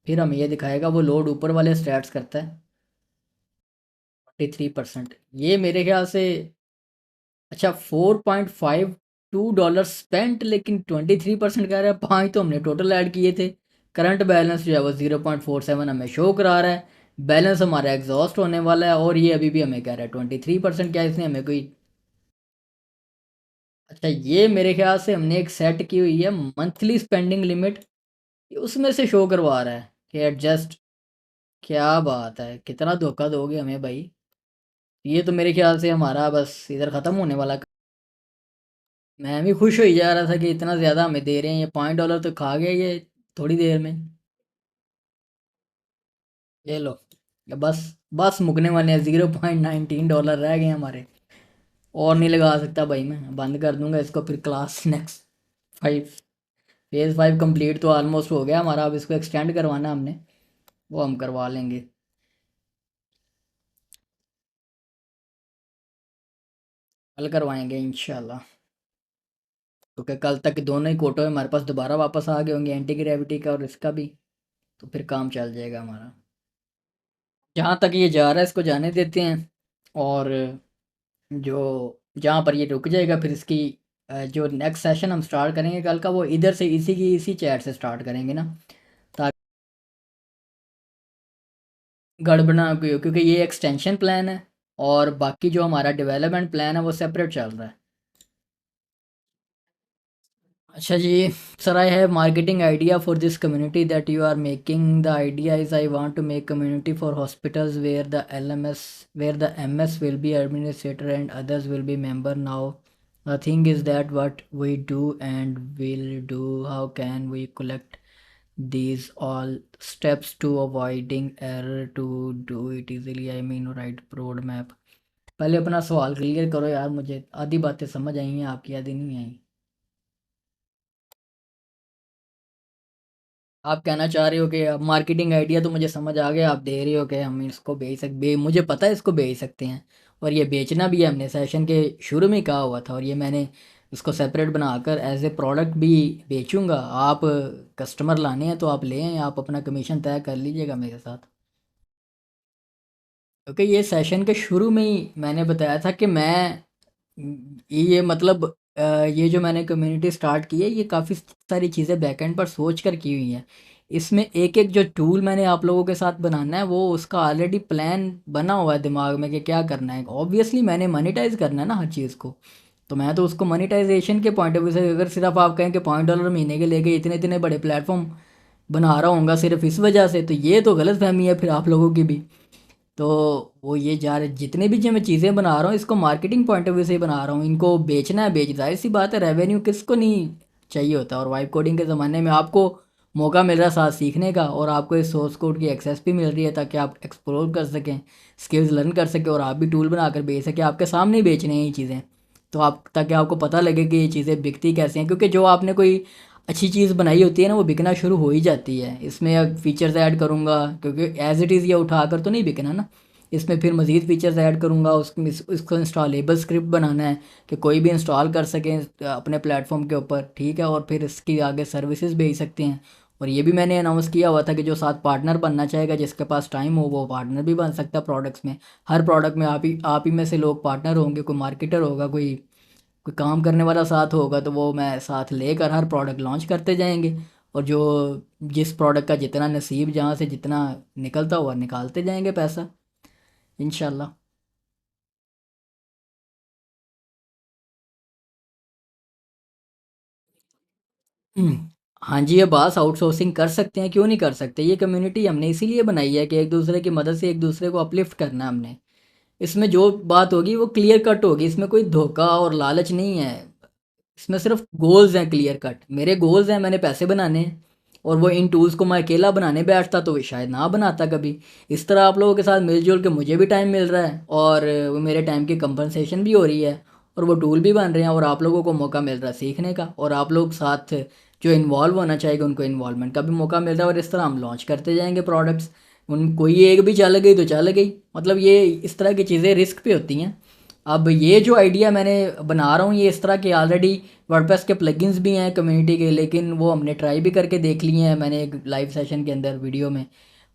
फिर हमें ये दिखाएगा। वो लोड ऊपर वाले स्टैट्स करता है। 43%, ये मेरे ख्याल से अच्छा $4.52 स्पेंट, लेकिन 23% कह रहा है। 5 तो हमने टोटल ऐड किए थे। करंट बैलेंस जो है वो 0.47 हमें शो करा रहा है। बैलेंस हमारा एग्जॉस्ट होने वाला है, और ये अभी भी हमें कह रहा है 23%। क्या इसने हमें कोई अच्छा, ये मेरे ख्याल से हमने एक सेट की हुई है मंथली स्पेंडिंग लिमिट, उसमें से शो करवा रहा है कि एडजस्ट। क्या बात है, कितना धोखा दोगे हमें भाई। ये तो मेरे ख्याल से हमारा बस इधर ख़त्म होने वाला। मैं भी खुश हो ही जा रहा था कि इतना ज़्यादा हमें दे रहे हैं, ये $5 तो खा गया ये थोड़ी देर में। ये लो, ये बस बस मुकने वाले हैं, $0.19 रह गए हैं हमारे। और नहीं लगा सकता भाई, मैं बंद कर दूंगा इसको फिर। क्लास नेक्स्ट 5, फेज़ 5 कंप्लीट तो ऑलमोस्ट हो गया हमारा। अब इसको एक्सटेंड करवाना हमने, वो हम करवा लेंगे, कल करवाएंगे इंशाल्लाह। क्योंकि कल तक दोनों ही कोटो हमारे पास दोबारा वापस आ गए होंगे, एंटी ग्रेविटी का और इसका भी, तो फिर काम चल जाएगा हमारा। जहाँ तक ये जा रहा है इसको जाने देते हैं। और जो जहाँ पर ये रुक जाएगा, फिर इसकी जो नेक्स्ट सेशन हम स्टार्ट करेंगे कल का, वो इधर से इसी चैट से स्टार्ट करेंगे ना, ताकि गड़बड़ ना कोई हो, क्योंकि ये एक्सटेंशन प्लान है और बाकी जो हमारा डेवलपमेंट प्लान है वो सेपरेट चल रहा है। अच्छा जी, sir I have marketing idea for this community that you are making. The idea is I want to make community for hospitals where the LMS, where the MS will be administrator and others will be member. Now the thing is that what we do and will do, how can we collect these all steps to avoiding error to do it easily? I mean write roadmap. पहले अपना सवाल clear करो यार, मुझे आधी बातें समझ आई हैं आपकी, आधी नहीं आई। आप कहना चाह रहे हो कि मार्केटिंग आइडिया तो मुझे समझ आ गया, आप दे रहे हो कि हम इसको मुझे पता है इसको बेच सकते हैं, और ये बेचना भी है। हमने सेशन के शुरू में ही कहा हुआ था, और ये मैंने इसको सेपरेट बनाकर एज ए प्रोडक्ट भी बेचूंगा। आप कस्टमर लाने हैं तो आप ले आएं, आप अपना कमीशन तय कर लीजिएगा मेरे साथ। क्योंकि ये सेशन के शुरू में ही मैंने बताया था कि मैं ये मतलब ये जो मैंने कम्युनिटी स्टार्ट की है, ये काफ़ी सारी चीज़ें बैकएंड पर सोच कर की हुई हैं। इसमें एक एक जो टूल मैंने आप लोगों के साथ बनाना है, वो उसका ऑलरेडी प्लान बना हुआ है दिमाग में कि क्या करना है। ऑब्वियसली मैंने मोनेटाइज करना है ना हर चीज़ को, तो मैं तो उसको मोनेटाइजेशन के पॉइंट ऑफ व्यू से, अगर सिर्फ आप कहें कि $5 महीने के लेके इतने इतने बड़े प्लेटफॉर्म बना रहा हूँगा सिर्फ इस वजह से, तो ये तो गलत फहमी है फिर आप लोगों की भी। तो वो ये जा रहे जितने भी जो मैं चीज़ें बना रहा हूँ, इसको मार्केटिंग पॉइंट ऑफ व्यू से ही बना रहा हूँ। इनको बेचना है, बेच, जाहिर सी बात है, रेवेन्यू किसको नहीं चाहिए होता। और वाइब कोडिंग के ज़माने में आपको मौका मिल रहा है साथ सीखने का, और आपको इस सोर्स कोड की एक्सेस भी मिल रही है ताकि आप एक्सप्लोर कर सकें, स्किल्स लर्न कर सकें, और आप भी टूल बना कर बेच सकें। आपके सामने ही बेचने हैं ये चीज़ें, तो आप ताकि आपको पता लगे कि ये चीज़ें बिकती कैसे हैं, क्योंकि जो आपने कोई अच्छी चीज़ बनाई होती है ना वो बिकना शुरू हो ही जाती है। इसमें अब फीचर्स ऐड करूँगा क्योंकि एज इट इज़ ये उठाकर तो नहीं बिकना ना, इसमें फिर मज़ीद फीचर्स ऐड करूँगा। उसको इंस्टॉलेबल स्क्रिप्ट बनाना है कि कोई भी इंस्टॉल कर सकें अपने प्लेटफॉर्म के ऊपर, ठीक है। और फिर इसकी आगे सर्विसेज भेज सकते हैं। और ये भी मैंने अनाउंस किया हुआ था कि जो साथ पार्टनर बनना चाहेगा, जिसके पास टाइम हो, वो पार्टनर भी बन सकता है प्रोडक्ट्स में। हर प्रोडक्ट में आप ही में से लोग पार्टनर होंगे, कोई मार्केटर होगा, कोई कोई काम करने वाला साथ होगा, तो वो मैं साथ लेकर हर प्रोडक्ट लॉन्च करते जाएंगे। और जो जिस प्रोडक्ट का जितना नसीब, जहाँ से जितना निकलता हुआ निकालते जाएंगे पैसा, इंशाल्लाह। हाँ जी, ये बास आउटसोर्सिंग कर सकते हैं, क्यों नहीं कर सकते। ये कम्युनिटी हमने इसीलिए बनाई है कि एक दूसरे की मदद से एक दूसरे को अपलिफ्ट करना है हमने। इसमें जो बात होगी वो क्लियर कट होगी, इसमें कोई धोखा और लालच नहीं है। इसमें सिर्फ गोल्स हैं क्लियर कट। मेरे गोल्स हैं, मैंने पैसे बनाने हैं। और वो इन टूल्स को मैं अकेला बनाने बैठता तो शायद ना बनाता कभी। इस तरह आप लोगों के साथ मिलजुल के मुझे भी टाइम मिल रहा है, और वो मेरे टाइम की कंपनसेशन भी हो रही है, और वो टूल भी बन रहे हैं, और आप लोगों को मौका मिल रहा है सीखने का, और आप लोग साथ जो इन्वॉल्व होना चाहेगा उनको इन्वॉल्वमेंट का भी मौका मिल रहा है। और इस तरह हम लॉन्च करते जाएंगे प्रोडक्ट्स। उन कोई एक भी चल गई तो चल गई, मतलब ये इस तरह की चीज़ें रिस्क पे होती हैं। अब ये जो आइडिया मैंने बना रहा हूँ, ये इस तरह के ऑलरेडी वर्डप्रेस के प्लगइन्स भी हैं कम्युनिटी के, लेकिन वो हमने ट्राई भी करके देख लिए हैं मैंने एक लाइव सेशन के अंदर वीडियो में।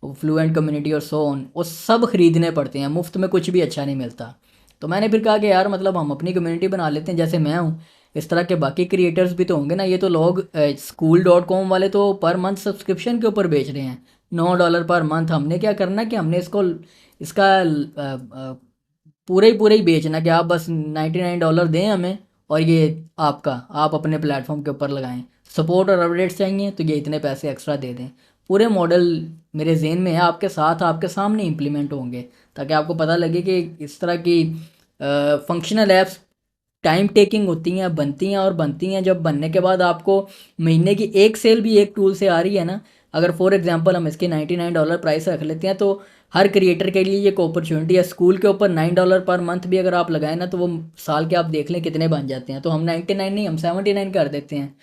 फ्लुएंट कम्युनिटी और सो ऑन, वो सब ख़रीदने पड़ते हैं, मुफ्त में कुछ भी अच्छा नहीं मिलता। तो मैंने फिर कहा कि यार मतलब हम अपनी कम्युनिटी बना लेते हैं, जैसे मैं हूँ इस तरह के बाकी क्रिएटर्स भी तो होंगे ना। ये तो लोग school.com वाले तो पर मंथ सब्सक्रिप्शन के ऊपर बेच रहे हैं, $9 पर मंथ। हमने क्या करना कि हमने इसका पूरे ही बेचना, कि आप बस $99 दें हमें, और ये आपका, आप अपने प्लेटफॉर्म के ऊपर लगाएं। सपोर्ट और अपडेट्स चाहिए तो ये इतने पैसे एक्स्ट्रा दे दें। पूरे मॉडल मेरे जेहन में है, आपके साथ आपके सामने इम्प्लीमेंट होंगे, ताकि आपको पता लगे कि इस तरह की फंक्शनल ऐप्स टाइम टेकिंग होती हैं, बनती हैं और बनती हैं। जब बनने के बाद आपको महीने की एक सेल भी एक टूल से आ रही है ना, अगर फॉर एग्जांपल हम इसके $99 प्राइस रख लेते हैं, तो हर क्रिएटर के लिए ये एक अपॉर्चुनिटी है। स्कूल के ऊपर $9 पर मंथ भी अगर आप लगाएं ना, तो वो साल के आप देख लें कितने बन जाते हैं। तो हम 99 नहीं, हम 79 कर देते हैं,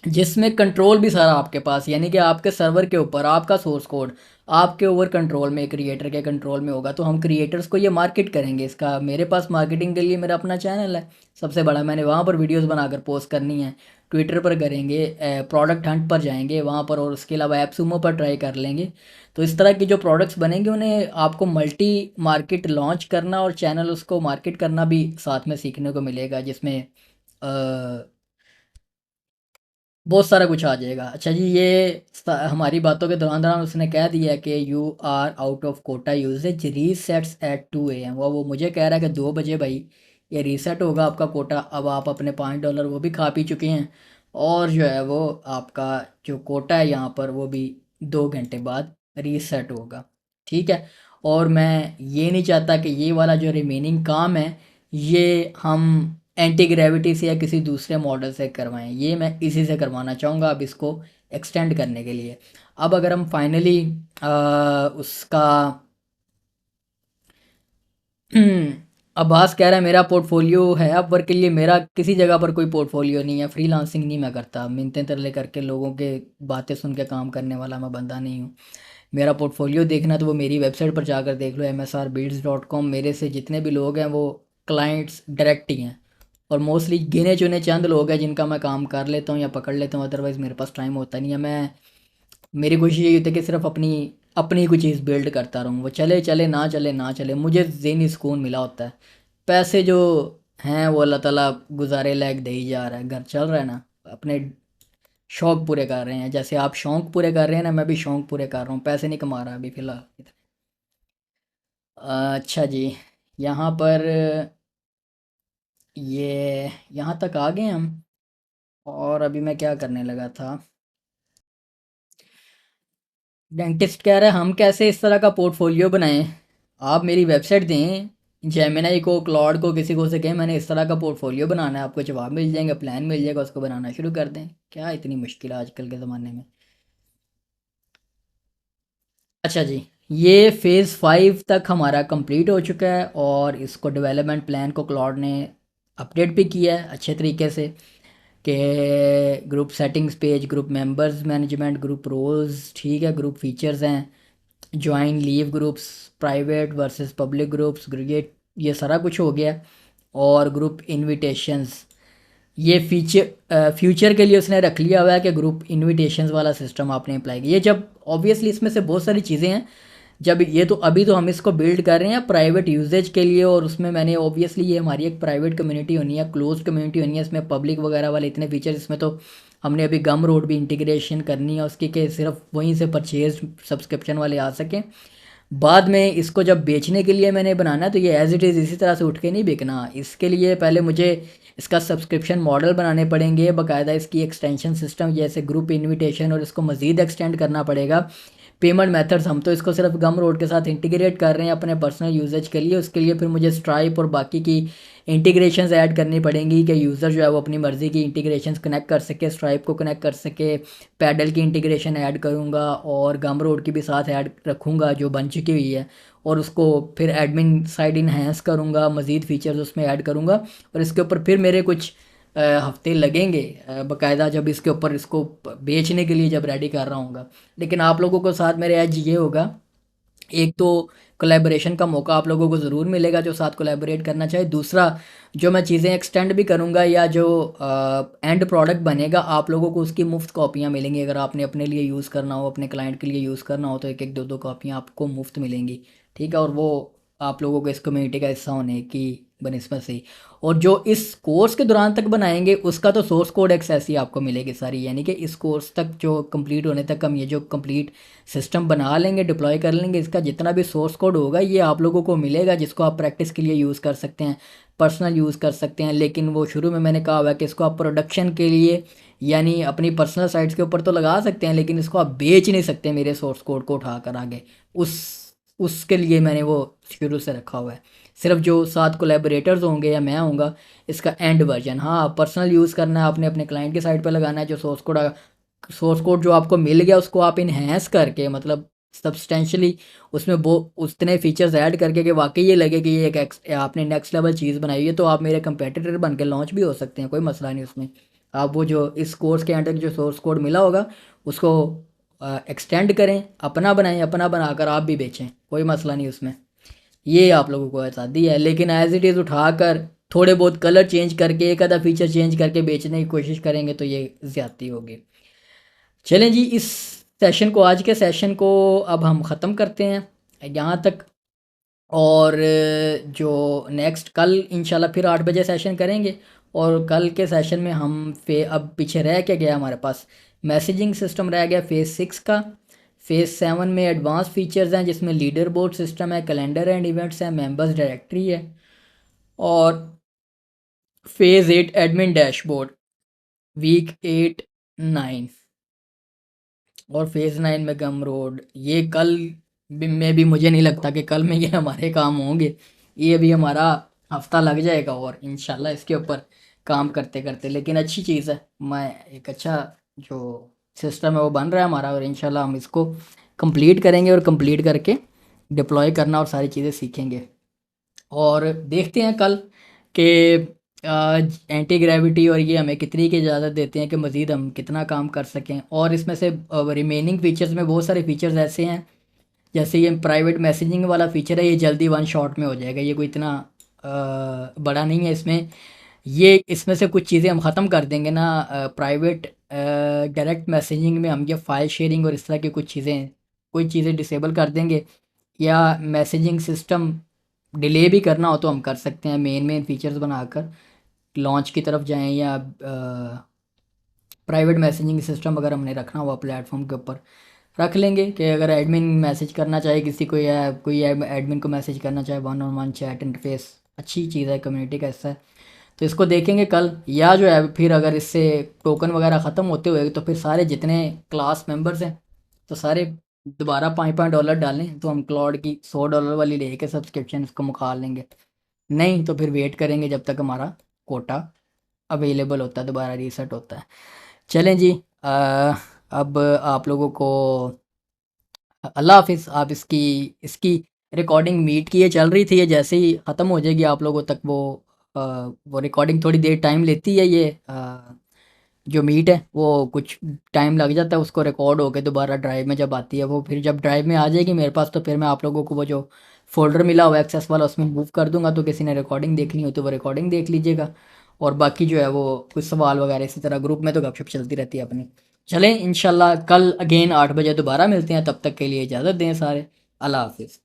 जिसमें कंट्रोल भी सारा आपके पास, यानी कि आपके सर्वर के ऊपर आपका सोर्स कोड आपके ओवर कंट्रोल में, क्रिएटर के कंट्रोल में होगा। तो हम क्रिएटर्स को ये मार्केट करेंगे इसका। मेरे पास मार्केटिंग के लिए मेरा अपना चैनल है सबसे बड़ा, मैंने वहाँ पर वीडियोस बनाकर पोस्ट करनी है। ट्विटर पर करेंगे, प्रोडक्ट हंट पर जाएंगे वहाँ पर, और उसके अलावा एप्सूमो पर ट्राई कर लेंगे। तो इस तरह की जो प्रोडक्ट्स बनेंगे उन्हें आपको मल्टी मार्केट लॉन्च करना और चैनल उसको मार्केट करना भी साथ में सीखने को मिलेगा, जिसमें बहुत सारा कुछ आ जाएगा। अच्छा जी, हमारी बातों के दौरान दौरान उसने कह दिया है कि you are out of quota usage, resets at 2 AM। वो मुझे कह रहा है कि 2 बजे भाई ये रीसेट होगा आपका कोटा। अब आप अपने $5 वो भी खा पी चुके हैं, और जो है वो आपका जो कोटा है यहाँ पर वो भी 2 घंटे बाद रीसेट होगा, ठीक है। और मैं ये नहीं चाहता कि ये वाला जो रिमेनिंग काम है ये हम एंटी ग्रेविटी से या किसी दूसरे मॉडल से करवाएं, ये मैं इसी से करवाना चाहूँगा अब इसको एक्सटेंड करने के लिए। अब अगर हम फाइनली उसका अब्बास कह रहा है मेरा पोर्टफोलियो है अब वर्क के लिए। मेरा किसी जगह पर कोई पोर्टफोलियो नहीं है, फ्रीलांसिंग नहीं मैं करता, मिन्नतें तरले करके लोगों के बातें सुन के काम करने वाला मैं बंदा नहीं हूँ। मेरा पोर्टफोलियो देखना तो वो मेरी वेबसाइट पर जाकर देख लो, msrbuilds.com। मेरे से जितने भी लोग हैं वो क्लाइंट्स डायरेक्ट ही हैं, और मोस्टली गिने चुने चंद लोग हैं जिनका मैं काम कर लेता हूँ या पकड़ लेता हूँ, अदरवाइज़ मेरे पास टाइम होता नहीं है। मैं मेरी कोशिश यही होती है कि सिर्फ अपनी अपनी कोई चीज़ बिल्ड करता रहूँ, वो चले चले ना चले ना चले, मुझे ज़हनी सुकून मिला होता है। पैसे जो हैं वो अल्लाह ताला गुजारे लायक दे ही जा रहा है, घर चल रहा है ना, अपने शौक़ पूरे कर रहे हैं। जैसे आप शौक़ पूरे कर रहे हैं ना, मैं भी शौक़ पूरे कर रहा हूँ, पैसे नहीं कमा रहा अभी फ़िलहाल। अच्छा जी, यहाँ पर ये यहाँ तक आ गए हम। और अभी मैं क्या करने लगा था, डेंटिस्ट कह रहा है हम कैसे इस तरह का पोर्टफोलियो बनाएं। आप मेरी वेबसाइट दें, जेमिनाई को, क्लॉड को, किसी को से कहें मैंने इस तरह का पोर्टफोलियो बनाना है, आपको जवाब मिल जाएंगे, प्लान मिल जाएगा, उसको बनाना शुरू कर दें। क्या इतनी मुश्किल है आजकल के ज़माने में। अच्छा जी, ये फेज़ 5 तक हमारा कंप्लीट हो चुका है, और इसको डेवलपमेंट प्लान को क्लॉड ने अपडेट भी किया है अच्छे तरीके से कि group settings page, group members management, group roles, ठीक है, ग्रुप फीचर्स हैं, join leave groups, private versus public groups, grade, ये सारा कुछ हो गया। और ग्रुप इनविटेशंस, ये फीचर फ्यूचर के लिए उसने रख लिया हुआ है कि ग्रुप इनविटेशंस वाला सिस्टम आपने अप्लाई किया। ये जब ऑब्वियसली इसमें से बहुत सारी चीज़ें हैं, जब ये तो अभी तो हम इसको बिल्ड कर रहे हैं प्राइवेट यूजेज के लिए, और उसमें मैंने ऑब्वियसली ये हमारी एक प्राइवेट कम्युनिटी होनी है, क्लोज कम्युनिटी होनी है, इसमें पब्लिक वगैरह वाले इतने फीचर्स, इसमें तो हमने अभी गम रोड भी इंटीग्रेशन करनी है उसकी कि सिर्फ वहीं से परचेज सब्सक्रिप्शन वाले आ सकें। बाद में इसको जब बेचने के लिए मैंने बनाना है तो ये एज इट इज़ इसी तरह से उठ के नहीं बिकना। इसके लिए पहले मुझे इसका सब्सक्रिप्शन मॉडल बनाने पड़ेंगे, बाकायदा इसकी एक्सटेंशन सिस्टम जैसे ग्रुप इनविटेशन, और इसको मज़ीद एक्सटेंड करना पड़ेगा। पेमेंट मेथड्स, हम तो इसको सिर्फ गम रोड के साथ इंटीग्रेट कर रहे हैं अपने पर्सनल यूजेज के लिए, उसके लिए फिर मुझे स्ट्राइप और बाकी की इंटीग्रेशंस ऐड करनी पड़ेंगी कि यूज़र जो है वो अपनी मर्ज़ी की इंटीग्रेशंस कनेक्ट कर सके, स्ट्राइप को कनेक्ट कर सके, पैडल की इंटीग्रेशन ऐड करूँगा और गम रोड की भी साथ ऐड रखूँगा जो बन चुकी हुई है, और उसको फिर एडमिन साइड इन्हेंस करूँगा, मज़ीद फीचर्स उसमें ऐड करूँगा। और इसके ऊपर फिर मेरे कुछ हफ्ते लगेंगे बाकायदा जब इसके ऊपर इसको बेचने के लिए जब रेडी कर रहा हूँगा। लेकिन आप लोगों को साथ मेरे एज ये होगा, एक तो कोलैबोरेशन का मौका आप लोगों को ज़रूर मिलेगा जो साथ कोलैबोरेट करना चाहे, दूसरा जो मैं चीज़ें एक्सटेंड भी करूँगा या जो एंड प्रोडक्ट बनेगा आप लोगों को उसकी मुफ्त कॉपियाँ मिलेंगी। अगर आपने अपने लिए यूज़ करना हो, अपने क्लाइंट के लिए यूज़ करना हो, तो एक एक दो दो कॉपियाँ आपको मुफ्त मिलेंगी, ठीक है। और वो आप लोगों को इस कम्युनिटी का हिस्सा होने की बनस्बत से ही, और जो इस कोर्स के दौरान तक बनाएंगे उसका तो सोर्स कोड एक्सेस ही आपको मिलेगी सारी, यानी कि इस कोर्स तक जो कंप्लीट होने तक हम ये जो कंप्लीट सिस्टम बना लेंगे, डिप्लॉय कर लेंगे, इसका जितना भी सोर्स कोड होगा ये आप लोगों को मिलेगा, जिसको आप प्रैक्टिस के लिए यूज़ कर सकते हैं, पर्सनल यूज़ कर सकते हैं। लेकिन वो शुरू में मैंने कहा हुआ है कि इसको आप प्रोडक्शन के लिए यानी अपनी पर्सनल साइट्स के ऊपर तो लगा सकते हैं, लेकिन इसको आप बेच नहीं सकते मेरे सोर्स कोड को उठाकर आगे। उस उसके लिए मैंने वो शुरू से रखा हुआ है। सिर्फ जो साथ कोलैबोरेटर्स होंगे या मैं होऊंगा, इसका एंड वर्जन, हाँ पर्सनल यूज़ करना है, आपने अपने क्लाइंट के साइट पर लगाना है, जो सोर्स कोड जो आपको मिल गया उसको आप इन्हेंस करके, मतलब सब्सटेंशली उसमें वो उतने फीचर्स ऐड करके कि वाकई ये लगे कि ये आपने नेक्स्ट लेवल चीज़ बनाई है, तो आप मेरे कंपेटिटर बन के लॉन्च भी हो सकते हैं, कोई मसला नहीं उसमें। आप वो जो इस कोर्स के अंडर जो सोर्स कोड मिला होगा उसको एक्सटेंड करें, अपना बनाएं, अपना बनाकर आप भी बेचें, कोई मसला नहीं उसमें। ये आप लोगों को आज़ादी है, लेकिन एज इट इज़ उठाकर थोड़े बहुत कलर चेंज करके एक आधा फीचर चेंज करके बेचने की कोशिश करेंगे तो ये ज़्यादती होगी। चलें जी, इस सेशन को, आज के सेशन को अब हम ख़त्म करते हैं यहाँ तक। और जो नेक्स्ट कल इंशाल्लाह फिर 8 बजे सेशन करेंगे, और कल के सेशन में हम अब पीछे रह क्या गया हमारे पास, मैसेजिंग सिस्टम रह गया फेज़ 6 का। फेज़ 7 में एडवांस फीचर्स हैं जिसमें लीडर बोर्ड सिस्टम है, कैलेंडर एंड इवेंट्स हैं, मेंबर्स डायरेक्टरी है, और फेज़ 8 एडमिन डैशबोर्ड, वीक 8 9, और फेज़ 9 में गम रोड। ये कल में भी मुझे नहीं लगता कि कल में ये हमारे काम होंगे, ये भी हमारा हफ्ता लग जाएगा और इंशाल्लाह इसके ऊपर काम करते करते। लेकिन अच्छी चीज़ है, मैं एक अच्छा जो सिस्टम है वो बन रहा है हमारा, और इंशाल्लाह हम इसको कंप्लीट करेंगे और कंप्लीट करके डिप्लॉय करना और सारी चीज़ें सीखेंगे। और देखते हैं कल कि एंटी ग्रेविटी और ये हमें कितनी की इजाज़त देते हैं कि मज़ीद हम कितना काम कर सकें। और इसमें से रिमेनिंग फ़ीचर्स में बहुत सारे फ़ीचर्स ऐसे हैं, जैसे ये प्राइवेट मैसेजिंग वाला फ़ीचर है, ये जल्दी वन शॉट में हो जाएगा, ये कोई इतना बड़ा नहीं है इसमें। ये इसमें से कुछ चीज़ें हम ख़त्म कर देंगे ना, प्राइवेट डायरेक्ट मैसेजिंग में हम ये फ़ाइल शेयरिंग और इस तरह की कुछ चीज़ें डिसेबल कर देंगे, या मैसेजिंग सिस्टम डिले भी करना हो तो हम कर सकते हैं, मेन मेन फीचर्स बनाकर लॉन्च की तरफ जाएं, या प्राइवेट मैसेजिंग सिस्टम अगर हमने रखना हुआ प्लेटफॉर्म के ऊपर रख लेंगे कि अगर एडमिन मैसेज करना चाहे किसी को, या कोई एडमिन को मैसेज करना चाहे, 1-on-1 चैट इंटरफेस अच्छी चीज़ है, कम्युनिटी का हिस्सा है, तो इसको देखेंगे कल। या जो है फिर अगर इससे टोकन वगैरह ख़त्म होते हुए तो फिर सारे जितने क्लास मेंबर्स हैं तो सारे दोबारा $5 डालें, तो हम क्लाउड की $100 वाली लेके सब्सक्रिप्शन उसको मुखा लेंगे। नहीं तो फिर वेट करेंगे जब तक हमारा कोटा अवेलेबल होता है, दोबारा रीसेट होता है। चलें जी, अब आप लोगों को अल्लाह हाफिज़। आप इसकी इसकी रिकॉर्डिंग मीट की ये चल रही थी, ये जैसे ही ख़त्म हो जाएगी आप लोगों तक वो वो रिकॉर्डिंग थोड़ी देर टाइम लेती है ये जो मीट है वो कुछ टाइम लग जाता है उसको रिकॉर्ड होकर दोबारा ड्राइव में जब आती है वो, फिर जब ड्राइव में आ जाएगी मेरे पास तो फिर मैं आप लोगों को वो जो फ़ोल्डर मिला हुआ एक्सेस वाला उसमें मूव कर दूंगा, तो किसी ने रिकॉर्डिंग देखनी हो तो वो रिकॉर्डिंग देख लीजिएगा। और बाकी जो है वो कुछ सवाल वगैरह इसी तरह ग्रुप में तो गपशप चलती रहती है अपनी। चलें इंशाल्लाह कल अगेन 8 बजे दोबारा मिलते हैं, तब तक के लिए इजाज़त दें सारे। अल्लाह हाफिज़।